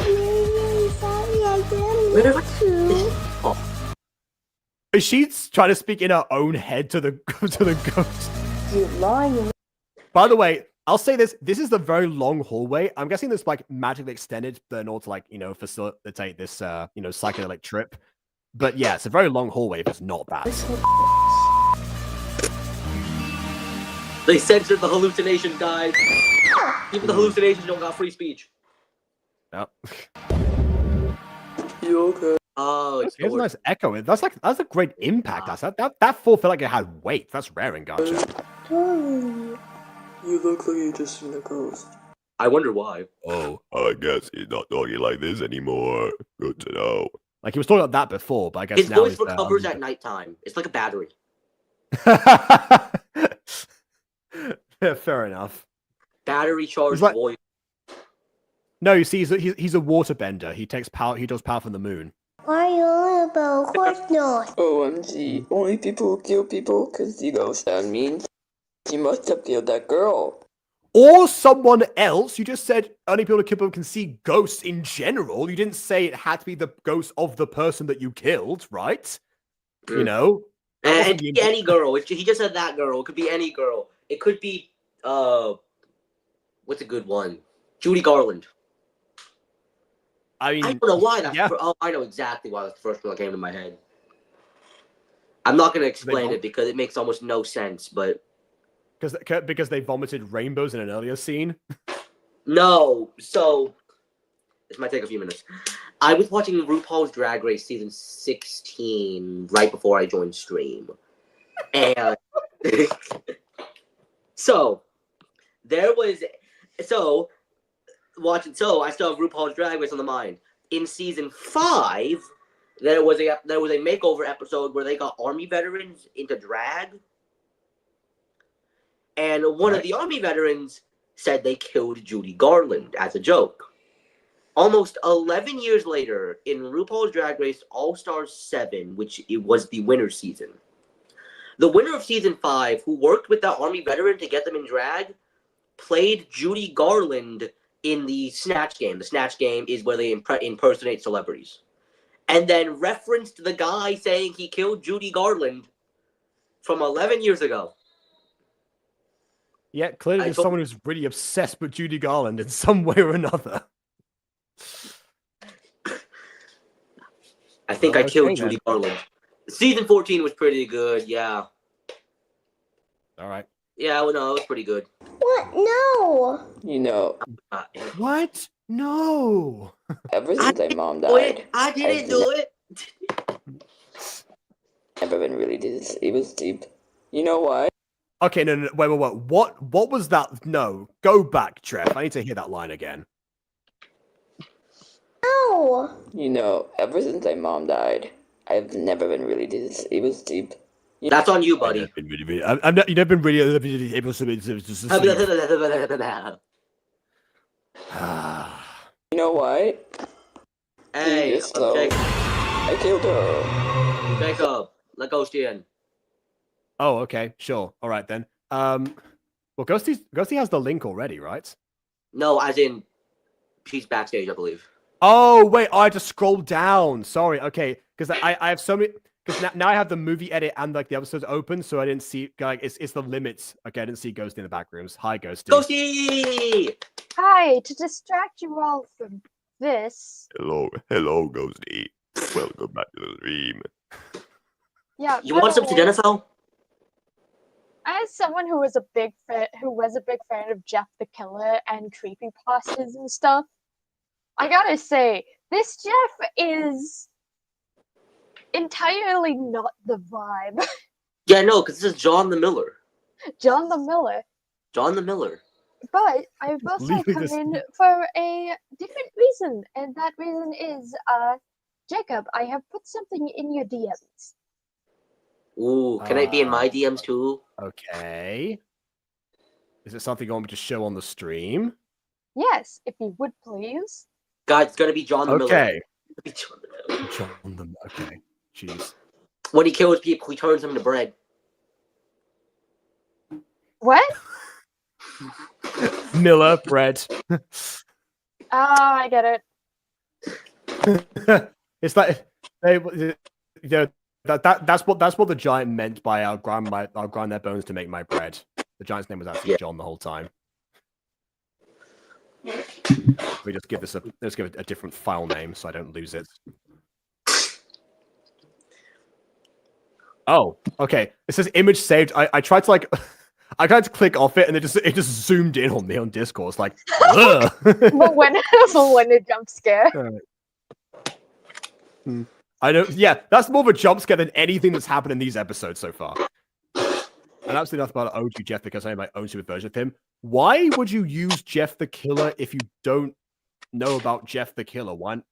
really sorry, I didn't want to. Oh. She's trying to speak in her own head to the ghost. You lying. By the way, I'll say this. This is the very long hallway. I'm guessing this like magically extended in order to like, facilitate this psychedelic trip. But yeah, it's a very long hallway if it's not that. They censored the hallucination, guys. Even the hallucinations don't got free speech. Yep. You okay? Oh, it's Here's a nice echo. That's a great impact. That fall felt like it had weight. That's rare in Gacha. Ooh. You look like you just seen a ghost. I wonder why. Oh, I guess he's not talking like this anymore. Good to know. Like he was talking about that before, but I guess His now voice he's, recovers at nighttime. It's like a battery. Yeah, fair enough. Battery charged like- voice. No, you see, he's a waterbender. He takes power. He does power from the moon. Why are you on about? Of course not. OMG, only people who kill people because the ghost. That means he must have killed that girl. Or someone else. You just said only people who can see ghosts in general. You didn't say it had to be the ghost of the person that you killed, right? You know? And it could be any girl. He just said that girl. It could be any girl. It could be, what's a good one? Judy Garland. I mean, I don't know why that's. Yeah. Oh, I know exactly why that's the first one that came to my head. I'm not going to explain it because it makes almost no sense, but. Because they vomited rainbows in an earlier scene? No. So, this might take a few minutes. I was watching RuPaul's Drag Race season 16 right before I joined stream. And so, there was. So, I still have RuPaul's Drag Race on the mind. In season 5, there was a makeover episode where they got army veterans into drag. And one of the army veterans said they killed Judy Garland as a joke. Almost 11 years later, in RuPaul's Drag Race All-Stars 7, which it was the winner season, the winner of season 5, who worked with that army veteran to get them in drag, played Judy Garland in the Snatch Game. The Snatch Game is where they impersonate celebrities. And then referenced the guy saying he killed Judy Garland from 11 years ago. Yeah, clearly there's someone who's really obsessed with Judy Garland in some way or another. I think I killed Judy Garland. Season 14 was pretty good, yeah. All right. Yeah, well, no, it was pretty good. What? No. You know. What? No. Ever since my mom died. I didn't do it. Never been really able to sleep. You know why? Okay, no, wait. What was that? No, go back, Trev. I need to hear that line again. No. You know, ever since my mom died, I've never been really able to sleep. That's on you, buddy. You've never been really able to sleep. You know why? Hey, I killed her. Jacob, let Ghosty in. Oh, okay, sure. All right then. Well, Ghosty has the link already, right? No, as in, she's backstage, I believe. Oh wait, I had to scroll down. Sorry. Okay, because I have so many. Because now I have the movie edit and like the episodes open, so I didn't see like it's the limits. Okay, I didn't see Ghosty in the back rooms. Hi, Ghosty. Ghosty. Hi. To distract you all from this. Hello, Ghosty. Welcome back to the stream. Yeah. You want something to Denethal? As someone who was a big fan of Jeff the Killer and creepypastas and stuff, I gotta say, this Jeff is entirely not the vibe. Yeah, no, because this is John the Miller. John the Miller. John the Miller. But I've also come in for a different reason, and that reason is, Jacob, I have put something in your DMs. Ooh, can I be in my DMs too? Okay. Is it something you want me to show on the stream? Yes, if you would please. God, it's gonna be John the Miller. Okay. John the Miller. Okay. Jeez. When he kills people, he turns them into bread. What? Miller bread. Oh, I get it. It's like that's what the giant meant by I'll grind their bones to make my bread. The giant's name was actually John the whole time. We just give let's give it a different file name so I don't lose it. Oh, okay. It says image saved. I tried to I tried to click off it, and it just zoomed in on me on Discord. It's like, ugh. But when a jump scare. I know. Yeah, that's more of a jump scare than anything that's happened in these episodes so far. And absolutely nothing about OG Jeff because I have my own super version of him. Why would you use Jeff the Killer if you don't know about Jeff the Killer? Why not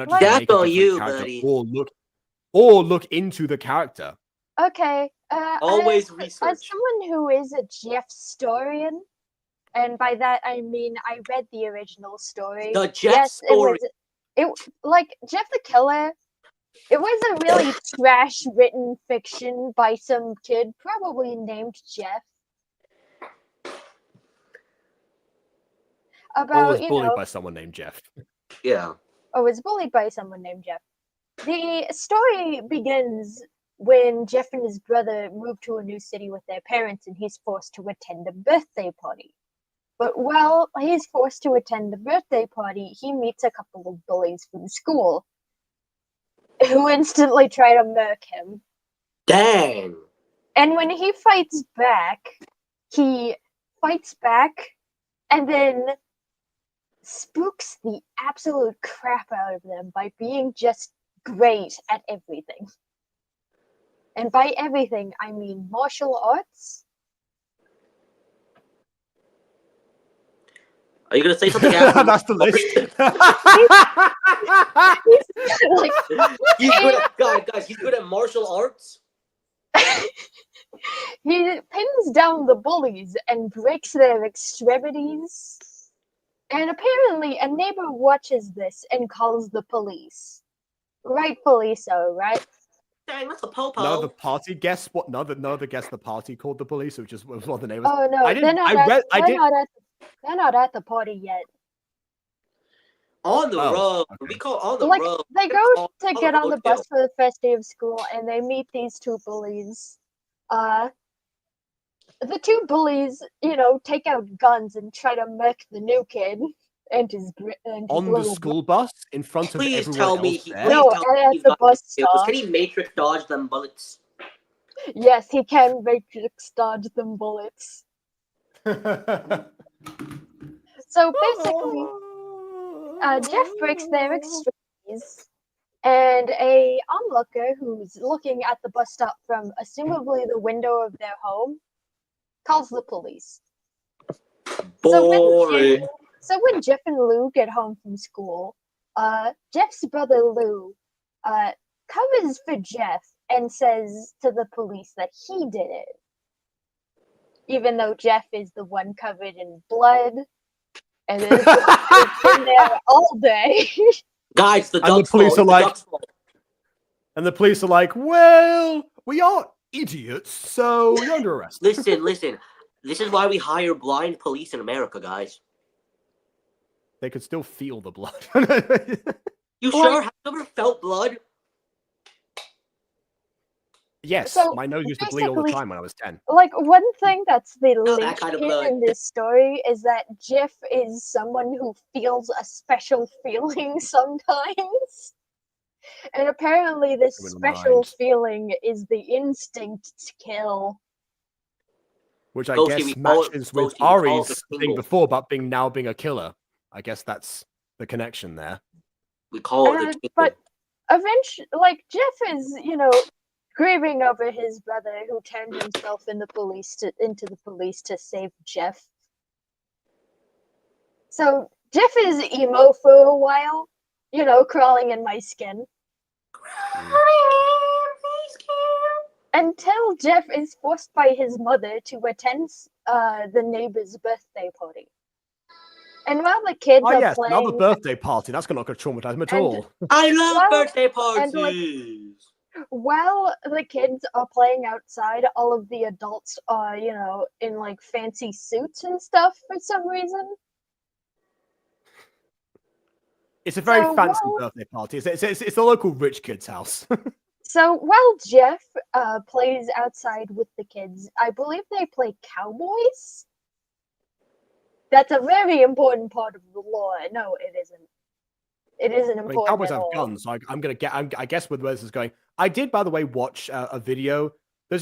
just That's make a on different you, character buddy. or look into the character? Okay. Always as research. someone who is a Jeff historian, and by that I mean I read the original story. The Jeff story. It like Jeff the Killer. It was a really trash written fiction by some kid, probably named Jeff. Or was bullied by someone named Jeff. Yeah. Or was bullied by someone named Jeff. The story begins when Jeff and his brother move to a new city with their parents, and he's forced to attend a birthday party. But while he's forced to attend the birthday party, he meets a couple of bullies from school who instantly try to murk him. Dang. And when he fights back and then spooks the absolute crap out of them by being just great at everything. And by everything, I mean martial arts. Are you gonna say something else? That's the list. He's good at, guys, he's good at martial arts. He pins down the bullies and breaks their extremities. And apparently a neighbor watches this and calls the police. Rightfully so, right? Dang, that's a po-po. None of the party guests what none of the guests the party called the police, which is what the neighbors. Oh no, they're not at the party yet. On the road. Okay. We call on the road. They go to get on the bus for the first day of school, and they meet these two bullies. The two bullies, take out guns and try to murk the new kid and his on the school bus in front of everyone else there. No, at the bus stop. Can he matrix dodge them bullets? Yes, he can matrix dodge them bullets. So basically, Jeff breaks their extremities, and a onlooker who's looking at the bus stop from assumably the window of their home calls the police. Boring. So when Jeff and Lou get home from school, Jeff's brother Lou covers for Jeff and says to the police that he did it, even though Jeff is the one covered in blood and has been there all day. Guys, the police are like, and the police are like, well, we are idiots, so you're under arrest. Listen. This is why we hire blind police in America, guys. They could still feel the blood. You sure? Have you ever felt blood? Yes, So, my nose used to bleed all the time when I was 10. Like, one thing that's the that kind of blood. in this story is that Jeff is someone who feels a special feeling sometimes. And apparently this special feeling is the instinct to kill. Which I guess matches with Ari's thing before about now being a killer. I guess that's the connection there. We call it the but eventually, Jeff is, grieving over his brother who turned himself into the police to save Jeff. So Jeff is emo for a while, crawling in my skin. Until Jeff is forced by his mother to attend the neighbor's birthday party. And while the kids are playing... now the birthday party. That's not going to traumatize him at all. I love birthday parties! While the kids are playing outside, all of the adults are, in fancy suits and stuff for some reason. It's a very fancy birthday party. It's the local rich kid's house. So while Jeff plays outside with the kids, I believe they play cowboys. That's a very important part of the lore. No, it isn't. It isn't important. Cowboys have guns, so I guess where this is going. I did, by the way, watch a video. There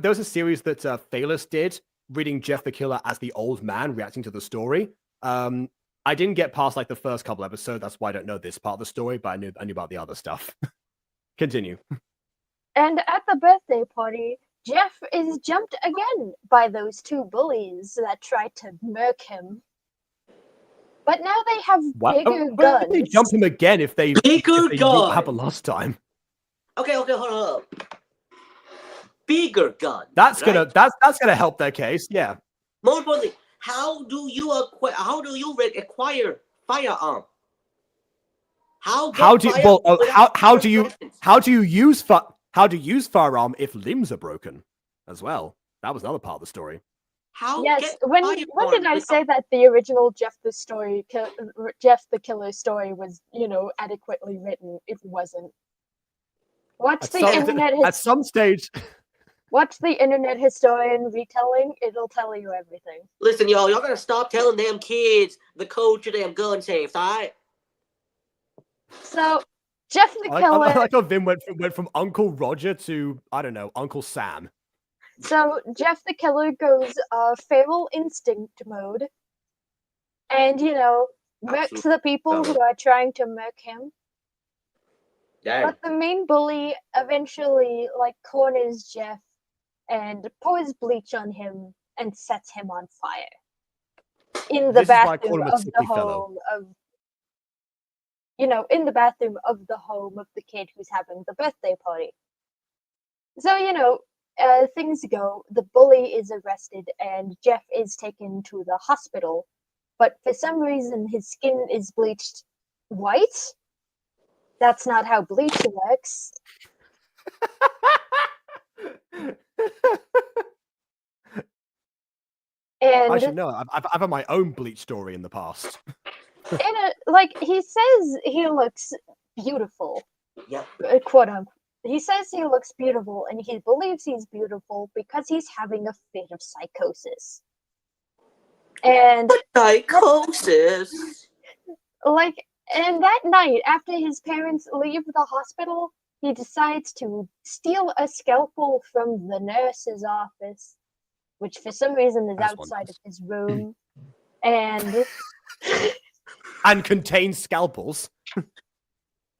was a series that Phalis did reading Jeff the Killer as the old man reacting to the story. I didn't get past like the first couple episodes. That's why I don't know this part of the story, but I knew about the other stuff. Continue. And at the birthday party, Jeff is jumped again by those two bullies that tried to murk him. But now they have bigger guns. Why did they jump him again if they bigger if guns? What happened last time? Okay, hold on. Bigger gun. That's right? gonna help their case. Yeah. More importantly, how do you acquire firearm? How do you use firearm if limbs are broken as well? That was another part of the story. When did I say that the original Jeff the Killer story was, adequately written? It wasn't. Watch At some stage. Watch the internet historian retelling. It'll tell you everything. Listen, y'all gotta stop telling them kids the code to them gun safes, alright? So, Jeff the Killer. I like how Vin went from Uncle Roger to, I don't know, Uncle Sam. So, Jeff the Killer goes feral instinct mode. And, murks the people who are trying to murk him. Dang. But the main bully eventually, corners Jeff and pours bleach on him and sets him on fire. In the bathroom of the home of... in the bathroom of the home of the kid who's having the birthday party. So, things go. The bully is arrested and Jeff is taken to the hospital. But for some reason, his skin is bleached white. That's not how bleach works. And I should know. I've had my own bleach story in the past. He says he looks beautiful. Yep. Quote unquote. He says he looks beautiful, and he believes he's beautiful because he's having a fit of psychosis. And psychosis. And that night, after his parents leave the hospital, he decides to steal a scalpel from the nurse's office, which for some reason is outside of his room, and contains scalpels.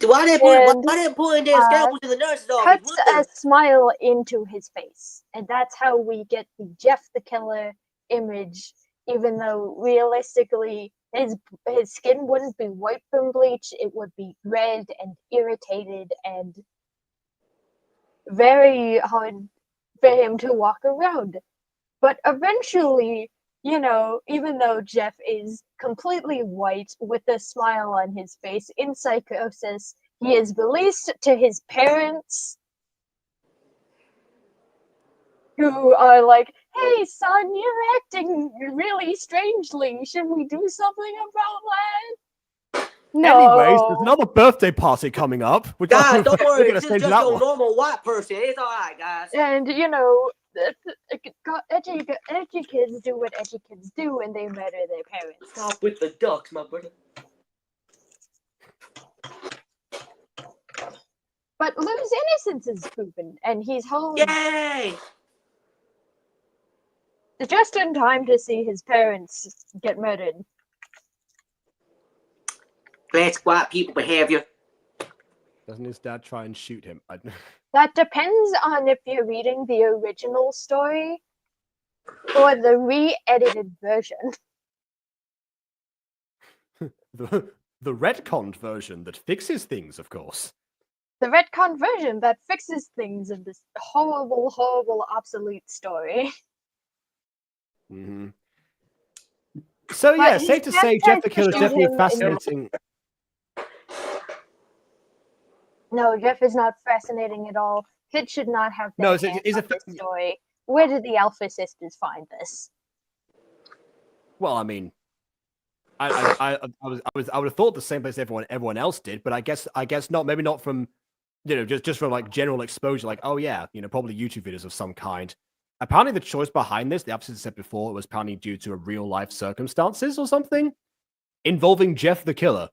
Why didn't put in their scalpels in the nurse's office? Puts a smile into his face, and that's how we get the Jeff the Killer image. Even though realistically, his skin wouldn't be white from bleach, it would be red and irritated and very hard for him to walk around. But eventually, even though Jeff is completely white with a smile on his face in psychosis, he is released to his parents, who are like, "Hey, son, you're acting really strangely. Should we do something about that?" No. Anyways, there's another birthday party coming up. Guys, don't worry. This is just a normal white person. It's all right, guys. And, edgy kids do what edgy kids do, and they murder their parents. Stop with the ducks, my brother. But Lou's innocence is proven, and he's home. Yay! Just in time to see his parents get murdered. Classic white people behavior. Doesn't his dad try and shoot him? That depends on if you're reading the original story or the re-edited version. the retconned version that fixes things, of course. The retcon version that fixes things in this horrible, horrible, obsolete story. Mm-hmm. So yeah, safe to say, Jeff the Killer is definitely fascinating. No, Jeff is not fascinating at all. Kids should not have that. No, is it story? Where did the Alpha Sisters find this? Well, I mean, I would have thought the same place everyone else did, but I guess not. Maybe not from, just from like general exposure. Like, oh yeah, probably YouTube videos of some kind. Apparently, the choice behind this, the episode said before, it was apparently due to a real life circumstances or something involving Jeff the Killer.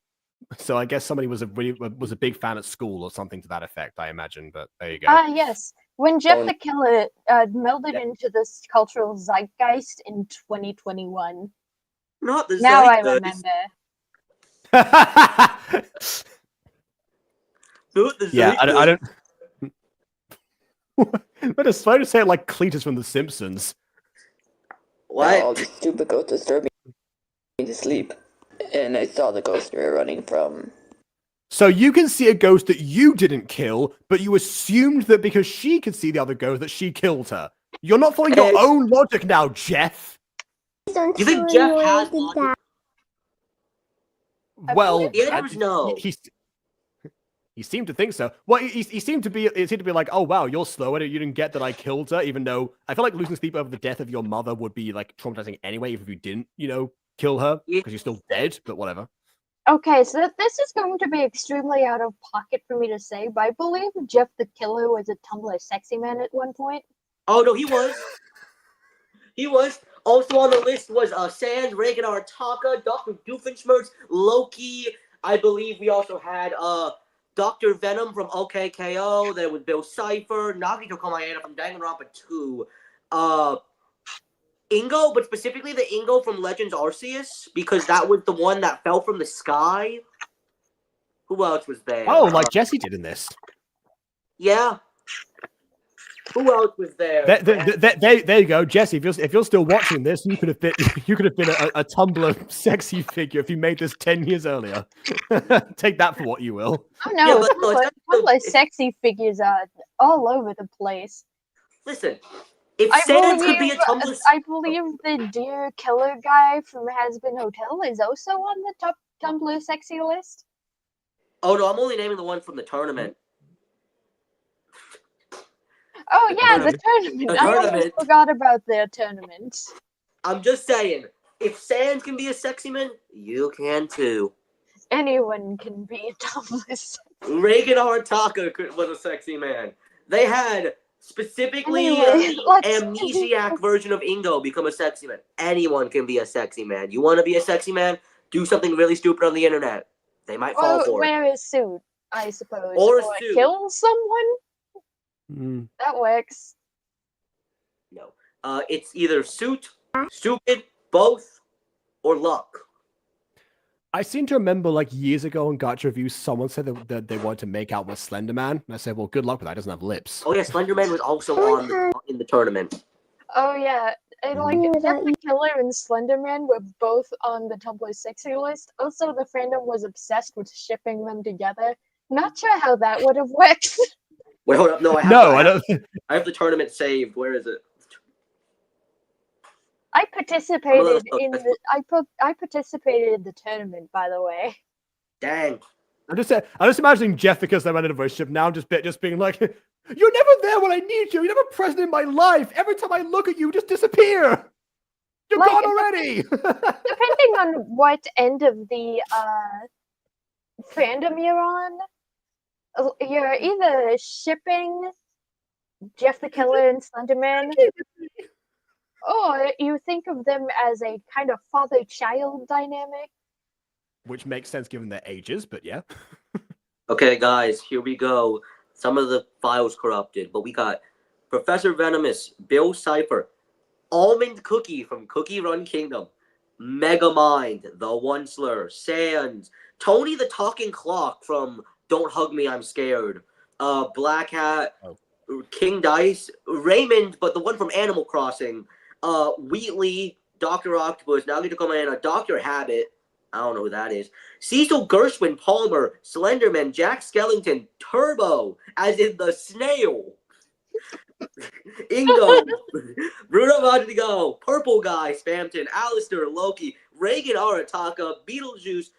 So I guess somebody was a big fan at school or something to that effect, I imagine. But there you go. Yes. When Jeff the Killer melded into this cultural zeitgeist in 2021. Not the now zeitgeist. I remember. Not the Yeah, I zeitgeist. don't. But it's fine to say it like Cletus from The Simpsons. What? All the stupid ghosts disturbed me to sleep, and I saw the ghost we were running from. So you can see a ghost that you didn't kill, but you assumed that because she could see the other ghost that she killed her. You're not following your own logic now, Jeff. You think Jeff has logic? Well, the answer is no. He seemed to think so. Well, he seemed to be. It seemed to be like, oh wow, you're slow. You didn't get that I killed her, even though I feel like losing sleep over the death of your mother would be like traumatizing anyway, even if you didn't, kill her because you're still dead. But whatever. Okay, so this is going to be extremely out of pocket for me to say, but I believe Jeff the Killer was a Tumblr sexy man at one point. Oh no, he was. He was. Also on the list was Sans, Reagan Artaka, Dr. Doofenshmirtz, Loki. I believe we also had Dr. Venom from OKKO. There was Bill Cipher, Nagito Komayana from Danganronpa 2. Ingo, but specifically the Ingo from Legends Arceus, because that was the one that fell from the sky. Who else was there? Oh, like Jesse did in this. Yeah. Who else was there? There you go, Jesse. If you're still watching this, you could have been a Tumblr sexy figure if you made this 10 years earlier. Take that for what you will. Oh no, Tumblr sexy figures are all over the place. Listen, if Sans could be a Tumblr, I believe the Dear Killer guy from Has Been Hotel is also on the top Tumblr sexy list. Oh no, I'm only naming the one from the tournament. Oh yeah, the tournament. I almost forgot about their tournament. I'm just saying, if Sans can be a sexy man, you can too. Anyone can be a Tumblr. Reagan Artaka was a sexy man. They had specifically amnesiac version of Ingo become a sexy man. Anyone can be a sexy man. You want to be a sexy man? Do something really stupid on the internet. They might fall for it. Wear a suit, I suppose. Or a suit. Kill someone? That works. No. It's either suit, stupid, both, or luck. I seem to remember, like, years ago on Gacha Reviews, someone said that they wanted to make out with Slender Man. And I said, well, good luck with that. He doesn't have lips. Oh, yeah, Slender Man was also in the tournament. Oh, yeah. And, like, Jeff the Killer and Slender Man were both on the Tumblr sexy list. Also, the fandom was obsessed with shipping them together. Not sure how that would have worked. Wait, hold up. No, I don't. I have the tournament saved. Where is it? I participated in the tournament, by the way. Dang. I'm just imagining Jeff because they went in a voice ship now, just being like, "You're never there when I need you. You're never present in my life. Every time I look at you, you just disappear. You're gone already." Depending on what end of the fandom you're on, you're either shipping Jeff the Killer and Slenderman, or you think of them as a kind of father-child dynamic. Which makes sense given their ages, but yeah. Okay, guys, here we go. Some of the files corrupted, but we got Professor Venomous, Bill Cipher, Almond Cookie from Cookie Run Kingdom, Megamind, The One Slur, Sans, Tony the Talking Clock from Don't Hug Me, I'm Scared, Black Hat, King Dice, Raymond, but the one from Animal Crossing, Wheatley, Dr. Octopus, Nagito Komayana, Dr. Habit, I don't know who that is, Cecil Gershwin Palmer, Slenderman, Jack Skellington, Turbo, as in the snail, Ingo, Bruno Madrigal, Purple Guy, Spamton, Alistair, Loki, Reagan Arataka, Beetlejuice,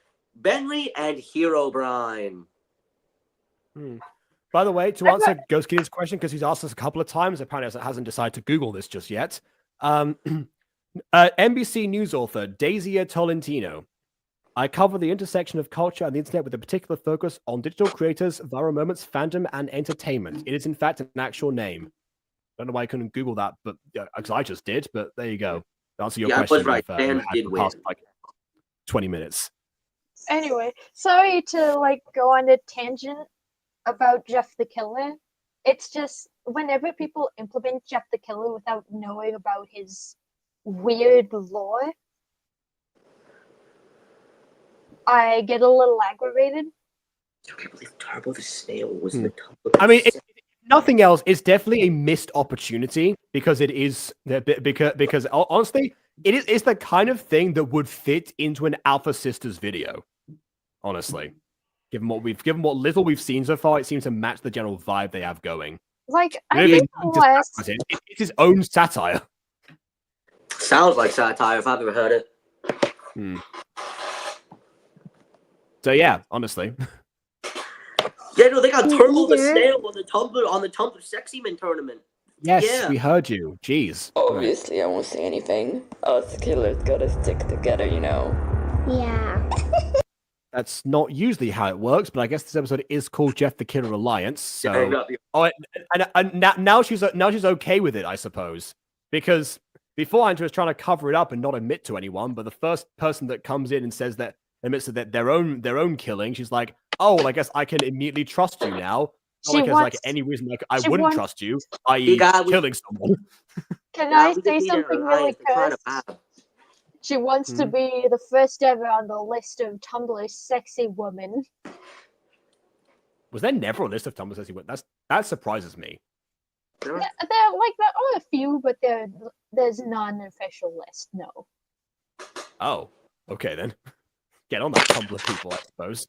Benry, and Hero Brian. By the way, to answer Ghost Kitty's question, because he's asked us a couple of times, apparently hasn't decided to Google this just yet. NBC News author Daisy Tolentino. I cover the intersection of culture and the internet with a particular focus on digital creators, viral moments, fandom, and entertainment. It is, in fact, an actual name. Don't know why I couldn't Google that, but because I just did. But there you go. To answer your question. Was right. Fans did win. Past, 20 minutes. Anyway, sorry to go on a tangent about Jeff the Killer, It's just whenever people implement Jeff the Killer without knowing about his weird lore, I get a little aggravated. I can't believe Turbo the Snail was in the top. I mean, if nothing else, it's definitely a missed opportunity because it is because honestly, it's the kind of thing that would fit into an Alpha Sisters video. Honestly, given what little we've seen so far, it seems to match the general vibe they have going. Like, I think it's his own satire. Sounds like satire if I've ever heard it. So yeah, honestly. Yeah, no, they got Turbo the Snail on the Tumblr Sexy Man tournament. Yes, we heard you. Jeez. Obviously, I won't say anything. Us killers gotta stick together, you know. Yeah. That's not usually how it works, but I guess this episode is called Jeff the Killer Alliance. So, and now she's okay with it, I suppose, because beforehand she was trying to cover it up and not admit to anyone. But the first person that comes in and says that admits that their own killing, she's like, "Oh, well, I guess I can immediately trust you now." Not like there's like any reason like I wouldn't trust you, i.e., killing someone. Can I say something really cursed? She wants to be the first ever on the list of Tumblr's sexy women. Was there never a list of Tumblr sexy women? That surprises me. There are a few, but there's none official list. No. Oh, okay then. Get on that Tumblr, people, I suppose.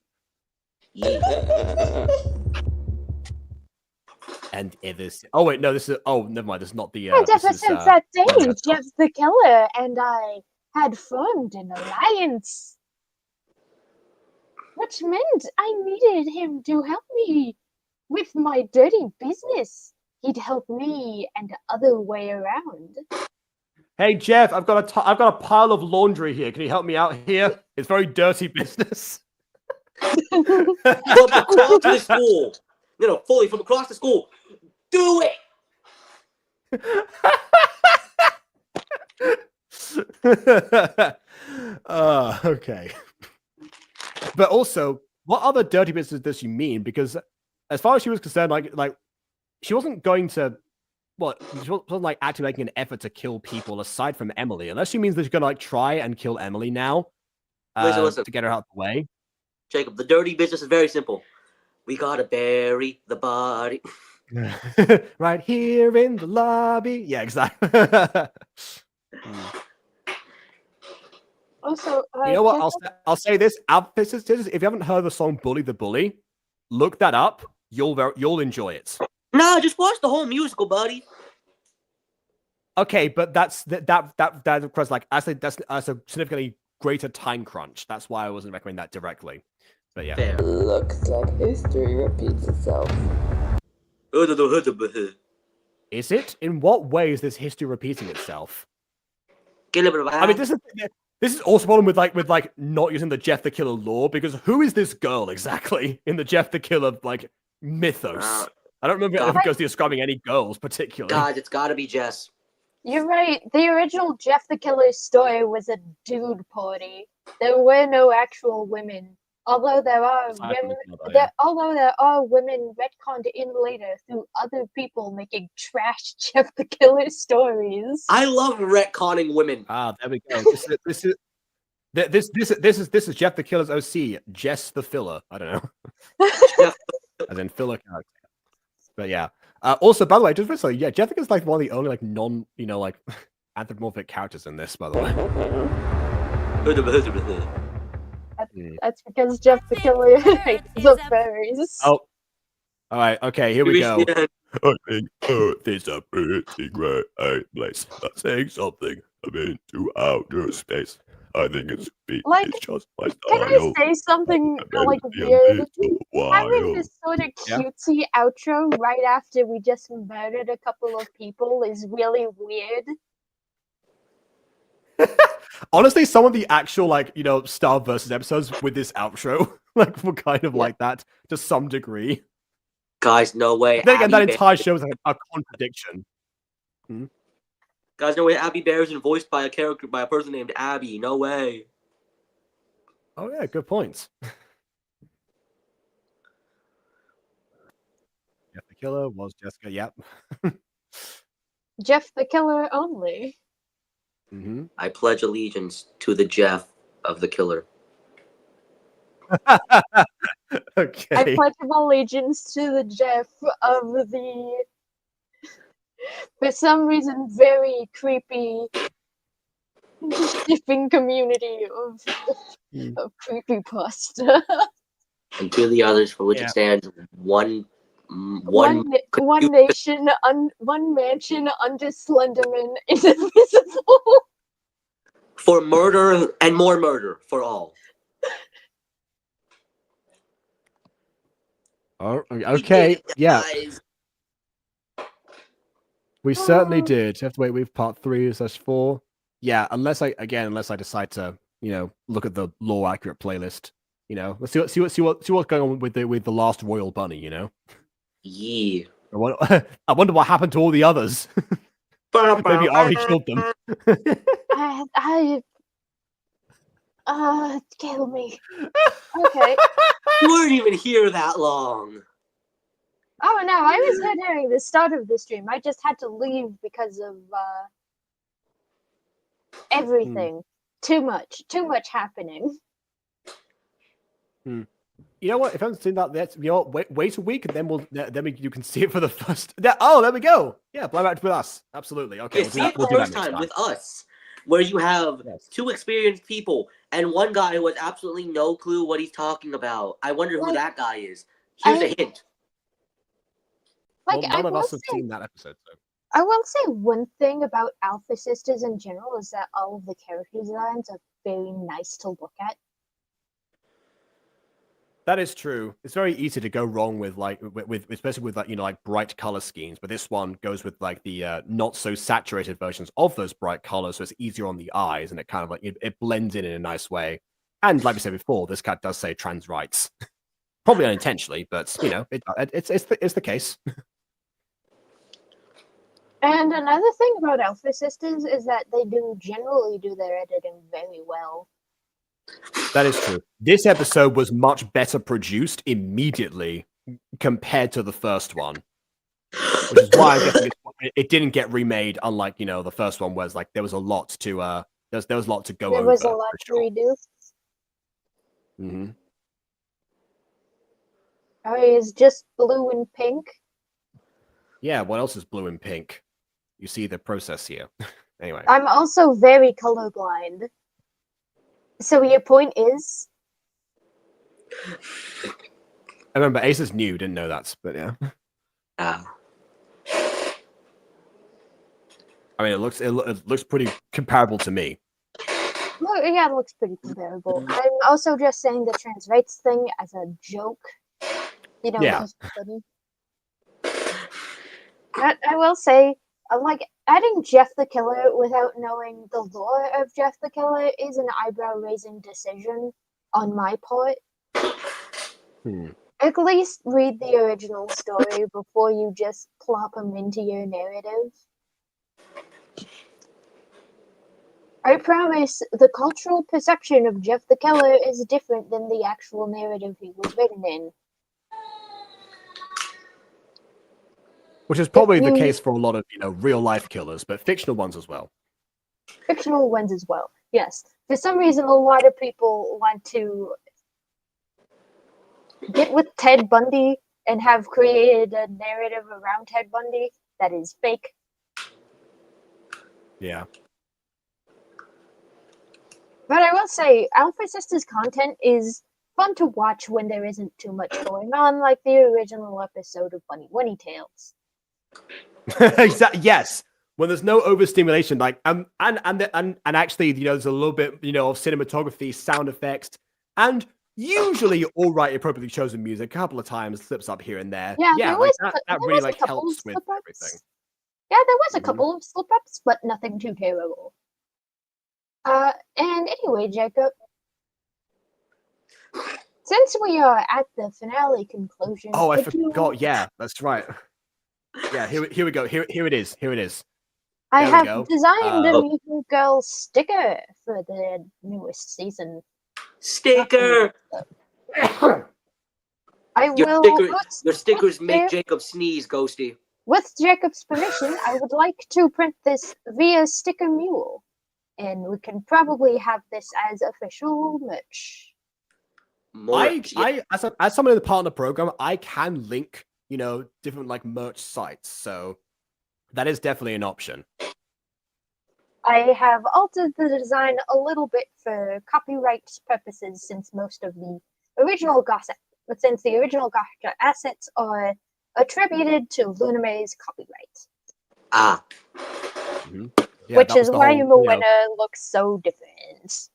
And this. Oh wait, no. This is. Oh, never mind. This is not the. Ever since that day, Jeff the Killer and I had formed an alliance, which meant I needed him to help me with my dirty business. He'd help me and the other way around. Hey Jeff, I've got a pile of laundry here. Can you help me out here? It's very dirty business. From across the school. No, fully from across the school. Do it. Okay. But also, what other dirty business does she mean? Because as far as she was concerned, like she wasn't going to. Well, she wasn't like actually making an effort to kill people aside from Emily, unless she means that she's gonna like try and kill Emily now listen. to get her out of the way. Jacob, the dirty business is very simple. We gotta bury the body. Right here in the lobby. Yeah, exactly. Also, you know what? I'll say this. If you haven't heard the song "Bully the Bully," look that up. You'll enjoy it. No, just watch the whole musical, buddy. Okay, but that requires like I say that's a significantly greater time crunch. That's why I wasn't recommending that directly. But yeah. Fair. Looks like history repeats itself. Is it? In what way is this history repeating itself? I mean, this is also a problem with not using the Jeff the Killer lore, because who is this girl exactly in the Jeff the Killer like mythos? I don't remember if it goes to describing any girls particularly. God, it's got to be Jess. You're right. The original Jeff the Killer story was a dude party. There were no actual women. Although there are women retconned in later through other people making trash Jeff the Killer stories. I love retconning women. Ah, there we go. This is Jeff the Killer's OC, Jess the Filler. I don't know. As in filler character. But yeah. Also, by the way, just so yeah, Jeff is like one of the only like non, like anthropomorphic characters in this, by the way. That's because Jeff the Killer hates the fairies. Oh. Alright, okay, here we go. I think Earth is a pretty great place. Not saying something. I'm into outer space. I think it's just my style. Can I say something like weird? Having this sort of cutesy outro right after we just murdered a couple of people is really weird. Honestly, some of the actual Star versus episodes with this outro were kind of like that to some degree. Guys, no way. Then again, that entire show is like a contradiction. Guys, no way. Abby Bear isn't voiced by a person named Abby. No way. Oh yeah, good points. the killer was Jessica. Yep. Jeff the Killer only. Mm-hmm. I pledge allegiance to the Jeff of the killer. Okay. I pledge allegiance to the Jeff of the, for some reason, very creepy shipping community of creepypasta. And to the others for which Yeah. it stands, one nation, one mansion under Slenderman is invisible. for murder and more murder for all. Oh, okay. Yeah. Guys. We certainly did. Have to wait with part 3/4. Yeah, unless I decide to, look at the lore accurate playlist. Let's see what's going on with the last royal bunny. Yeah. I wonder what happened to all the others. Maybe Ari killed them. Kill me. Okay. You weren't even here that long. Oh no, I was here during the start of the stream. I just had to leave because of everything. Too much happening. You know what? If I haven't seen that yet, wait a week, and then you can see it for the first. There we go. Yeah, play back with us. Absolutely. Okay, Yeah, see it for the first time with us, where you have two experienced people and one guy who has absolutely no clue what he's talking about. I wonder who that guy is. Here's a hint. Well, none of us have seen that episode, so. I will say one thing about Alpha Sisters in general is that all of the character designs are very nice to look at. That is true. It's very easy to go wrong with especially with bright color schemes. But this one goes with the not so saturated versions of those bright colors, so it's easier on the eyes, and it kind of it blends in a nice way. And like we said before, this cat does say trans rights, probably unintentionally, but it's the case. And another thing about Alpha Sisters is that they do generally do their editing very well. That is true. This episode was much better produced immediately compared to the first one, which is why I'm guessing it didn't get remade. Unlike the first one, was there was a lot to there was a lot to go over. There was a lot to redo. Mm-hmm. Oh, it's just blue and pink. Yeah, what else is blue and pink? You see the process here. Anyway. I'm also very colorblind. So your point is? I remember Ace is new, didn't know that, but yeah. I mean, it looks pretty comparable to me. Well, yeah, it looks pretty comparable. I'm also just saying the trans rights thing as a joke. Yeah. Funny. I will say, adding Jeff the Killer without knowing the lore of Jeff the Killer is an eyebrow-raising decision on my part. At least read the original story before you just plop him into your narrative. I promise the cultural perception of Jeff the Killer is different than the actual narrative he was written in. Which is probably the case for a lot of, real-life killers, but fictional ones as well. Fictional ones as well, yes. For some reason, a lot of people want to get with Ted Bundy and have created a narrative around Ted Bundy that is fake. Yeah. But I will say, Alpha Sisters content is fun to watch when there isn't too much going on, like the original episode of Bunny Wunny Tales. Exactly. Yes, when there's no overstimulation, and actually, there's a little bit, of cinematography, sound effects, and usually appropriately chosen music. A couple of times slips up here and there. Yeah, that really helps with everything. Yeah, there was a couple of slip-ups, but nothing too terrible. And anyway, Jacob, since we are at the finale conclusion... Oh, I forgot. Yeah, that's right. Yeah, here we go. Here it is. I have designed a Mutant Girl sticker for the newest season. Sticker! I will. Your stickers make Jacob sneeze, Ghosty. With Jacob's permission, I would like to print this via Sticker Mule, and we can probably have this as official merch. As someone in the partner program, I can link, different like merch sites, so that is definitely an option. I have altered the design a little bit for copyright purposes, since most of the original Gacha assets are attributed to Luname's copyright. Ah. Mm-hmm. Yeah, which is why Wunny looks so different.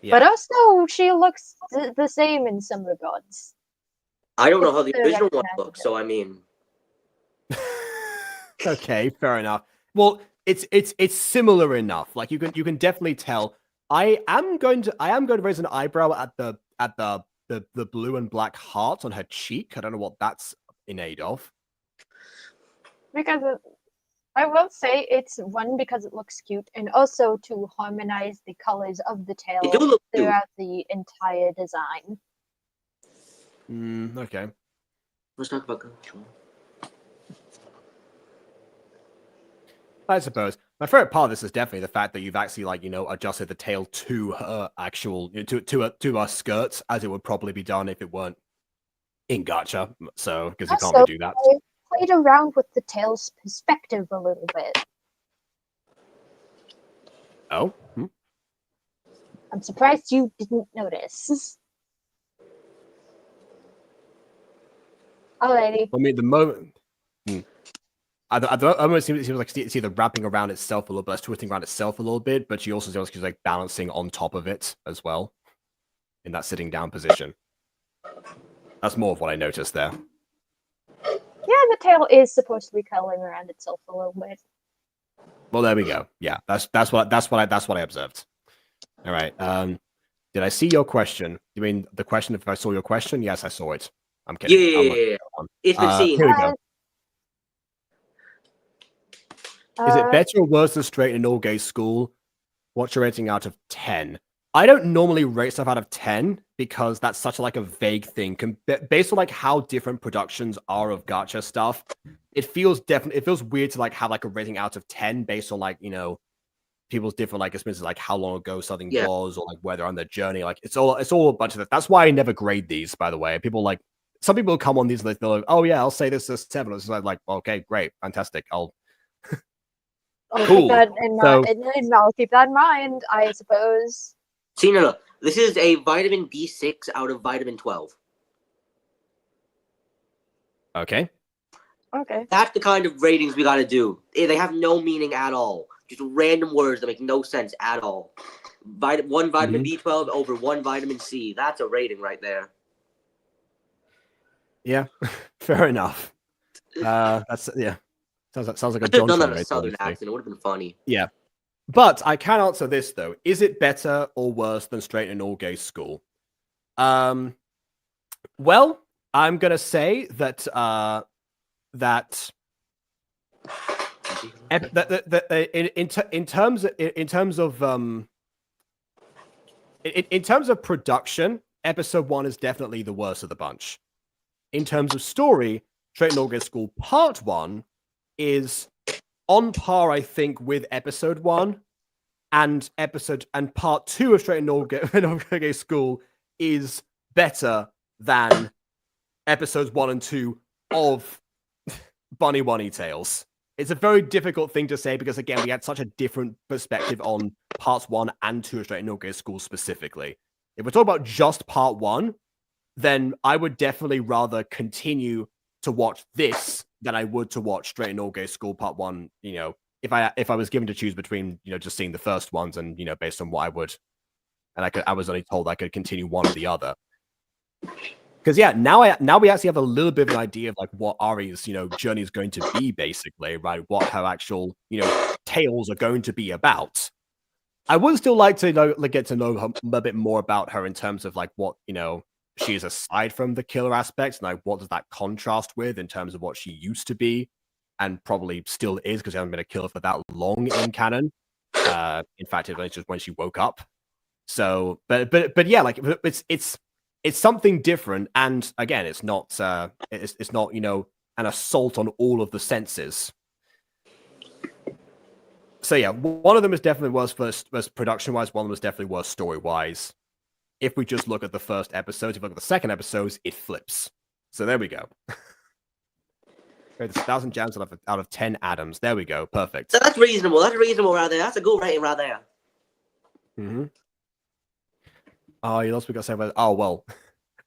Yeah. But also, she looks the same in some regards. I don't know how the original one looks, so I mean. Okay, fair enough. Well, it's similar enough. Like you can definitely tell. I am going to raise an eyebrow at the blue and black heart on her cheek. I don't know what that's in aid of. Because I will say it's one, because it looks cute, and also to harmonize the colors of the tail throughout the entire design. Okay. Let's talk about Gacha. I suppose my favorite part of this is definitely the fact that you've actually adjusted the tail to her actual to her skirts, as it would probably be done if it weren't in Gacha. So because you can't do that. I played around with the tail's perspective a little bit. Oh. I'm surprised you didn't notice. Alrighty. I mean, the moment. I almost seems like it's either wrapping around itself a little bit, it's twisting around itself a little bit, but she also feels she's like balancing on top of it as well, in that sitting down position. That's more of what I noticed there. Yeah, the tail is supposed to be curling around itself a little bit. Well, there we go. Yeah, that's what I observed. All right. Did I see your question? You mean the question? If I saw your question, yes, I saw it. I'm kidding. Yeah. It's been seen. Here we go. Is it better or worse than Straight and All Gay School? What's your rating out of 10? I don't normally rate stuff out of 10 because that's such a vague thing. Based on how different productions are of Gacha stuff, it feels weird to have a rating out of 10 based on people's different experiences, how long ago something was, or where they're on their journey. It's all a bunch of that. That's why I never grade these, by the way. Some people come on these lists, they're like, oh yeah, I'll say this is 7. It's like, okay, great, fantastic. I'll keep that in mind. And I'll keep that in mind, I suppose. See, no. This is a vitamin B6 out of vitamin 12. Okay. That's the kind of ratings we gotta do. They have no meaning at all. Just random words that make no sense at all. One vitamin B12 over 1 vitamin C. That's a rating right there. Yeah, fair enough. Sounds like a John. Done that in a southern accent. It would have been funny. Yeah, but I can answer this though. Is it better or worse than Straight and All Gay School? Well, I'm gonna say that in terms of production, episode 1 is definitely the worst of the bunch. In terms of story, Straight and All Gay School Part 1 is on par, I think, with episode 1, and Part 2 of Straight and All Gay School is better than episodes 1 and 2 of Bunny Wunny Tales. It's a very difficult thing to say because, again, we had such a different perspective on parts 1 and 2 of Straight and All Gay School specifically. If we're talking about just part 1, then I would definitely rather continue to watch this than I would to watch Straight and All Gay School Part 1, if I was given to choose between, just seeing the first ones and, based on what I would, and I was only told I could continue one or the other. Because now we actually have a little bit of an idea of what Ari's, journey is going to be, basically, right? What her actual, tales are going to be about. I would still like to get to know a bit more about her in terms of what, she is aside from the killer aspects, and what does that contrast with in terms of what she used to be, and probably still is because she hasn't been a killer for that long in canon. In fact, it's just when she woke up. So, but yeah, it's it's something different, and again, it's not it's not an assault on all of the senses. So yeah, one of them is definitely worse production-wise. One of them is definitely worse story-wise. If we just look at the first episode, if we look at the second episodes, it flips. So there we go. There's 1,000 gems out of 10 atoms. There we go. Perfect. So that's reasonable. That's reasonable right there. That's a good rating right there. Mm-hmm. Oh, you lost. We got to say about. Oh well.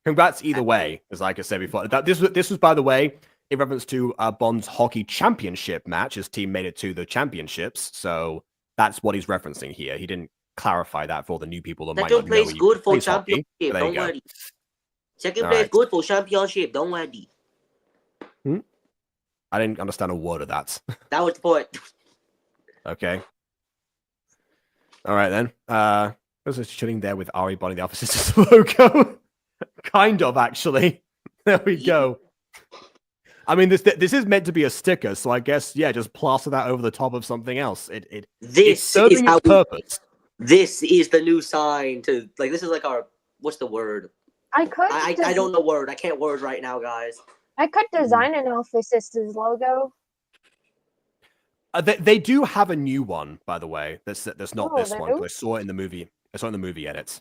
Congrats either way, as like I said before. This was, by the way, in reference to Bond's hockey championship match. His team made it to the championships, so that's what he's referencing here. He didn't clarify that for all the new people that might not know. Second place good for championship. Hockey, don't worry. Second place good for championship. Don't worry. I didn't understand a word of that. That was the point. Okay. All right then. Was just chilling there with Ari Bonnie the Alpha Sisters logo. Kind of, actually. There we go. I mean, this is meant to be a sticker, so I guess just plaster that over the top of something else. It's serving its purpose. This is the new sign to This is like our what's the word? I don't know word. I can't word right now, guys. I could design an Alpha Sisters logo. They do have a new one, by the way. That's not this one. I saw it in the movie. I saw it in the movie edits.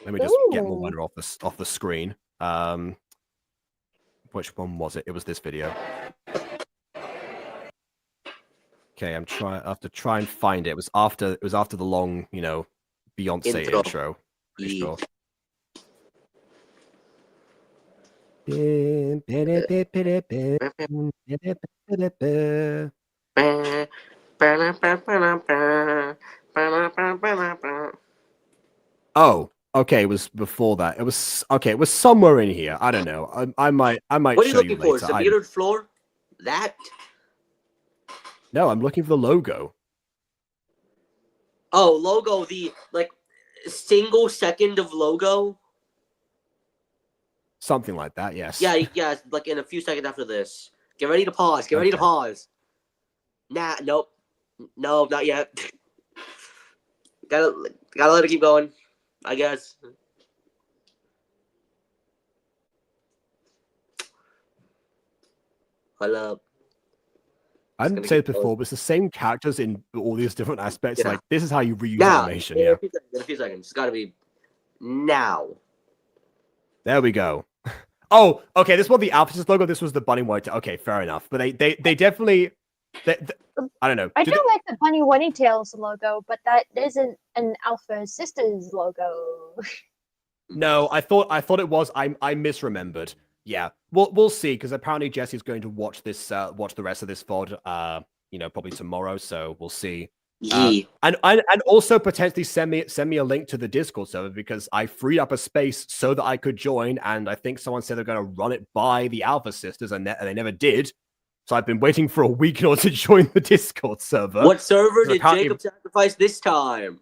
Let me just get more wonder off the screen. Which one was it? It was this video. Okay, I have to try and find it. It was after the long, Beyonce intro. Pretty sure. Oh, okay. It was before that. It was okay. It was somewhere in here. I don't know. I might. What are you looking for? The mirrored floor? That? No, I'm looking for the logo. Oh, logo. The single second of logo. Something like that. Yes. Yeah. Like in a few seconds after this. Get ready to pause. Get ready to pause. Nah. Nope. No, not yet. Gotta let it keep going. I guess. Hold up. I didn't say it before, but it's the same characters in all these different aspects. Yeah. Like, this is how you reuse animation. In a few seconds. It's gotta be now. There we go. Oh, okay. This was the Alpha logo. This was the Bunny White. Okay, fair enough. But they definitely. I don't know. I do like the Bunny Wunny Tails logo, but that isn't an Alpha Sisters logo. No, I thought it was. I misremembered. Yeah, we'll see, because apparently Jesse's going to watch the rest of this VOD. Probably tomorrow. So we'll see. Yeah. And also potentially send me a link to the Discord server, because I freed up a space so that I could join, and I think someone said they're going to run it by the Alpha Sisters, and they never did. So I've been waiting for a week in order to join the Discord server. What server did Jacob sacrifice this time?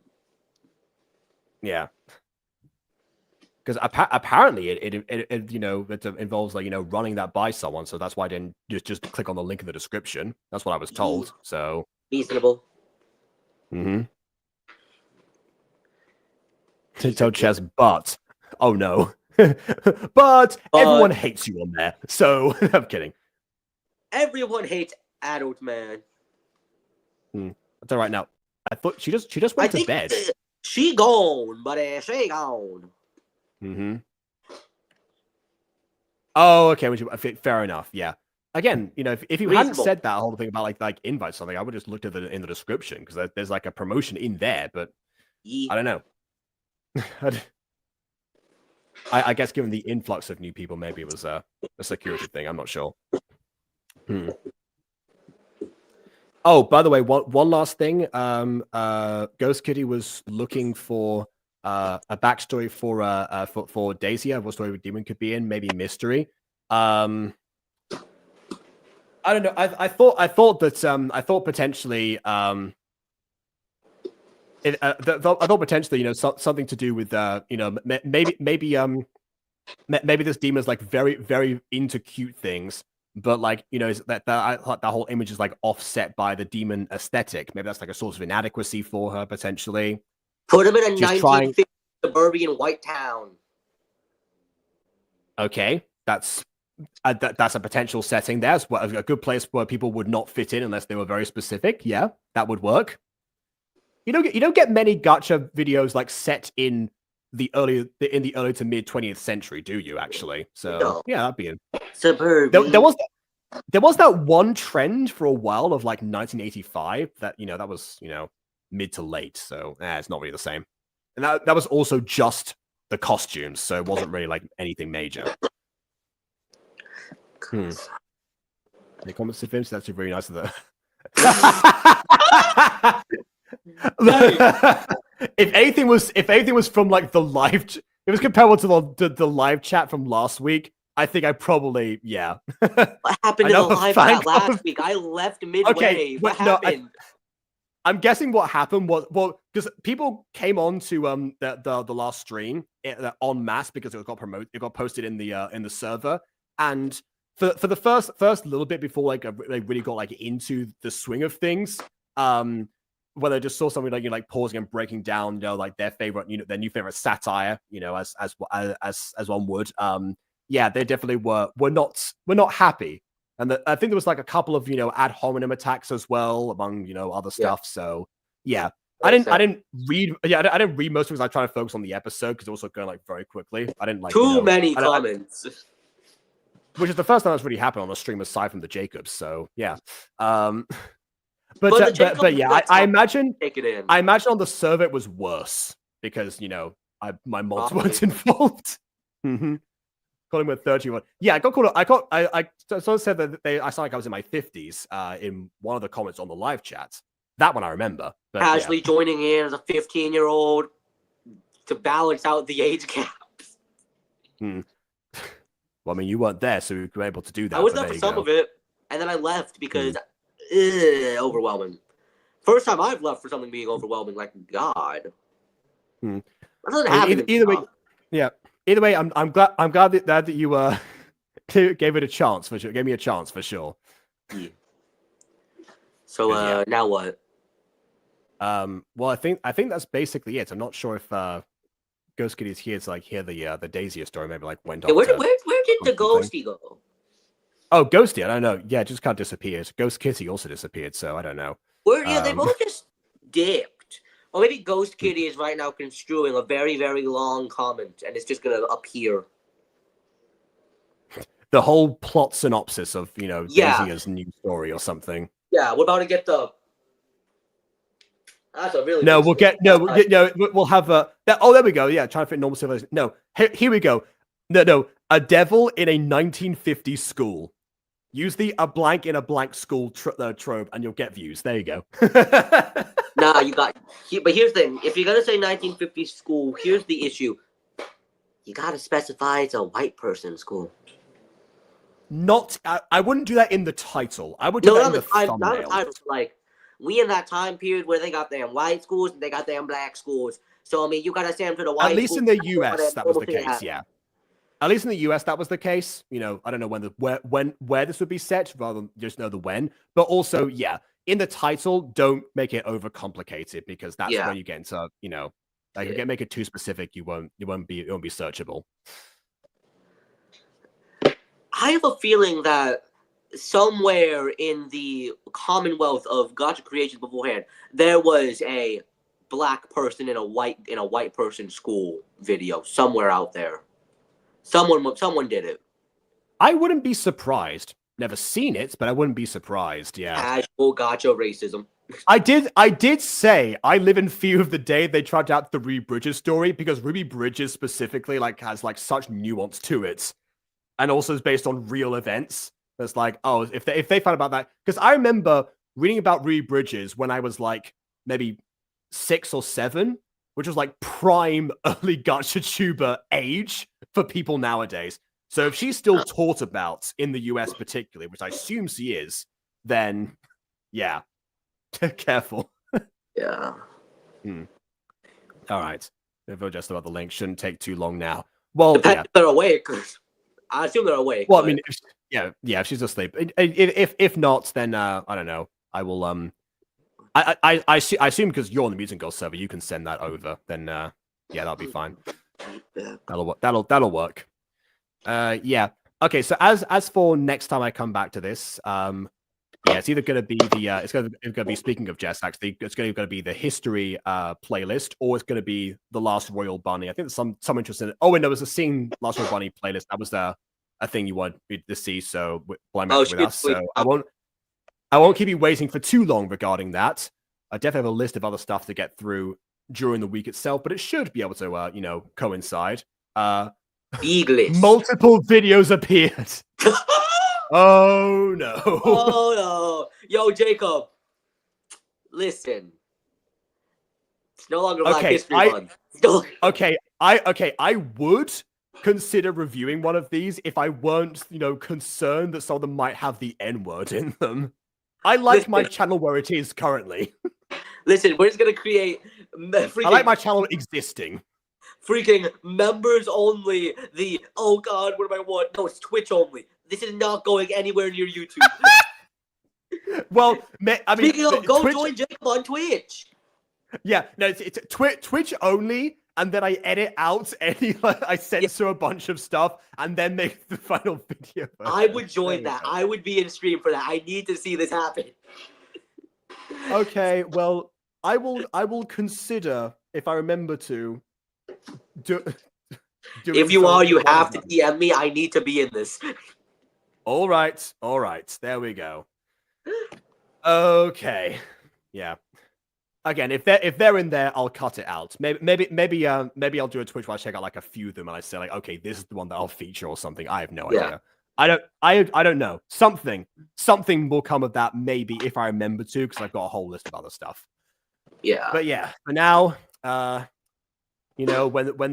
Yeah, because apparently it involves running that by someone. So that's why I didn't just click on the link in the description. That's what I was told. So reasonable. To tell Chess, but oh no, but everyone hates you on there. So I'm kidding. Everyone hates adult man. That's all right now. I thought she just went to bed. She gone, buddy. She gone. Oh, okay. Fair enough. Yeah. Again, if you hadn't said that whole thing about like invite something, I would just looked at it in the description, because there's like a promotion in there. But I don't know. I guess given the influx of new people, maybe it was a security thing. I'm not sure. Oh, by the way, one last thing. Ghost Kitty was looking for a backstory for Daisy. What story Demon could be in? Maybe mystery. I don't know. I thought potentially. I thought potentially, something to do with maybe this demon's like very, very into cute things. But that whole image is like offset by the demon aesthetic. Maybe that's like a source of inadequacy for her potentially. Put him in a 1950s suburban white town. Okay, that's a potential setting there. It's a good place where people would not fit in unless they were very specific. Yeah, that would work. You don't get many gacha videos like set in the early to mid 20th century, do you? Actually, so No. yeah, that'd be in. Suburban. There was that one trend for a while of like 1985 that that was mid to late, so it's not really the same. And that was also just the costumes, so it wasn't really like anything major. The comments to films, that's really nice of the. if anything was from like the live, it was comparable to the live chat from last week. I think I probably What happened to the live chat last week? I left midway. Okay, what happened? I'm guessing what happened was because people came on to the last stream en masse because it got posted in the server, and for the first little bit before like they really got like into the swing of things, where they just saw something like pausing and breaking down like their favorite their new favorite satire as one would yeah, they definitely were not happy. And I think there was like a couple of ad hominem attacks as well among other stuff. Yeah. So yeah, I didn't read I didn't read most of it because I was trying to focus on the episode because it was also going like very quickly. I didn't like too many comments. Which is the first time that's really happened on a stream aside from the Jacobs. So yeah. But yeah, I imagine on the server it was worse because my mods weren't involved. Calling with 31. Yeah, I got called. I sort of said that I sound like I was in my 50s in one of the comments on the live chat. That one I remember. But, casually joining in as a 15-year-old to balance out the age gaps. Well, I mean, you weren't there, so you were able to do that. I was there for some of it, and then I left because overwhelming. First time I've left for something being overwhelming. Like God. That doesn't happen. Either way, yeah. Either way, I'm glad that you gave it a chance for sure. Gave me a chance for sure. Yeah. So now what? Well, I think that's basically it. I'm not sure if Ghost Kitty's here to like hear the Daisy story. Maybe like went off. Where did the Ghosty go? Oh, Ghosty, I don't know. Yeah, it just kind of disappeared. Ghost Kitty also disappeared, so I don't know. They both just dipped. Or maybe Ghost Kitty is right now construing a very, very long comment, and it's just going to appear. The whole plot synopsis of, Daisy's new story or something. Yeah, we're about to get the... That's a really... No, we'll have a... there we go. Yeah, trying to fit normal civilization. No, here we go. No, a devil in a 1950s school. Use the a blank in a blank school trope, and you'll get views. There you go. Nah, you got... But here's the thing. If you're going to say 1950s school, here's the issue. You got to specify it's a white person school. I wouldn't do that in the title. I would do that in the thumbnail. Not the title. Like, we in that time period where they got them white schools and they got them black schools. So, I mean, you got to stand for the white schools. At least in the US, that was the case, yeah. At least in the US, that was the case. I don't know where this would be set, rather than just know the when. But also, yeah, in the title, don't make it overcomplicated because that's where you get into, like make it too specific, it won't be searchable. I have a feeling that somewhere in the commonwealth of Gacha creation beforehand, there was a black person in a white person school video somewhere out there. Someone did it. I wouldn't be surprised. Never seen it, but I wouldn't be surprised. Yeah. Casual Gacha racism. I did say I live in fear of the day they tried out the Ruby Bridges story because Ruby Bridges specifically has such nuance to it, and also is based on real events. That's like, oh, if they find about that, because I remember reading about Ruby Bridges when I was like maybe 6 or 7, which was like prime early Gacha tuber age for people nowadays. So if she's still taught about in the US particularly, which I assume she is, then yeah, careful. Yeah. All right. If we're just about the link, shouldn't take too long now. Well, depends if they're awake. I assume they're awake. Well, I mean, if she's asleep. If not, then I don't know. I will I assume because you're on the Mutant Girl server, you can send that over. Then yeah, that'll be fine. That'll work. Yeah. Okay. So as for next time I come back to this, yeah, it's either going to be the it's going to be, speaking of Jess, actually, it's going to be the history playlist, or it's going to be the Last Royal Bunny. I think there's some interest in it. Oh, and there was a Seeing Last Royal Bunny playlist. That was a thing you wanted me to see. So blind match with us. So I won't keep you waiting for too long regarding that. I definitely have a list of other stuff to get through during the week itself, but it should be able to coincide. Big list. Multiple videos appeared. Oh no. Oh no. Yo, Jacob. Listen. It's no longer Black History Month. I would consider reviewing one of these if I weren't, concerned that some of them might have the N-word in them. I like my channel where it is currently. Listen, we're just gonna create I like my channel existing. Freaking members only. Oh god, what do I want? No, it's Twitch only. This is not going anywhere near YouTube. Well, I mean, speaking of, go join Jacob on Twitch. Yeah, no, it's Twitch only, and then I edit out I censor a bunch of stuff, and then make the final video. I would join that. I would be in stream for that. I need to see this happen. Okay, well, I will consider, if I remember to. If you are, you have to DM me. I need to be in this. All right. There we go. Okay. Yeah. Again, if they're in there, I'll cut it out. Maybe I'll do a Twitch where I check out like a few of them and I say like, okay, this is the one that I'll feature or something. I have no idea. I don't know. Something will come of that maybe if I remember to, because I've got a whole list of other stuff. Yeah. But yeah, for now, when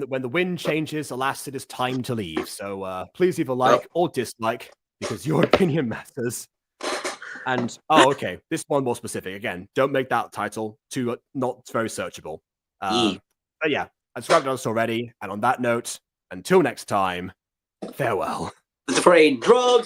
the wind changes, alas, it is time to leave. So please either like or dislike, because your opinion matters. And okay, this one more specific. Again, don't make that title too not very searchable. But yeah, I've described us already. And on that note, until next time, farewell. The brain drugs.